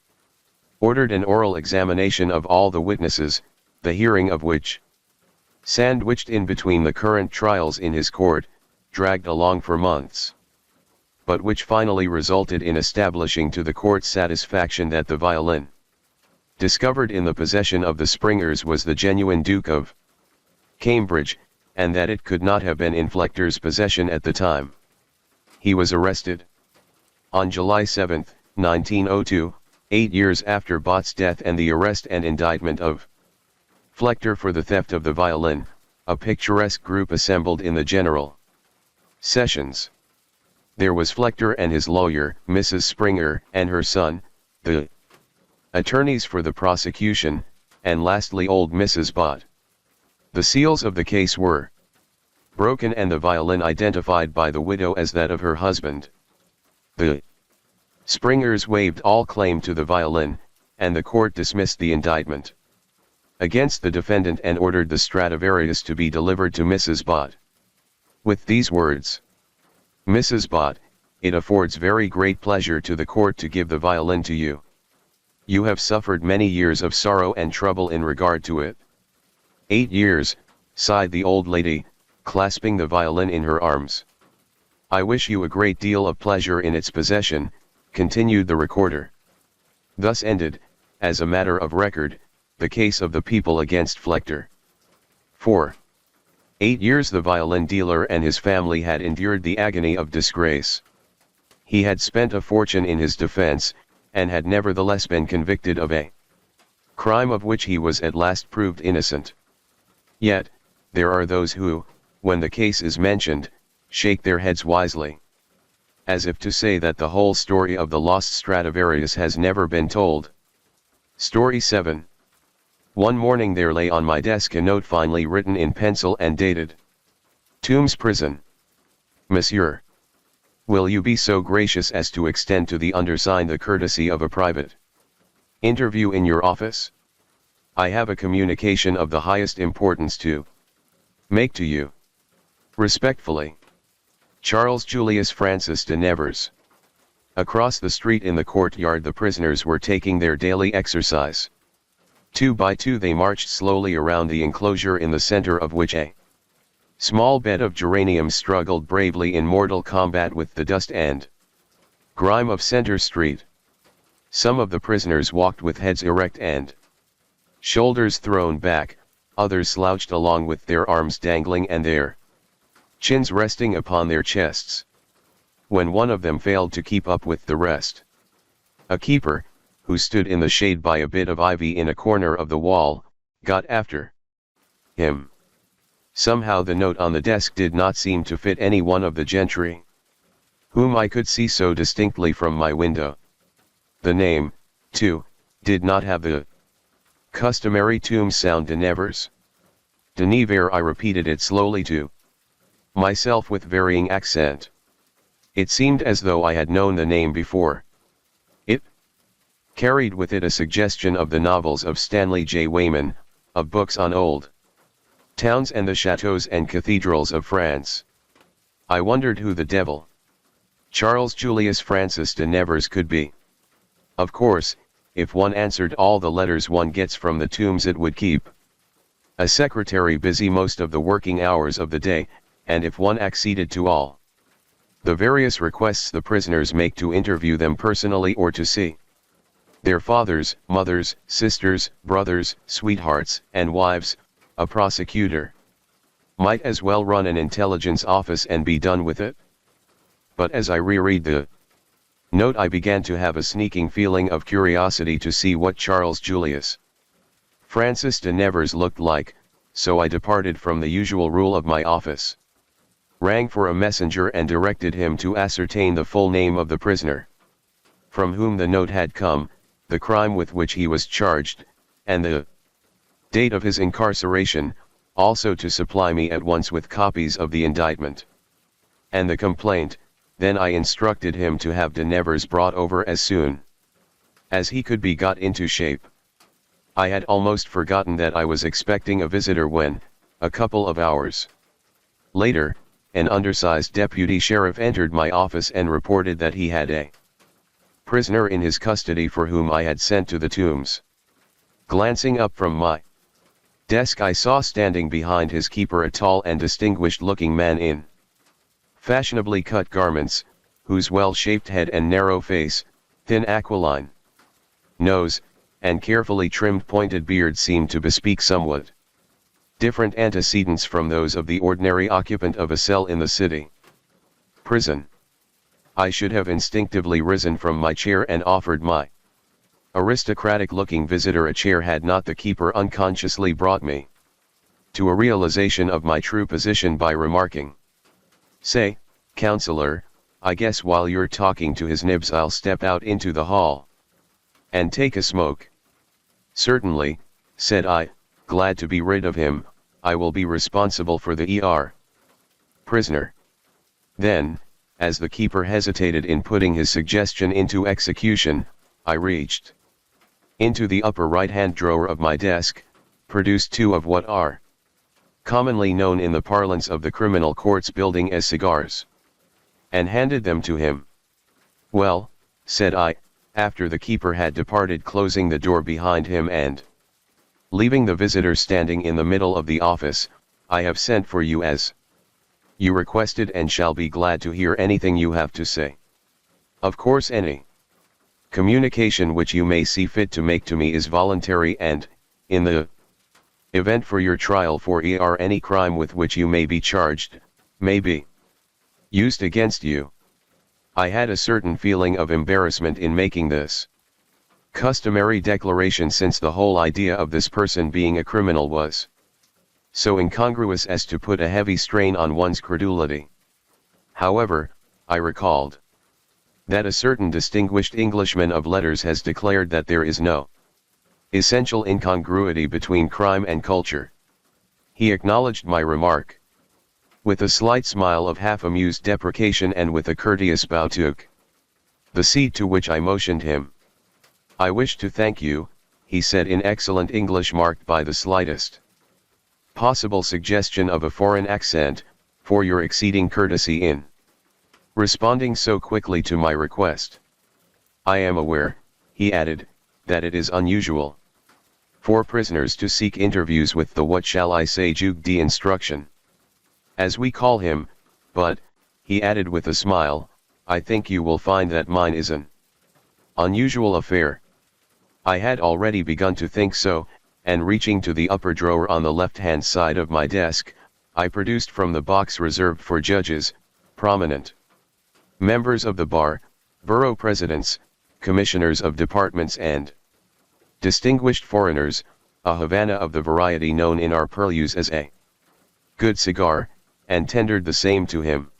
ordered an oral examination of all the witnesses, the hearing of which, sandwiched in between the current trials in his court, dragged along for months, but which finally resulted in establishing to the court's satisfaction that the violin discovered in the possession of the Springers was the genuine Duke of Cambridge, and that it could not have been in Flechter's possession at the time. He was arrested on July 7, 1902, 8 years after Bott's death and the arrest and indictment of Flechter for the theft of the violin. A picturesque group assembled in the General Sessions. There was Flechter and his lawyer, Mrs. Springer, and her son, the attorneys for the prosecution, and lastly old Mrs. Bott. The seals of the case were broken and the violin identified by the widow as that of her husband. The Springers waived all claim to the violin, and the court dismissed the indictment against the defendant and ordered the Stradivarius to be delivered to Mrs. Bott. With these words, "Mrs. Bott, it affords very great pleasure to the court to give the violin to you. You have suffered many years of sorrow and trouble in regard to it." 8 years, sighed the old lady, clasping the violin in her arms. "I wish you a great deal of pleasure in its possession," continued the recorder. Thus ended, as a matter of record, the case of the people against Flechter. For 8 years the violin dealer and his family had endured the agony of disgrace. He had spent a fortune in his defense, and had nevertheless been convicted of a crime of which he was at last proved innocent. Yet, there are those who, when the case is mentioned, shake their heads wisely, as if to say that the whole story of the lost Stradivarius has never been told. Story 7. One morning there lay on my desk a note finely written in pencil and dated. Tombs Prison. Monsieur, will you be so gracious as to extend to the undersigned the courtesy of a private interview in your office? I have a communication of the highest importance to make to you. Respectfully, Charles Julius Francis de Nevers. Across the street in the courtyard the prisoners were taking their daily exercise. 2 by 2 they marched slowly around the enclosure in the center of which a small bed of geraniums struggled bravely in mortal combat with the dust and grime of Center Street. Some of the prisoners walked with heads erect and shoulders thrown back, others slouched along with their arms dangling and their chins resting upon their chests. When one of them failed to keep up with the rest, a keeper, who stood in the shade by a bit of ivy in a corner of the wall, got after him. Somehow the note on the desk did not seem to fit any one of the gentry, whom I could see so distinctly from my window. The name, too, did not have the customary tomb sound. De Nevers. De Nevers. I repeated it slowly to myself with varying accent. It seemed as though I had known the name before. It carried with it a suggestion of the novels of Stanley J. Weyman, of books on old towns and the chateaux and cathedrals of France. I wondered who the devil Charles Julius Francis de Nevers could be. Of course, if one answered all the letters one gets from the tombs it would keep a secretary busy most of the working hours of the day, and if one acceded to all the various requests the prisoners make to interview them personally or to see their fathers, mothers, sisters, brothers, sweethearts, and wives, a prosecutor might as well run an intelligence office and be done with it. But as I reread the note I began to have a sneaking feeling of curiosity to see what Charles Julius Francis de Nevers looked like, so I departed from the usual rule of my office, rang for a messenger and directed him to ascertain the full name of the prisoner from whom the note had come, the crime with which he was charged, and the date of his incarceration, also to supply me at once with copies of the indictment and the complaint. Then I instructed him to have de Nevers brought over as soon as he could be got into shape. I had almost forgotten that I was expecting a visitor when, a couple of hours later, an undersized deputy sheriff entered my office and reported that he had a prisoner in his custody for whom I had sent to the Tombs. Glancing up from my desk, I saw standing behind his keeper a tall and distinguished-looking man in fashionably cut garments, whose well-shaped head and narrow face, thin aquiline nose, and carefully trimmed pointed beard seemed to bespeak somewhat different antecedents from those of the ordinary occupant of a cell in the city prison. I should have instinctively risen from my chair and offered my aristocratic-looking visitor a chair had not the keeper unconsciously brought me to a realization of my true position by remarking, "Say, counselor, I guess while you're talking to his nibs I'll step out into the hall and take a smoke." "Certainly," said I, glad to be rid of him. "I will be responsible for the prisoner." Then, as the keeper hesitated in putting his suggestion into execution, I reached into the upper right-hand drawer of my desk, produced two of what are commonly known in the parlance of the criminal courts building as cigars, and handed them to him. "Well," said I, after the keeper had departed, closing the door behind him and leaving the visitor standing in the middle of the office, "I have sent for you as you requested and shall be glad to hear anything you have to say. Of course any communication which you may see fit to make to me is voluntary and, in the event for your trial for any crime with which you may be charged, may be used against you." I had a certain feeling of embarrassment in making this customary declaration, since the whole idea of this person being a criminal was so incongruous as to put a heavy strain on one's credulity. However, I recalled that a certain distinguished Englishman of letters has declared that there is no essential incongruity between crime and culture. He acknowledged my remark with a slight smile of half-amused deprecation and with a courteous bow took the seat to which I motioned him. "I wish to thank you," he said in excellent English marked by the slightest possible suggestion of a foreign accent, "for your exceeding courtesy in responding so quickly to my request. I am aware," he added, "that it is unusual for prisoners to seek interviews with the what shall I say juge d'instruction, as we call him, but," he added with a smile, "I think you will find that mine is an unusual affair." I had already begun to think so, and reaching to the upper drawer on the left-hand side of my desk, I produced from the box reserved for judges, prominent members of the bar, borough presidents, commissioners of departments and distinguished foreigners, a Havana of the variety known in our purlieus as a good cigar, and tendered the same to him.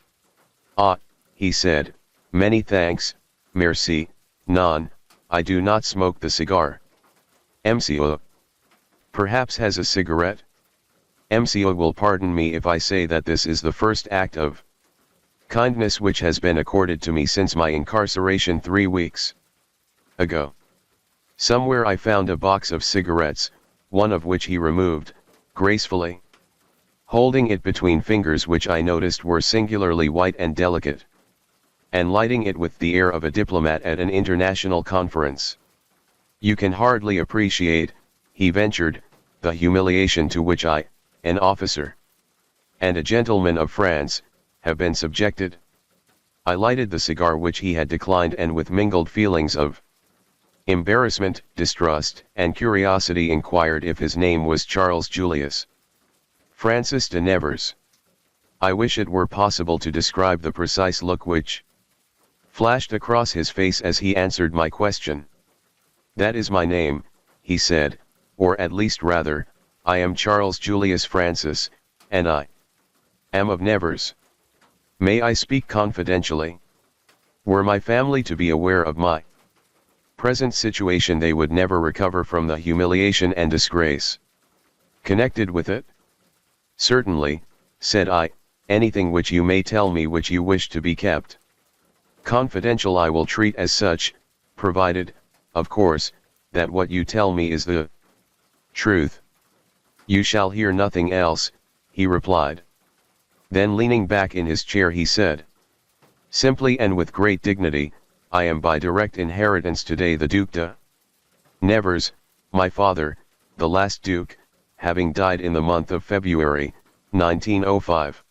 "Ah," he said, "many thanks, merci, non, I do not smoke the cigar." "Monsieur perhaps has a cigarette?" "Monsieur will pardon me if I say that this is the first act of kindness which has been accorded to me since my incarceration 3 weeks ago. Somewhere I found a box of cigarettes, one of which he removed, gracefully holding it between fingers which I noticed were singularly white and delicate, and lighting it with the air of a diplomat at an international conference. "You can hardly appreciate," he ventured, "the humiliation to which I, an officer and a gentleman of France, have been subjected." I lighted the cigar which he had declined, and with mingled feelings of embarrassment, distrust, and curiosity inquired if his name was Charles Julius Francis de Nevers. I wish it were possible to describe the precise look which flashed across his face as he answered my question. "That is my name," he said, "or at least rather, I am Charles Julius Francis, and I am of Nevers. May I speak confidentially? Were my family to be aware of my present situation they would never recover from the humiliation and disgrace connected with it? Certainly, said I, anything which you may tell me which you wish to be kept confidential I will treat as such, provided, of course, that what you tell me is the truth. You shall hear nothing else, he replied. Then leaning back in his chair he said, simply and with great dignity, I am by direct inheritance today the Duc de Nevers, my father, the last Duke, having died in the month of February, 1905.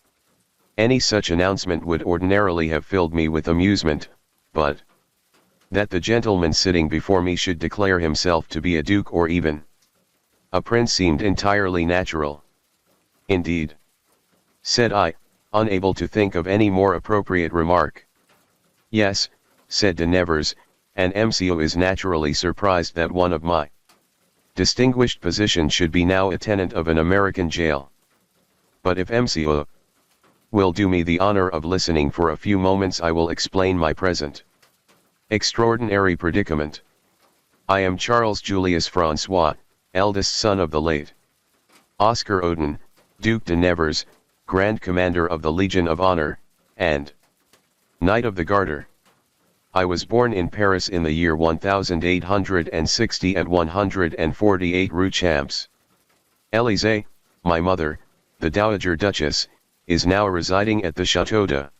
Any such announcement would ordinarily have filled me with amusement, but that the gentleman sitting before me should declare himself to be a duke or even a prince seemed entirely natural. Indeed, said I, unable to think of any more appropriate remark. Yes, said de Nevers, and MCO is naturally surprised that one of my distinguished position should be now a tenant of an American jail. But if MCO will do me the honor of listening for a few moments, I will explain my present extraordinary predicament. I am Charles Julius Francois, eldest son of the late Oscar Odin, Duc de Nevers, Grand Commander of the Legion of Honor, and Knight of the Garter. I was born in Paris in the year 1860 at 148 Rue Champs Élysées. My mother, the Dowager Duchess, is now residing at the Château de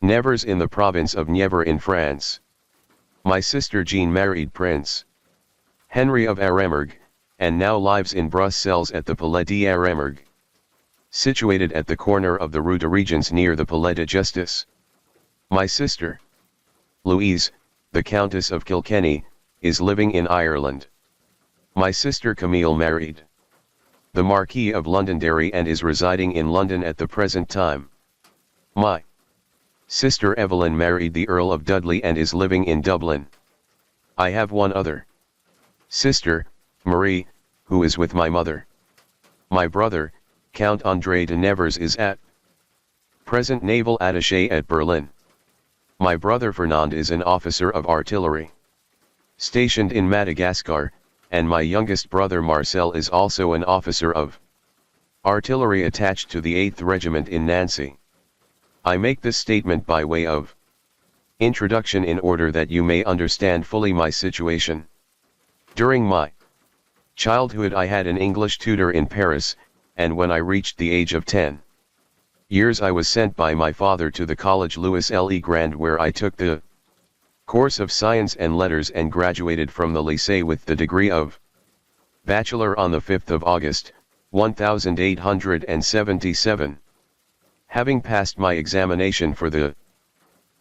Nevers in the province of Nièvre in France. My sister Jean married Prince Henry of Aramergue, and now lives in Brussels at the Palais d'Aramergue, situated at the corner of the Rue de Regence near the Palais de Justice. My sister Louise, the Countess of Kilkenny, is living in Ireland. My sister Camille married the Marquis of Londonderry and is residing in London at the present time. My sister Evelyn married the Earl of Dudley and is living in Dublin. I have one other sister, Marie, who is with my mother. My brother, Count André de Nevers, is at present naval attaché at Berlin. My brother Fernand is an officer of artillery stationed in Madagascar, and my youngest brother Marcel is also an officer of artillery attached to the 8th Regiment in Nancy. I make this statement by way of introduction in order that you may understand fully my situation. During my childhood I had an English tutor in Paris, and when I reached the age of 10 years I was sent by my father to the College Louis Le Grand, where I took the course of Science and Letters and graduated from the lycée with the degree of Bachelor on the 5th of August, 1877. Having passed my examination for the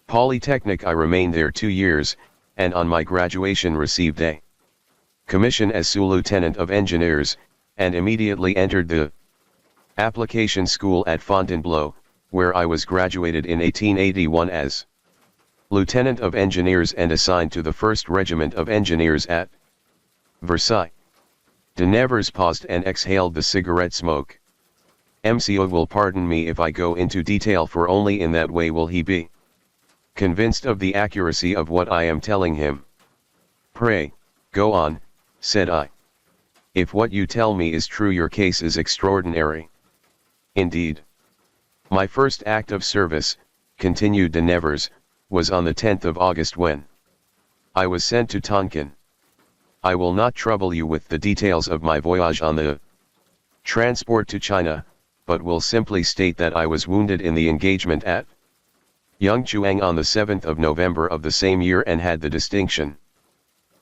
Polytechnic I remained there 2 years, and on my graduation received a commission as sous-lieutenant of engineers, and immediately entered the application school at Fontainebleau, where I was graduated in 1881 as Lieutenant of Engineers and assigned to the 1st Regiment of Engineers at Versailles. De Nevers paused and exhaled the cigarette smoke. MCO will pardon me if I go into detail, for only in that way will he be convinced of the accuracy of what I am telling him. Pray, go on, said I. If what you tell me is true, your case is extraordinary. Indeed. My first act of service, continued de Nevers, was on the 10th of August when I was sent to Tonkin. I will not trouble you with the details of my voyage on the transport to China, but will simply state that I was wounded in the engagement at Yangchuang on the 7th of November of the same year and had the distinction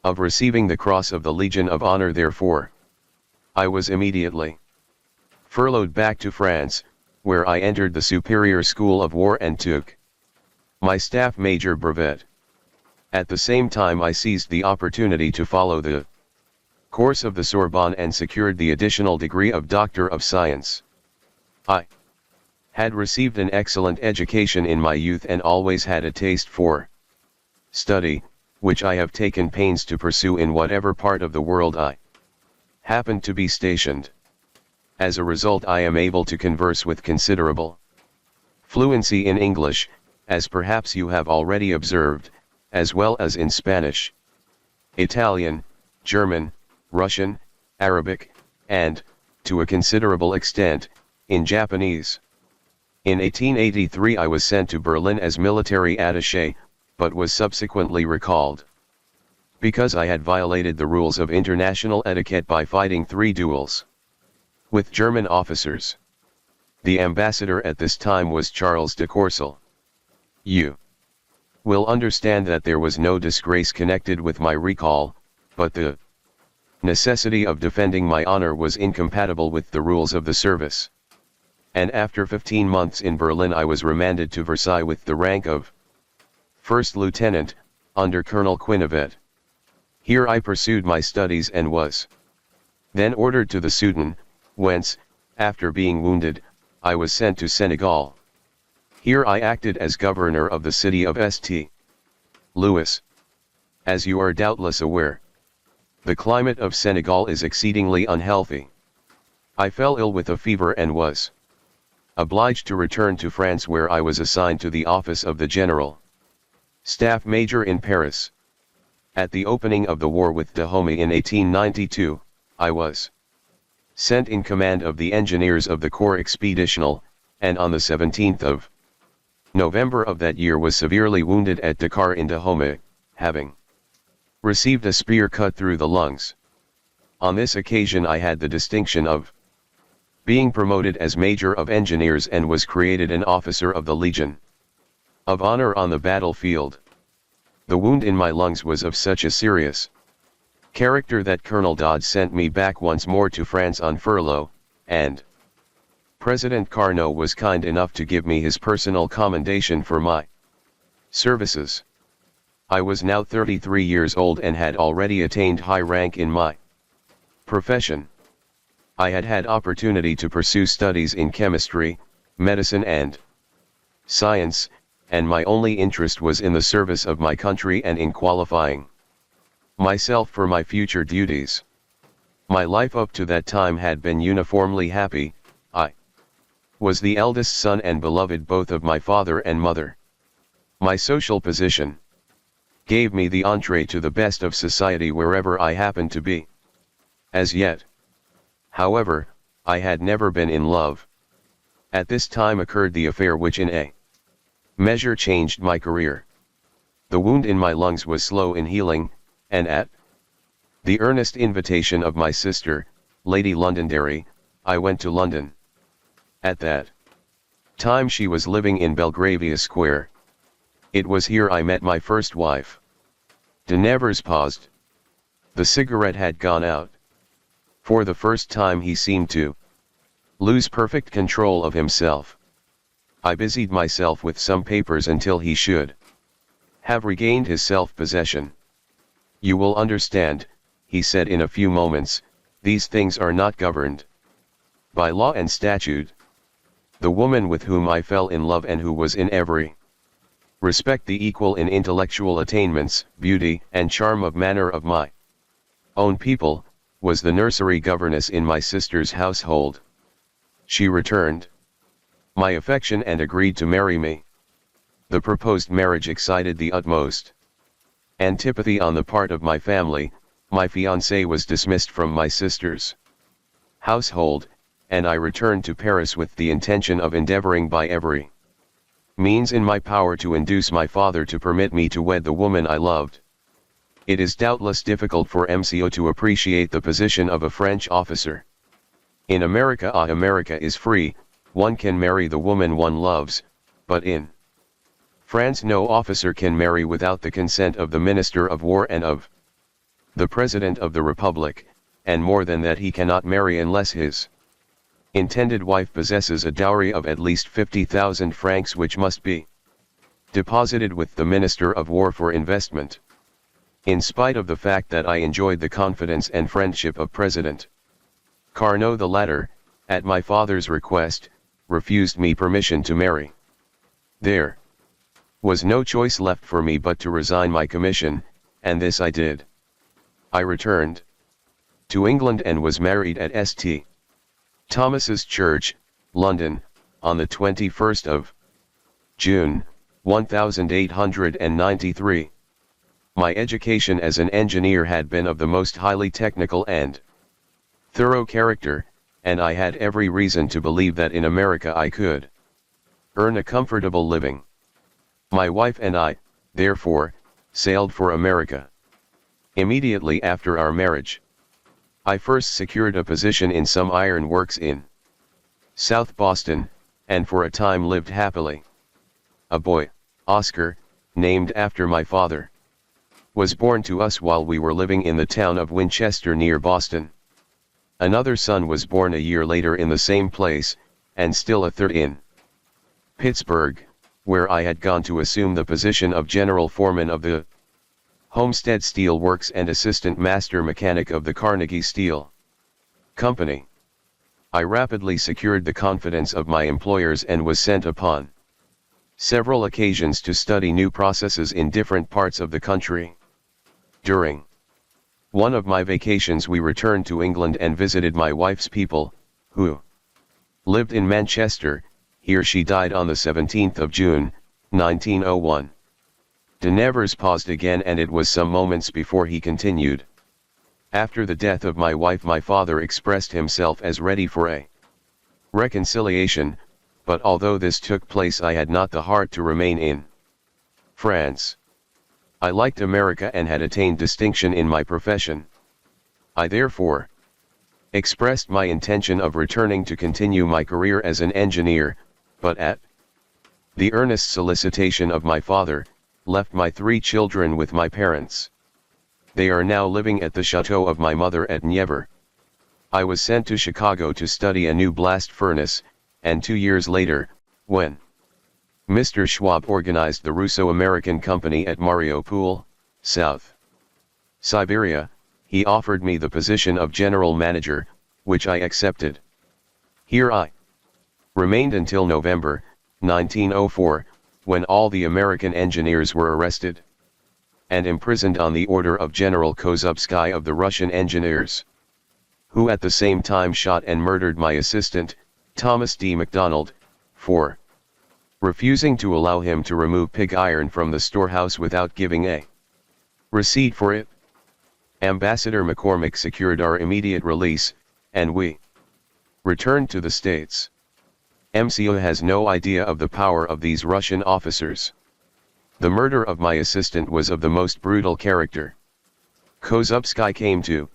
of receiving the Cross of the Legion of Honor. Therefore, I was immediately furloughed back to France, where I entered the Superior School of War and took my staff major brevet. At the same time I seized the opportunity to follow the course of the Sorbonne and secured the additional degree of Doctor of Science. I had received an excellent education in my youth and always had a taste for study, which I have taken pains to pursue in whatever part of the world I happened to be stationed. As a result, I am able to converse with considerable fluency in English, as perhaps you have already observed, as well as in Spanish. Italian, German, Russian, Arabic, and, to a considerable extent, in Japanese. In 1883 I was sent to Berlin as military attaché, but was subsequently recalled. Because I had violated the rules of international etiquette by fighting 3 duels with German officers. The ambassador at this time was Charles de Courcelles. You will understand that there was no disgrace connected with my recall, but the necessity of defending my honor was incompatible with the rules of the service. And after 15 months in Berlin I was remanded to Versailles with the rank of First Lieutenant, under Colonel Quinnevet. Here I pursued my studies and was then ordered to the Soudan, whence, after being wounded, I was sent to Senegal. Here I acted as governor of the city of St. Louis. As you are doubtless aware, the climate of Senegal is exceedingly unhealthy. I fell ill with a fever and was obliged to return to France, where I was assigned to the office of the General Staff Major in Paris. At the opening of the war with Dahomey in 1892, I was sent in command of the engineers of the Corps Expeditional, and on the 17th of November of that year was severely wounded at Dakar in Dahomey, having received a spear cut through the lungs. On this occasion I had the distinction of being promoted as Major of Engineers and was created an officer of the Legion of Honor on the battlefield. The wound in my lungs was of such a serious character that Colonel Dodd sent me back once more to France on furlough, and President Carnot was kind enough to give me his personal commendation for my services. I was now 33 years old and had already attained high rank in my profession. I had had opportunity to pursue studies in chemistry, medicine and science, and my only interest was in the service of my country and in qualifying myself for my future duties. My life up to that time had been uniformly happy. I was the eldest son and beloved both of my father and mother. My social position gave me the entree to the best of society wherever I happened to be. As yet, however, I had never been in love. At this time occurred the affair which in a measure changed my career. The wound in my lungs was slow in healing, and at the earnest invitation of my sister, Lady Londonderry, I went to London. At that time she was living in Belgravia Square. It was here I met my first wife. De Nevers paused. The cigarette had gone out. For the first time he seemed to lose perfect control of himself. I busied myself with some papers until he should have regained his self-possession. You will understand, he said in a few moments, these things are not governed by law and statute. The woman with whom I fell in love and who was in every respect the equal in intellectual attainments, beauty, and charm of manner of my own people, was the nursery governess in my sister's household. She returned my affection and agreed to marry me. The proposed marriage excited the utmost antipathy on the part of my family. My fiancé was dismissed from my sister's household, and I returned to Paris with the intention of endeavoring by every means in my power to induce my father to permit me to wed the woman I loved. It is doubtless difficult for MCO to appreciate the position of a French officer. In America, America is free, one can marry the woman one loves, but in France no officer can marry without the consent of the Minister of War and of the President of the Republic, and more than that he cannot marry unless his intended wife possesses a dowry of at least 50,000 francs, which must be deposited with the Minister of War for investment. In spite of the fact that I enjoyed the confidence and friendship of President Carnot, the latter, at my father's request, refused me permission to marry. There was no choice left for me but to resign my commission, and this I did. I returned to England and was married at St. Thomas's Church, London, on the 21st of June, 1893. My education as an engineer had been of the most highly technical and thorough character, and I had every reason to believe that in America I could earn a comfortable living. My wife and I, therefore, sailed for America. Immediately after our marriage, I first secured a position in some iron works in South Boston, and for a time lived happily. A boy, Oscar, named after my father, was born to us while we were living in the town of Winchester near Boston. Another son was born a year later in the same place, and still a third in Pittsburgh, where I had gone to assume the position of general foreman of the Homestead Steel Works and assistant master mechanic of the Carnegie Steel Company. I rapidly secured the confidence of my employers and was sent upon several occasions to study new processes in different parts of the country. During one of my vacations we returned to England and visited my wife's people, who lived in Manchester. Here she died on the 17th of June, 1901. De Nevers paused again, and it was some moments before he continued. After the death of my wife my father expressed himself as ready for a reconciliation, but although this took place I had not the heart to remain in France. I liked America and had attained distinction in my profession. I therefore expressed my intention of returning to continue my career as an engineer, but at the earnest solicitation of my father, left my 3 children with my parents. They are now living at the chateau of my mother at Nevers. I was sent to Chicago to study a new blast furnace, and 2 years later, when Mr. Schwab organized the Russo-American Company at Mariupol, South Siberia, he offered me the position of general manager, which I accepted. Here I remained until November, 1904, when all the American engineers were arrested and imprisoned on the order of General Kozubsky of the Russian engineers, who at the same time shot and murdered my assistant, Thomas D. MacDonald, for refusing to allow him to remove pig iron from the storehouse without giving a receipt for it. Ambassador McCormick secured our immediate release, and we returned to the States. MCO has no idea of the power of these Russian officers. The murder of my assistant was of the most brutal character. Kozubsky came to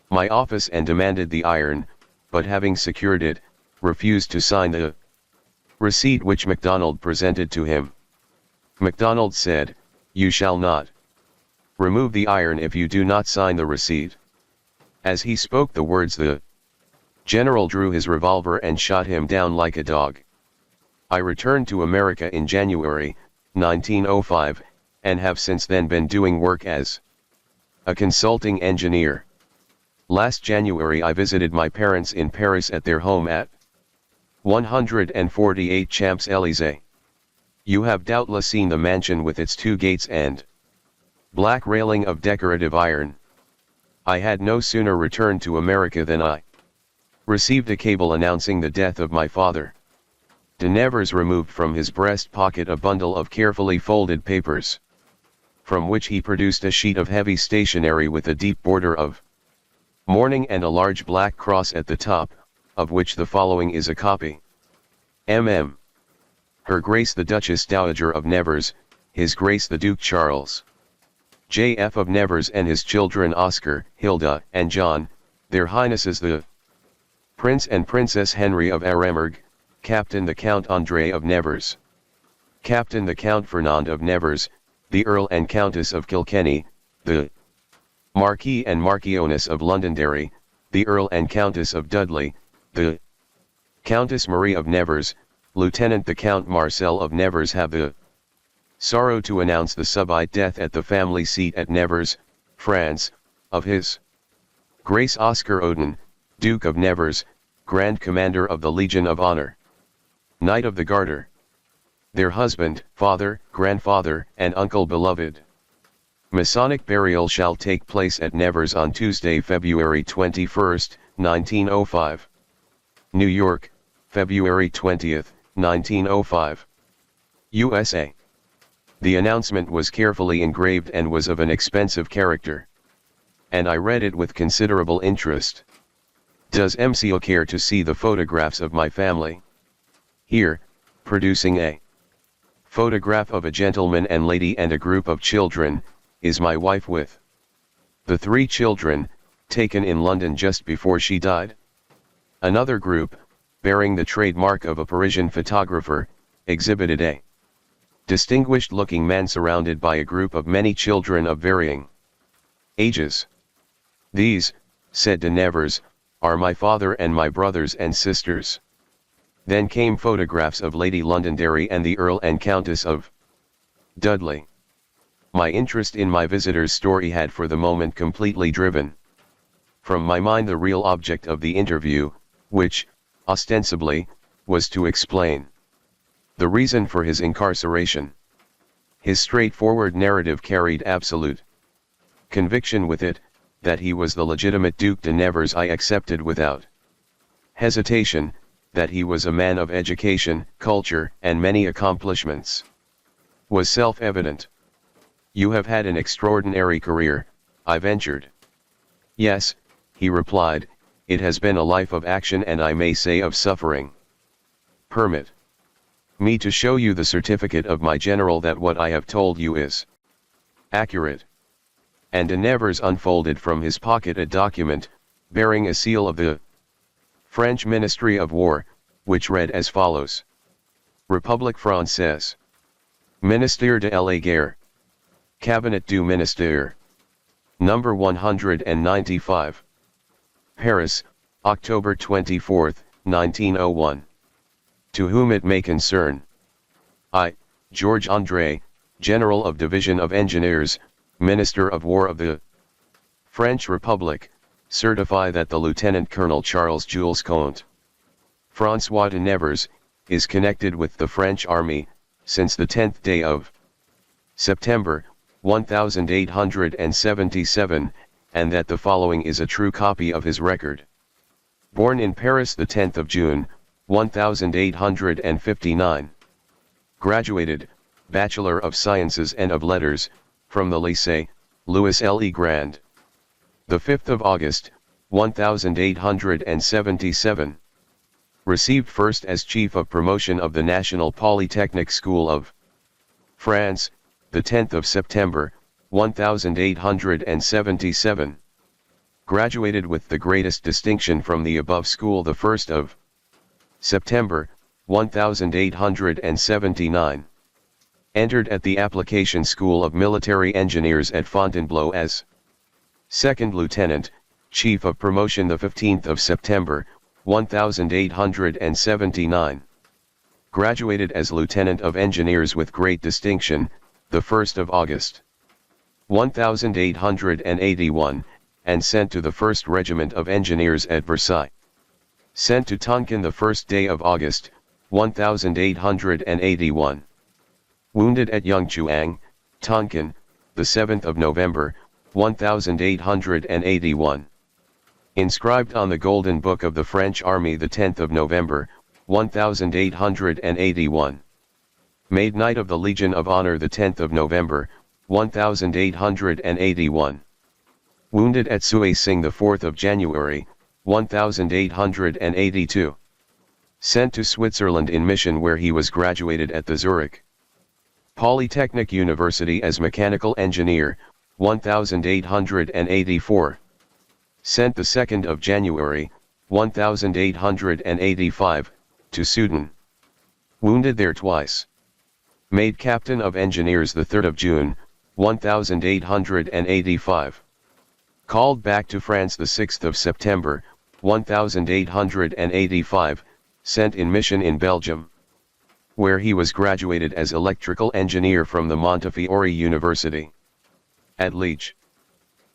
my office and demanded the iron, but having secured it, refused to sign the receipt which MacDonald presented to him. MacDonald said, "You shall not remove the iron if you do not sign the receipt." As he spoke the words the general drew his revolver and shot him down like a dog. I returned to America in January, 1905, and have since then been doing work as a consulting engineer. Last January I visited my parents in Paris at their home at 148 Champs-Élysées. You have doubtless seen the mansion with its 2 gates and black railing of decorative iron. I had no sooner returned to America than I received a cable announcing the death of my father. De Nevers removed from his breast pocket a bundle of carefully folded papers, from which he produced a sheet of heavy stationery with a deep border of mourning and a large black cross at the top, of which the following is a copy. M.M. Her Grace the Duchess Dowager of Nevers, His Grace the Duke Charles J.F. of Nevers and his children Oscar, Hilda, and John, their Highnesses the Prince and Princess Henry of Aramerg, Captain the Count André of Nevers, Captain the Count Fernand of Nevers, the Earl and Countess of Kilkenny, the Marquis and Marchioness of Londonderry, the Earl and Countess of Dudley, the Countess Marie of Nevers, Lieutenant the Count Marcel of Nevers have the sorrow to announce the subite death at the family seat at Nevers, France, of His Grace Oscar Odin, Duke of Nevers, Grand Commander of the Legion of Honor, Knight of the Garter. Their husband, father, grandfather, and uncle beloved. Masonic burial shall take place at Nevers on Tuesday, February 21, 1905. New York, February 20, 1905. USA. The announcement was carefully engraved and was of an expensive character. And I read it with considerable interest. Does MCO care to see the photographs of my family? Here, producing a photograph of a gentleman and lady and a group of children, is my wife with the 3 children, taken in London just before she died. Another group, bearing the trademark of a Parisian photographer, exhibited a distinguished-looking man surrounded by a group of many children of varying ages. These, said de Nevers, are my father and my brothers and sisters. Then came photographs of Lady Londonderry and the Earl and Countess of Dudley. My interest in my visitor's story had for the moment completely driven from my mind the real object of the interview, which, ostensibly, was to explain the reason for his incarceration. His straightforward narrative carried absolute conviction with it, that he was the legitimate Duke de Nevers. I accepted without hesitation, that he was a man of education, culture, and many accomplishments. Was self-evident. You have had an extraordinary career, I ventured. Yes, he replied, it has been a life of action and I may say of suffering. Permit me to show you the certificate of my general that what I have told you is accurate. And de Nevers unfolded from his pocket a document, bearing a seal of the French Ministry of War, which read as follows. République Française. Ministère de la Guerre. Cabinet du Ministère. Number 195. Paris, October 24, 1901. To whom it may concern. I, George André, General of Division of Engineers, Minister of War of the French Republic, certify that the Lieutenant Colonel Charles Jules Comte François de Nevers, is connected with the French army, since the 10th day of September, 1877, and that the following is a true copy of his record. Born in Paris the 10th of June, 1859. Graduated, Bachelor of Sciences and of Letters, from the Lycée, Louis Le Grand. The 5th of August, 1877. Received first as Chief of Promotion of the National Polytechnic School of France, the 10th of September, 1877. Graduated with the greatest distinction from the above school the 1st of September, 1879. Entered at the Application School of Military Engineers at Fontainebleau as Second Lieutenant, Chief of Promotion the 15th of September, 1879. Graduated as Lieutenant of Engineers with great distinction, the 1st of August, 1881, and sent to the 1st Regiment of Engineers at Versailles. Sent to Tonkin the 1st day of August, 1881. Wounded at Yongchuang, Tonkin, the 7th of November, 1881. Inscribed on the Golden Book of the French Army the 10th of November, 1881. Made Knight of the Legion of Honor the 10th of November, 1881. Wounded at Suising the 4th of January, 1882. Sent to Switzerland in mission where he was graduated at the Zurich Polytechnic University as mechanical engineer, 1884. Sent the 2nd of January, 1885, to Sudan. Wounded there twice. Made Captain of Engineers the 3rd of June, 1885. Called back to France the 6th of September, 1885, sent in mission in Belgium, where he was graduated as electrical engineer from the Montefiore University. At Liège.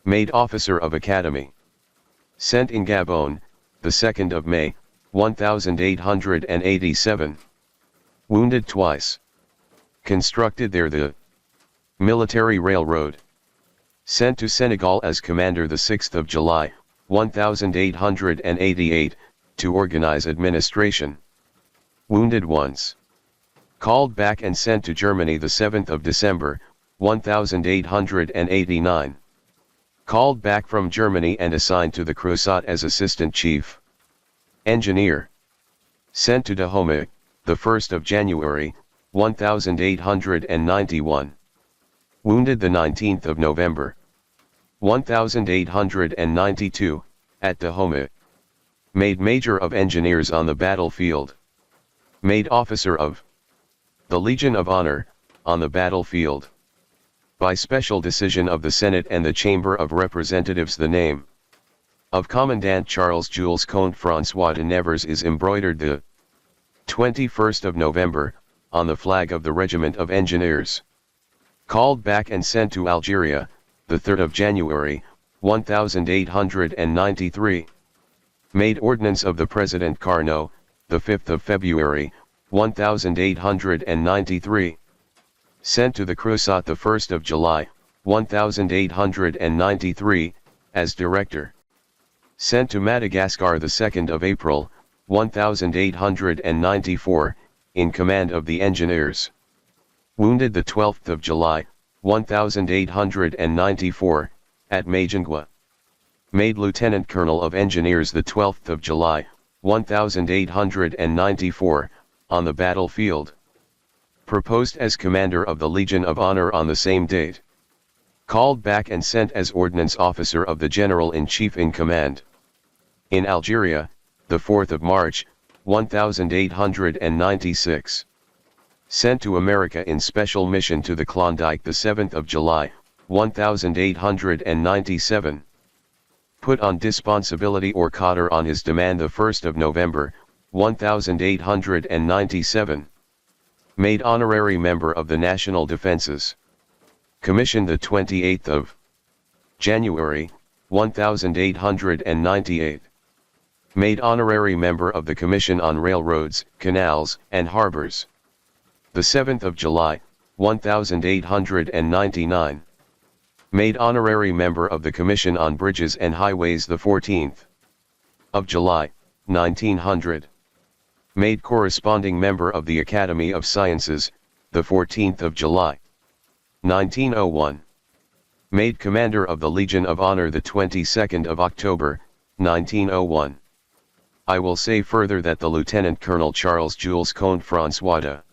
Made officer of academy. Sent in Gabon, the 2nd of May, 1887. Wounded twice. Constructed there the military railroad. Sent to Senegal as commander the 6th of July, 1888, to organize administration. Wounded once. Called back and sent to Germany the 7th of December, 1889. Called back from Germany and assigned to the Creusot as assistant chief engineer. Sent to Dahomey, the 1st of January, 1891. Wounded the 19th of November, 1892, at Dahomey. Made Major of Engineers on the battlefield. Made Officer of the Legion of Honor, on the battlefield. By special decision of the Senate and the Chamber of Representatives, the name of Commandant Charles Jules Comte François de Nevers is embroidered the 21st of November, on the flag of the Regiment of Engineers. Called back and sent to Algeria, the 3rd of January, 1893. Made Ordnance of the President Carnot, the 5th of February, 1893. Sent to the Creusot the 1st of July, 1893, as Director. Sent to Madagascar the 2nd of April, 1894, in command of the Engineers. Wounded the 12th of July, 1894, at Majangwa. Made Lieutenant Colonel of Engineers the 12th of July, 1894, on the battlefield. Proposed as Commander of the Legion of Honor on the same date. Called back and sent as Ordnance Officer of the General-in-Chief in command. In Algeria, the 4th of March, 1896. Sent to America in special mission to the Klondike the 7th of July, 1897. Put on disponibility or cotter on his demand the 1st of November, 1897. Made Honorary Member of the National Defenses. Commissioned the 28th of January, 1898. Made Honorary Member of the Commission on Railroads, Canals, and Harbors. The 7th of July, 1899. Made Honorary Member of the Commission on Bridges and Highways the 14th of July, 1900. Made Corresponding Member of the Academy of Sciences, the 14th of July, 1901. Made Commander of the Legion of Honor the 22nd of October, 1901. I will say further that the Lieutenant Colonel Charles Jules Comte François de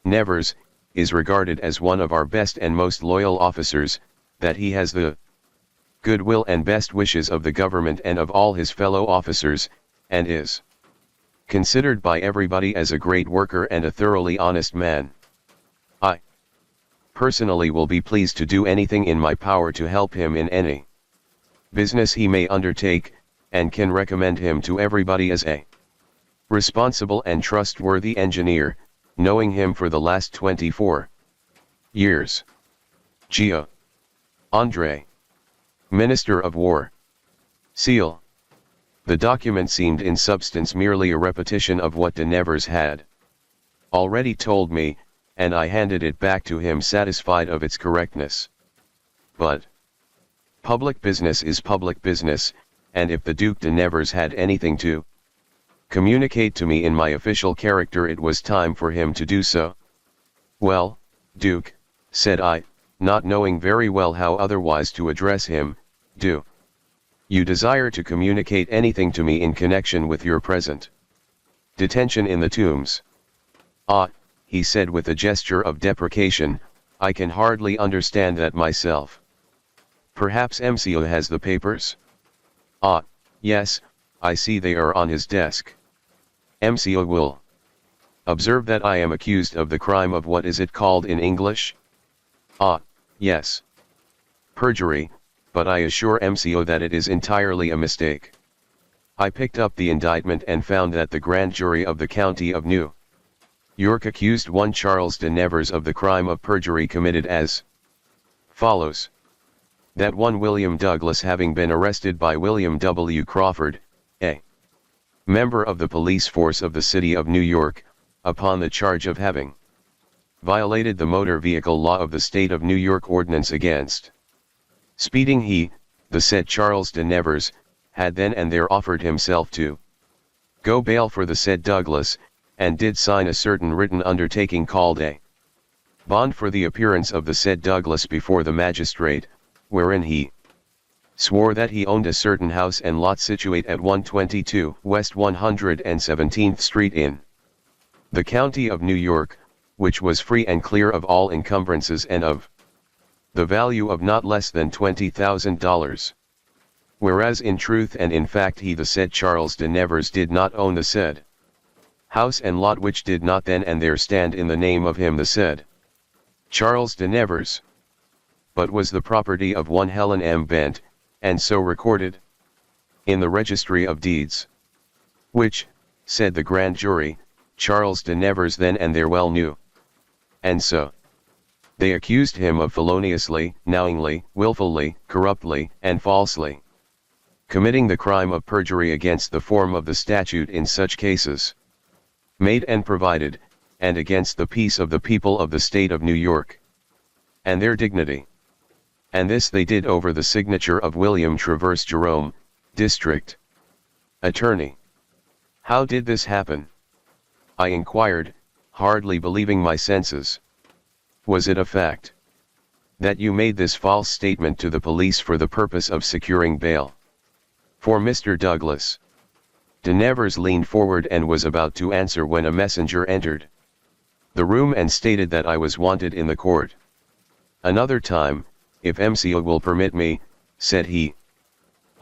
Nevers is regarded as one of our best and most loyal officers, that he has the goodwill and best wishes of the government and of all his fellow officers, and is considered by everybody as a great worker and a thoroughly honest man. I personally will be pleased to do anything in my power to help him in any business he may undertake, and can recommend him to everybody as a responsible and trustworthy engineer, knowing him for the last 24 years. Gio. André. Minister of War. Seal. The document seemed in substance merely a repetition of what de Nevers had already told me, and I handed it back to him satisfied of its correctness. But public business is public business, and if the Duc de Nevers had anything to communicate to me in my official character, it was time for him to do so. Well, Duke, said I, not knowing very well how otherwise to address him, do you desire to communicate anything to me in connection with your present detention in the Tombs? Ah, he said with a gesture of deprecation, I can hardly understand that myself. Perhaps MCO has the papers? Ah, yes, I see they are on his desk. MCO will observe that I am accused of the crime of what is it called in English? Ah, yes. Perjury, but I assure MCO that it is entirely a mistake. I picked up the indictment and found that the grand jury of the county of New York accused one Charles de Nevers of the crime of perjury committed as follows. That one William Douglas, having been arrested by William W. Crawford, a member of the police force of the city of New York, upon the charge of having violated the motor vehicle law of the state of New York ordinance against speeding, he, the said Charles de Nevers, had then and there offered himself to go bail for the said Douglas, and did sign a certain written undertaking called a bond for the appearance of the said Douglas before the magistrate, wherein he swore that he owned a certain house and lot situate at 122 West 117th Street in the county of New York, which was free and clear of all encumbrances and of the value of not less than $20,000. Whereas in truth and in fact he the said Charles de Nevers did not own the said house and lot, which did not then and there stand in the name of him the said Charles de Nevers, but was the property of one Helen M. Bent, and so recorded in the registry of deeds, which, said the grand jury, Charles de Nevers then and there well knew. And so they accused him of feloniously, knowingly, willfully, corruptly, and falsely committing the crime of perjury against the form of the statute in such cases made and provided, and against the peace of the people of the state of New York, and their dignity. And this they did over the signature of William Traverse Jerome, District Attorney. How did this happen? I inquired, hardly believing my senses. Was it a fact that you made this false statement to the police for the purpose of securing bail for Mr. Douglas? De Nevers leaned forward and was about to answer when a messenger entered the room and stated that I was wanted in the court. Another time, if MCO will permit me, said he.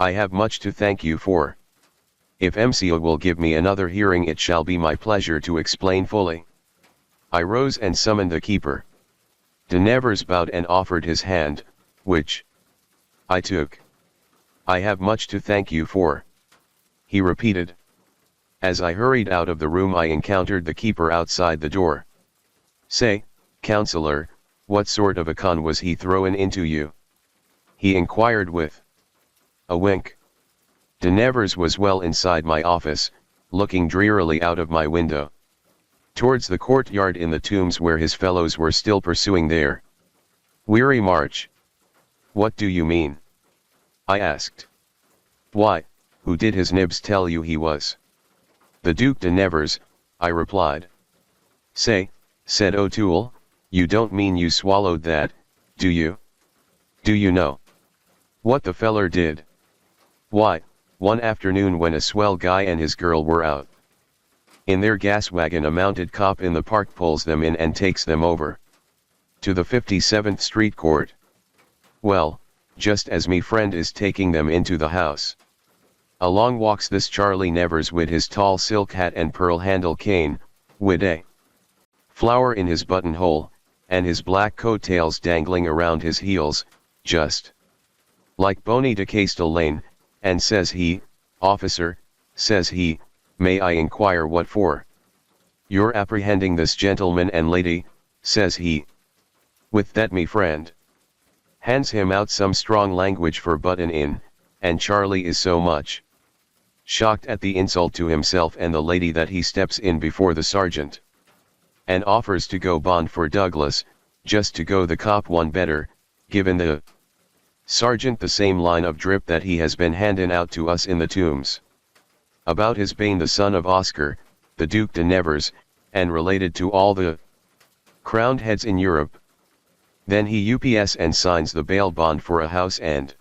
I have much to thank you for. If MCO will give me another hearing, it shall be my pleasure to explain fully. I rose and summoned the keeper. De Nevers bowed and offered his hand, which I took. I have much to thank you for, he repeated. As I hurried out of the room, I encountered the keeper outside the door. Say, counselor, what sort of a con was he throwin' into you? He inquired with a wink. De Nevers was well inside my office, looking drearily out of my window towards the courtyard in the Tombs, where his fellows were still pursuing their weary march. What do you mean? I asked. Why, who did his nibs tell you he was? The Duke de Nevers, I replied. Say, said O'Toole, you don't mean you swallowed that, do you? Do you know what the feller did? Why, one afternoon when a swell guy and his girl were out in their gas wagon, a mounted cop in the park pulls them in and takes them over to the 57th Street court. Well, just as me friend is taking them into the house, along walks this Charlie Nevers wid his tall silk hat and pearl handle cane, wid a flower in his buttonhole, and his black coat-tails dangling around his heels, just like Boney de Castellane, and says he, officer, says he, may I inquire what for? You're apprehending this gentleman and lady, says he. With that me friend hands him out some strong language for button in, and Charlie is so much shocked at the insult to himself and the lady that he steps in before the sergeant and offers to go bond for Douglas, just to go the cop one better, giving the sergeant the same line of drip that he has been handing out to us in the Tombs about his bane the son of Oscar, the Duke de Nevers, and related to all the crowned heads in Europe. Then he UPS and signs the bail bond for a house and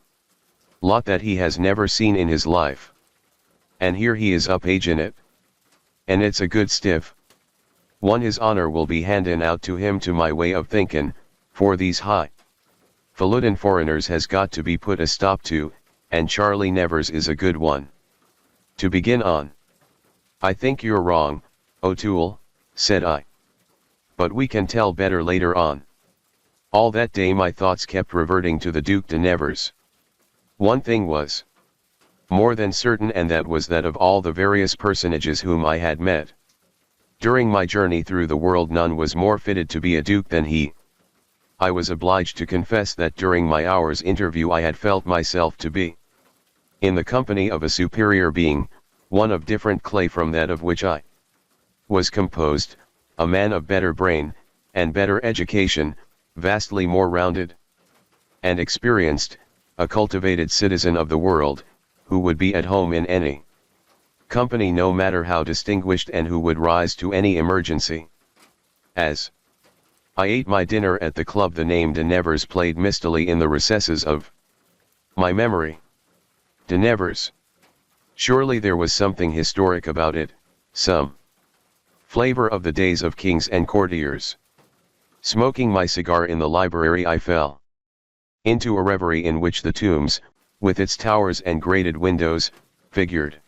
lot that he has never seen in his life. And here he is up agin it. And it's a good stiff one his honor will be handin' out to him, to my way of thinkin', for these high falutin' foreigners has got to be put a stop to, and Charlie Nevers is a good one to begin on. I think you're wrong, O'Toole, said I. But we can tell better later on. All that day my thoughts kept reverting to the Duke de Nevers. One thing was more than certain, and that was that of all the various personages whom I had met during my journey through the world, none was more fitted to be a duke than he. I was obliged to confess that during my hour's interview I had felt myself to be in the company of a superior being, one of different clay from that of which I was composed, a man of better brain, and better education, vastly more rounded and experienced, a cultivated citizen of the world, who would be at home in any company no matter how distinguished and who would rise to any emergency. As I ate my dinner at the club, the name de Nevers played mistily in the recesses of my memory. De Nevers. Surely there was something historic about it, some flavor of the days of kings and courtiers. Smoking my cigar in the library, I fell into a reverie in which the Tombs, with its towers and grated windows, figured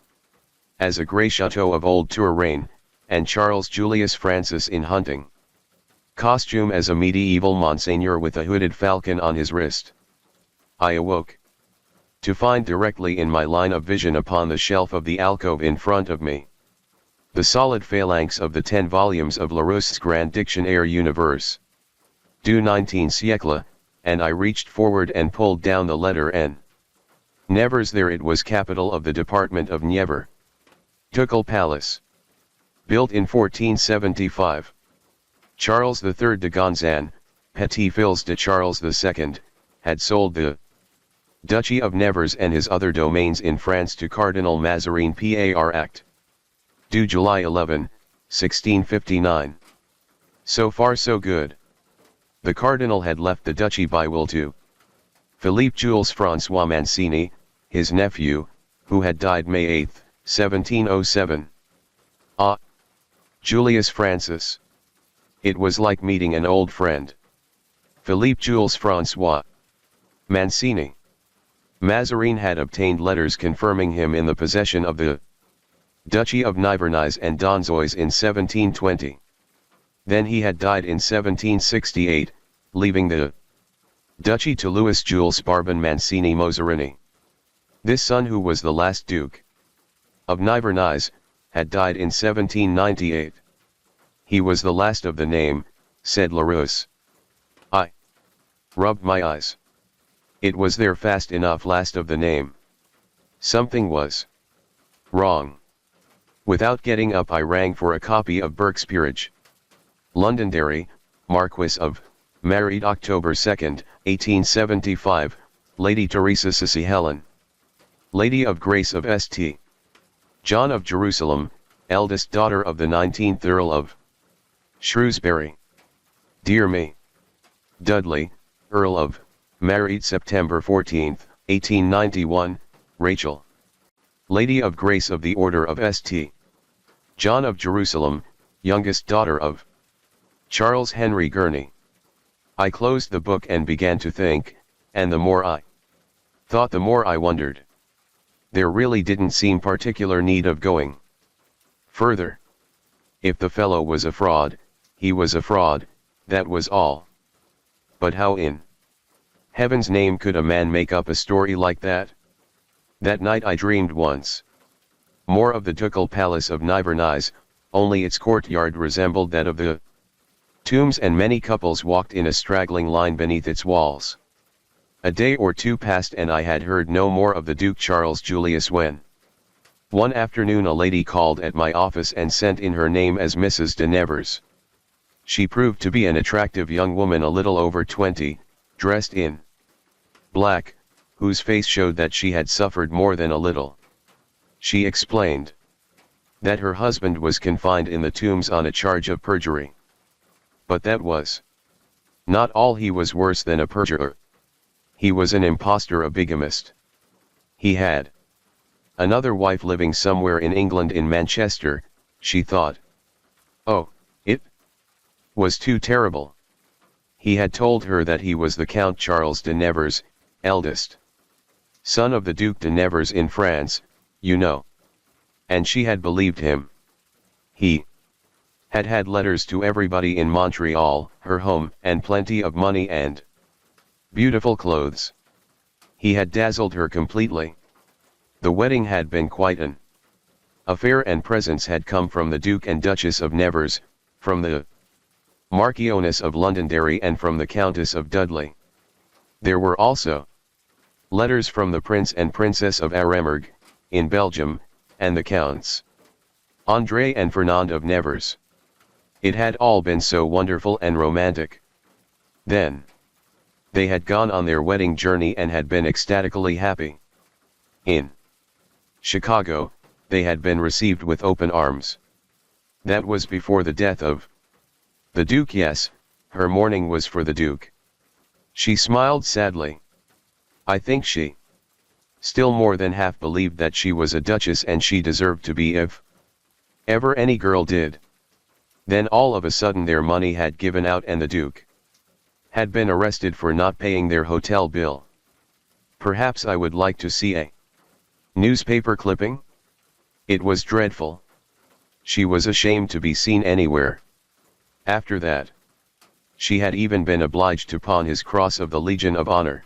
as a grey chateau of old Touraine, and Charles Julius Francis in hunting costume as a medieval Monseigneur with a hooded falcon on his wrist. I awoke to find directly in my line of vision upon the shelf of the alcove in front of me the solid phalanx of the 10 volumes of Larousse's Grand Dictionnaire Universe du 19e siècle, and I reached forward and pulled down the letter N. Nevers. There it was, capital of the department of Nièvre. Ducal Palace. Built in 1475. Charles III de Gonzan, petit-fils de Charles II, had sold the Duchy of Nevers and his other domains in France to Cardinal Mazarin par Act du July 11, 1659. So far so good. The Cardinal had left the duchy by will to Philippe Jules François Mancini, his nephew, who had died May 8, 1707. Ah! Julius Francis. It was like meeting an old friend. Philippe Jules François Mancini. Mazarin had obtained letters confirming him in the possession of the Duchy of Nivernais and Donzois in 1720. Then he had died in 1768, leaving the duchy to Louis Jules Barbon Mancini Mozarini. This son, who was the last Duke of Nivernais, had died in 1798. He was the last of the name, said Larousse. I rubbed my eyes. It was there fast enough, last of the name. Something was wrong. Without getting up, I rang for a copy of Burke's Peerage. Londonderry, Marquis of, married October 2, 1875, Lady Teresa Cissy Helen. Lady of Grace of St. John of Jerusalem, eldest daughter of the 19th Earl of Shrewsbury. Dear me. Dudley, Earl of, married September 14, 1891, Rachel. Lady of Grace of the Order of St. John of Jerusalem, youngest daughter of Charles Henry Gurney. I closed the book and began to think, and the more I thought, the more I wondered. There really didn't seem particular need of going further. If the fellow was a fraud, he was a fraud, that was all. But how in heaven's name could a man make up a story like that? That night I dreamed once more of the ducal palace of Nivernais, only its courtyard resembled that of the Tombs, and many couples walked in a straggling line beneath its walls. A day or two passed and I had heard no more of the Duke Charles Julius, when one afternoon a lady called at my office and sent in her name as Mrs. de Nevers. She proved to be an attractive young woman a little over 20, dressed in black, whose face showed that she had suffered more than a little. She explained that her husband was confined in the Tombs on a charge of perjury. But that was not all. He was worse than a perjurer. He was an impostor, a bigamist. He had another wife living somewhere in England, in Manchester, she thought. Oh, it was too terrible. He had told her that he was the Count Charles de Nevers, eldest son of the Duc de Nevers in France, you know. And she had believed him. He had had letters to everybody in Montreal, her home, and plenty of money and beautiful clothes. He had dazzled her completely. The wedding had been quite an affair, and presents had come from the Duke and Duchess of Nevers, from the Marchioness of Londonderry, and from the Countess of Dudley. There were also letters from the Prince and Princess of Aremberg, in Belgium, and the Counts André and Fernand of Nevers. It had all been so wonderful and romantic. Then they had gone on their wedding journey and had been ecstatically happy. In Chicago, they had been received with open arms. That was before the death of the Duke. Yes, her mourning was for the Duke. She smiled sadly. I think she still more than half believed that she was a duchess and she deserved to be if ever any girl did. Then all of a sudden their money had given out and the Duke had been arrested for not paying their hotel bill. Perhaps I would like to see a newspaper clipping? It was dreadful. She was ashamed to be seen anywhere. After that, she had even been obliged to pawn his Cross of the Legion of Honor,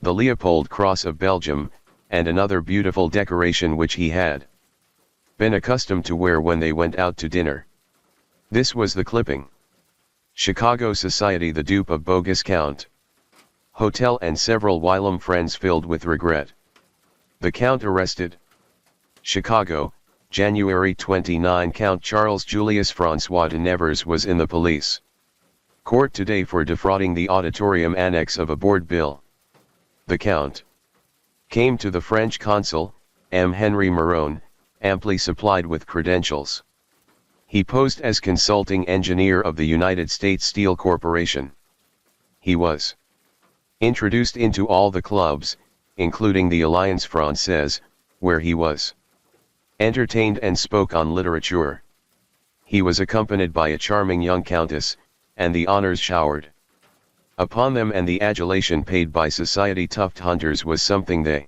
the Leopold Cross of Belgium, and another beautiful decoration which he had been accustomed to wear when they went out to dinner. This was the clipping. Chicago society the dupe of bogus Count. Hotel and several whilom friends filled with regret. The Count arrested. Chicago, January 29. Count Charles Julius François de Nevers was in the police court today for defrauding the auditorium annex of a board bill. The Count came to the French consul, M. Henry Morone, amply supplied with credentials. He posed as consulting engineer of the United States Steel Corporation. He was introduced into all the clubs, including the Alliance Française, where he was entertained and spoke on literature. He was accompanied by a charming young countess, and the honors showered upon them and the adulation paid by society tuft hunters was something they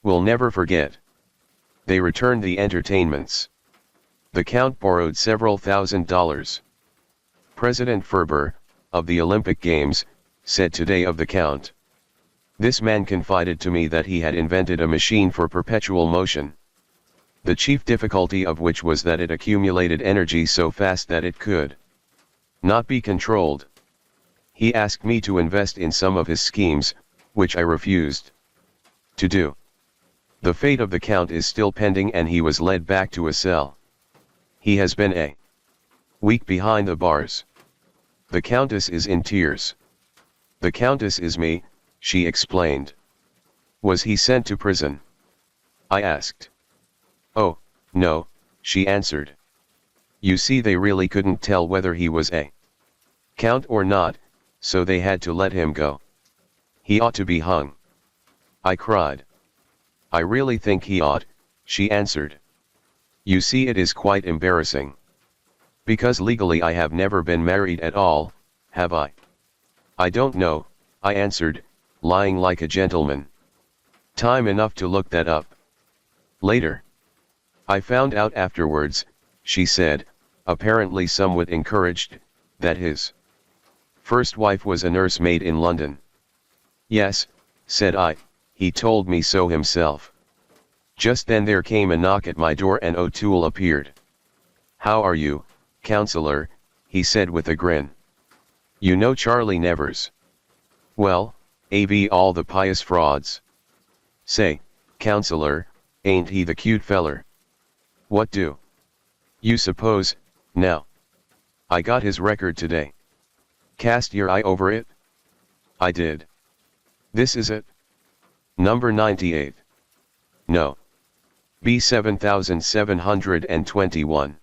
will never forget. They returned the entertainments. The Count borrowed several $1,000s. President Ferber, of the Olympic Games, said today of the Count. This man confided to me that he had invented a machine for perpetual motion, the chief difficulty of which was that it accumulated energy so fast that it could not be controlled. He asked me to invest in some of his schemes, which I refused to do. The fate of the Count is still pending and he was led back to a cell. He has been a week behind the bars. The Countess is in tears. The Countess is me, she explained. Was he sent to prison? I asked. Oh, no, she answered. You see, they really couldn't tell whether he was a Count or not, so they had to let him go. He ought to be hung. I cried. I really think he ought, she answered. You see, it is quite embarrassing. Because legally I have never been married at all, have I? I don't know, I answered, lying like a gentleman. Time enough to look that up later. I found out afterwards, she said, apparently somewhat encouraged, that his first wife was a nursemaid in London. Yes, said I, he told me so himself. Just then there came a knock at my door and O'Toole appeared. How are you, counselor, he said with a grin. You know Charlie Nevers. Well, av all the pious frauds. Say, counselor, ain't he the cute feller? What do you suppose, now? I got his record today. Cast your eye over it? I did. This is it? Number 98. No. B7721.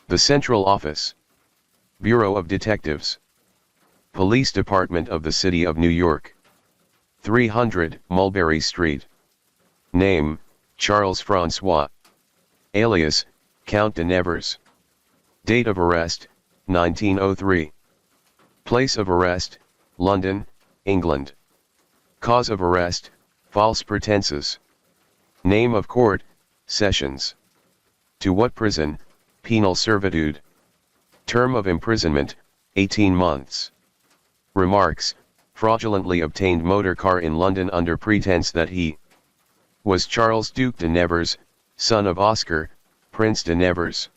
The Central Office. Bureau of Detectives. Police Department of the City of New York. 300 Mulberry Street. Name, Charles François. Alias, Count de Nevers. Date of arrest, 1903. Place of arrest, London, England. Cause of arrest, false pretenses. Name of court, Sessions. To what prison, penal servitude. Term of imprisonment, 18 months. Remarks, fraudulently obtained motor car in London under pretense that he was Charles Duke de Nevers, son of Oscar, Prince de Nevers.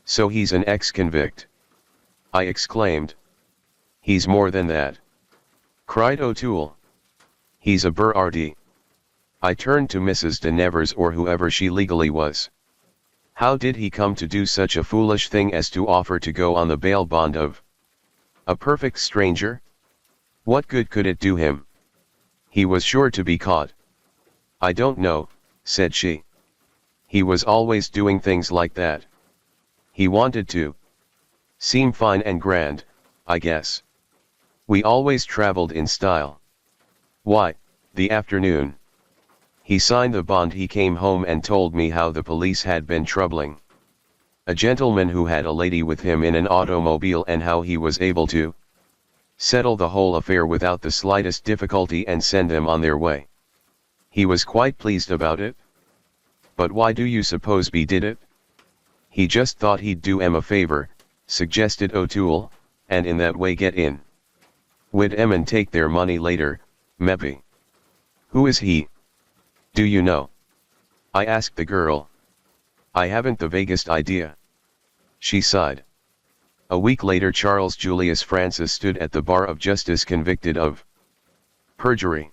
So he's an ex-convict? I exclaimed. He's more than that, cried O'Toole. He's a Berardi. I turned to Mrs. de Nevers, or whoever she legally was. How did he come to do such a foolish thing as to offer to go on the bail bond of a perfect stranger? What good could it do him? He was sure to be caught. I don't know, said she. He was always doing things like that. He wanted to seem fine and grand, I guess. We always traveled in style. Why, the afternoon he signed the bond, he came home and told me how the police had been troubling a gentleman who had a lady with him in an automobile, and how he was able to settle the whole affair without the slightest difficulty and send them on their way. He was quite pleased about it. But why do you suppose B did it? He just thought he'd do em a favor, suggested O'Toole, and in that way get in with em and take their money later, maybe. Who is he? Do you know? I asked the girl. I haven't the vaguest idea. She sighed. A week later, Charles Julius Francis stood at the bar of justice convicted of perjury.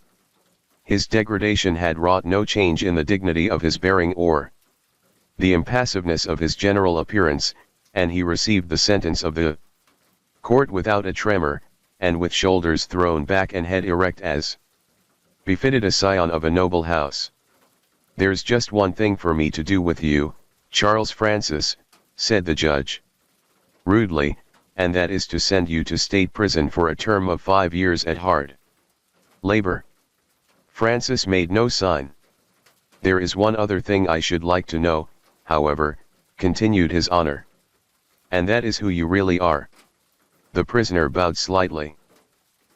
His degradation had wrought no change in the dignity of his bearing or the impassiveness of his general appearance, and he received the sentence of the court without a tremor, and with shoulders thrown back and head erect as befitted a scion of a noble house. There's just one thing for me to do with you, Charles Francis, said the judge rudely, and that is to send you to state prison for a term of 5 years at hard labor. Francis made no sign. There is one other thing I should like to know, however, continued His Honor. And that is who you really are. The prisoner bowed slightly.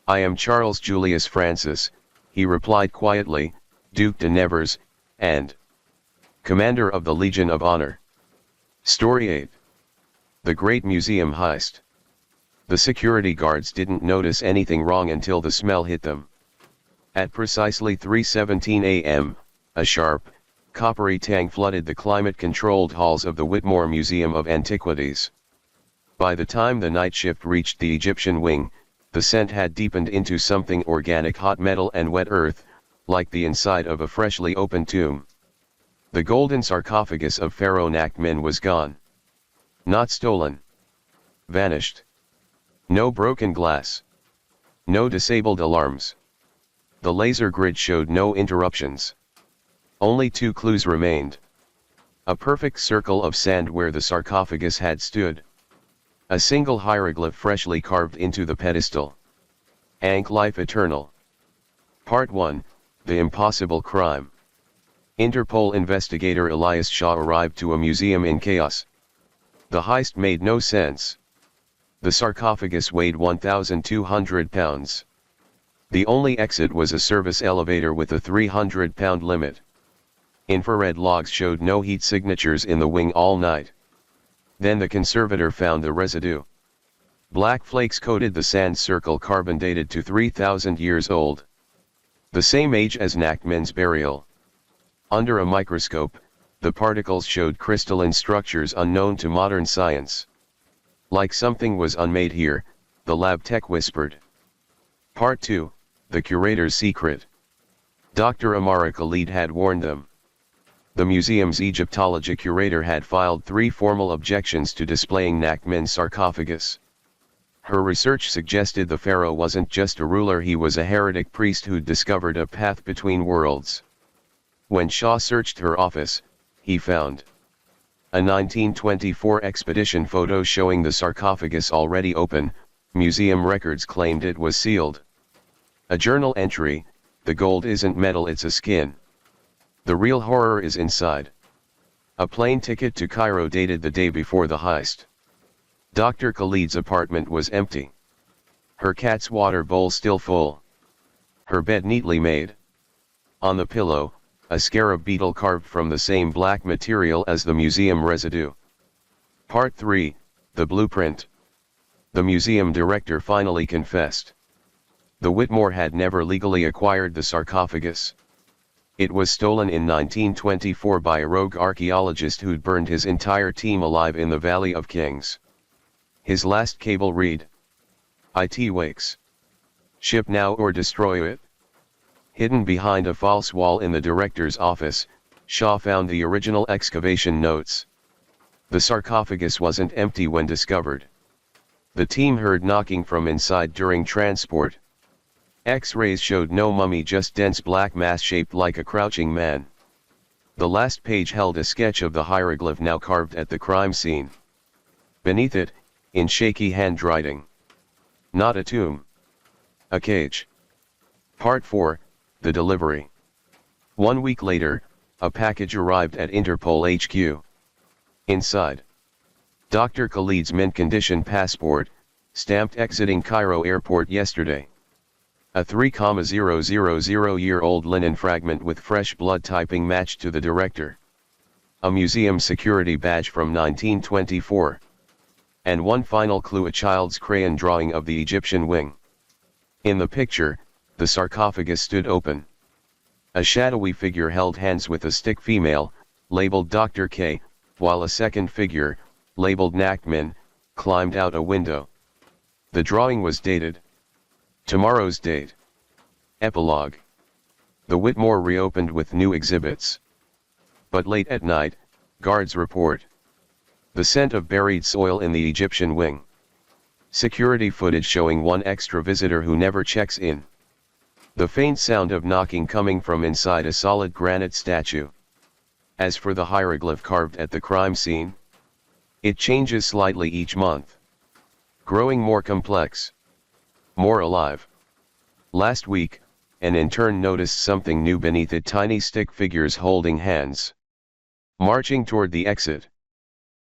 I am Charles Julius Francis, he replied quietly, Duc de Nevers, and Commander of the Legion of Honor. Story 8. The Great Museum Heist. The security guards didn't notice anything wrong until the smell hit them. At precisely 3:17 a.m., a sharp, coppery tang flooded the climate-controlled halls of the Whitmore Museum of Antiquities. By the time the night shift reached the Egyptian wing, the scent had deepened into something organic, hot metal and wet earth, like the inside of a freshly opened tomb. The golden sarcophagus of Pharaoh Nakhmen was gone. Not stolen. Vanished. No broken glass. No disabled alarms. The laser grid showed no interruptions. Only 2 clues remained. A perfect circle of sand where the sarcophagus had stood. A single hieroglyph freshly carved into the pedestal. Ankh Life Eternal. Part 1, The Impossible Crime. Interpol investigator Elias Shaw arrived to a museum in chaos. The heist made no sense. The sarcophagus weighed 1,200 pounds. The only exit was a service elevator with a 300-pound limit. Infrared logs showed no heat signatures in the wing all night. Then the conservator found the residue. Black flakes coated the sand circle, carbon dated to 3,000 years old. The same age as Nakhmen's burial. Under a microscope, the particles showed crystalline structures unknown to modern science. Like something was unmade here, the lab tech whispered. Part 2, The Curator's Secret. Dr. Amara Khalid had warned them. The museum's Egyptology curator had filed 3 formal objections to displaying Nakhmen's sarcophagus. Her research suggested the pharaoh wasn't just a ruler, he was a heretic priest who'd discovered a path between worlds. When Shaw searched her office, he found a 1924 expedition photo showing the sarcophagus already open. Museum records claimed it was sealed. A journal entry, the gold isn't metal, it's a skin. The real horror is inside. A plane ticket to Cairo dated the day before the heist. Dr. Khalid's apartment was empty. Her cat's water bowl still full. Her bed neatly made. On the pillow, a scarab beetle carved from the same black material as the museum residue. Part 3, The Blueprint. The museum director finally confessed. The Whitmore had never legally acquired the sarcophagus. It was stolen in 1924 by a rogue archaeologist who'd burned his entire team alive in the Valley of Kings. His last cable read, "It wakes. Ship now or destroy it." Hidden behind a false wall in the director's office, Shaw found the original excavation notes. The sarcophagus wasn't empty when discovered. The team heard knocking from inside during transport. X-rays showed no mummy, just dense black mass shaped like a crouching man. The last page held a sketch of the hieroglyph now carved at the crime scene. Beneath it, in shaky handwriting. Not a tomb. A cage. Part 4, The Delivery. 1 week later, a package arrived at Interpol HQ. Inside. Dr. Khalid's mint-condition passport, stamped exiting Cairo airport yesterday. A 3,000-year-old linen fragment with fresh blood typing matched to the director. A museum security badge from 1924. And one final clue, a child's crayon drawing of the Egyptian wing. In the picture, the sarcophagus stood open. A shadowy figure held hands with a stick, female, labeled Dr. K, while a second figure, labeled Nakmin, climbed out a window. The drawing was dated. Tomorrow's date. Epilogue. The Whitmore reopened with new exhibits. But late at night, guards report. The scent of buried soil in the Egyptian wing. Security footage showing one extra visitor who never checks in. The faint sound of knocking coming from inside a solid granite statue. As for the hieroglyph carved at the crime scene, it changes slightly each month. Growing more complex. More alive. Last week, an intern noticed something new beneath it, tiny stick figures holding hands. Marching toward the exit.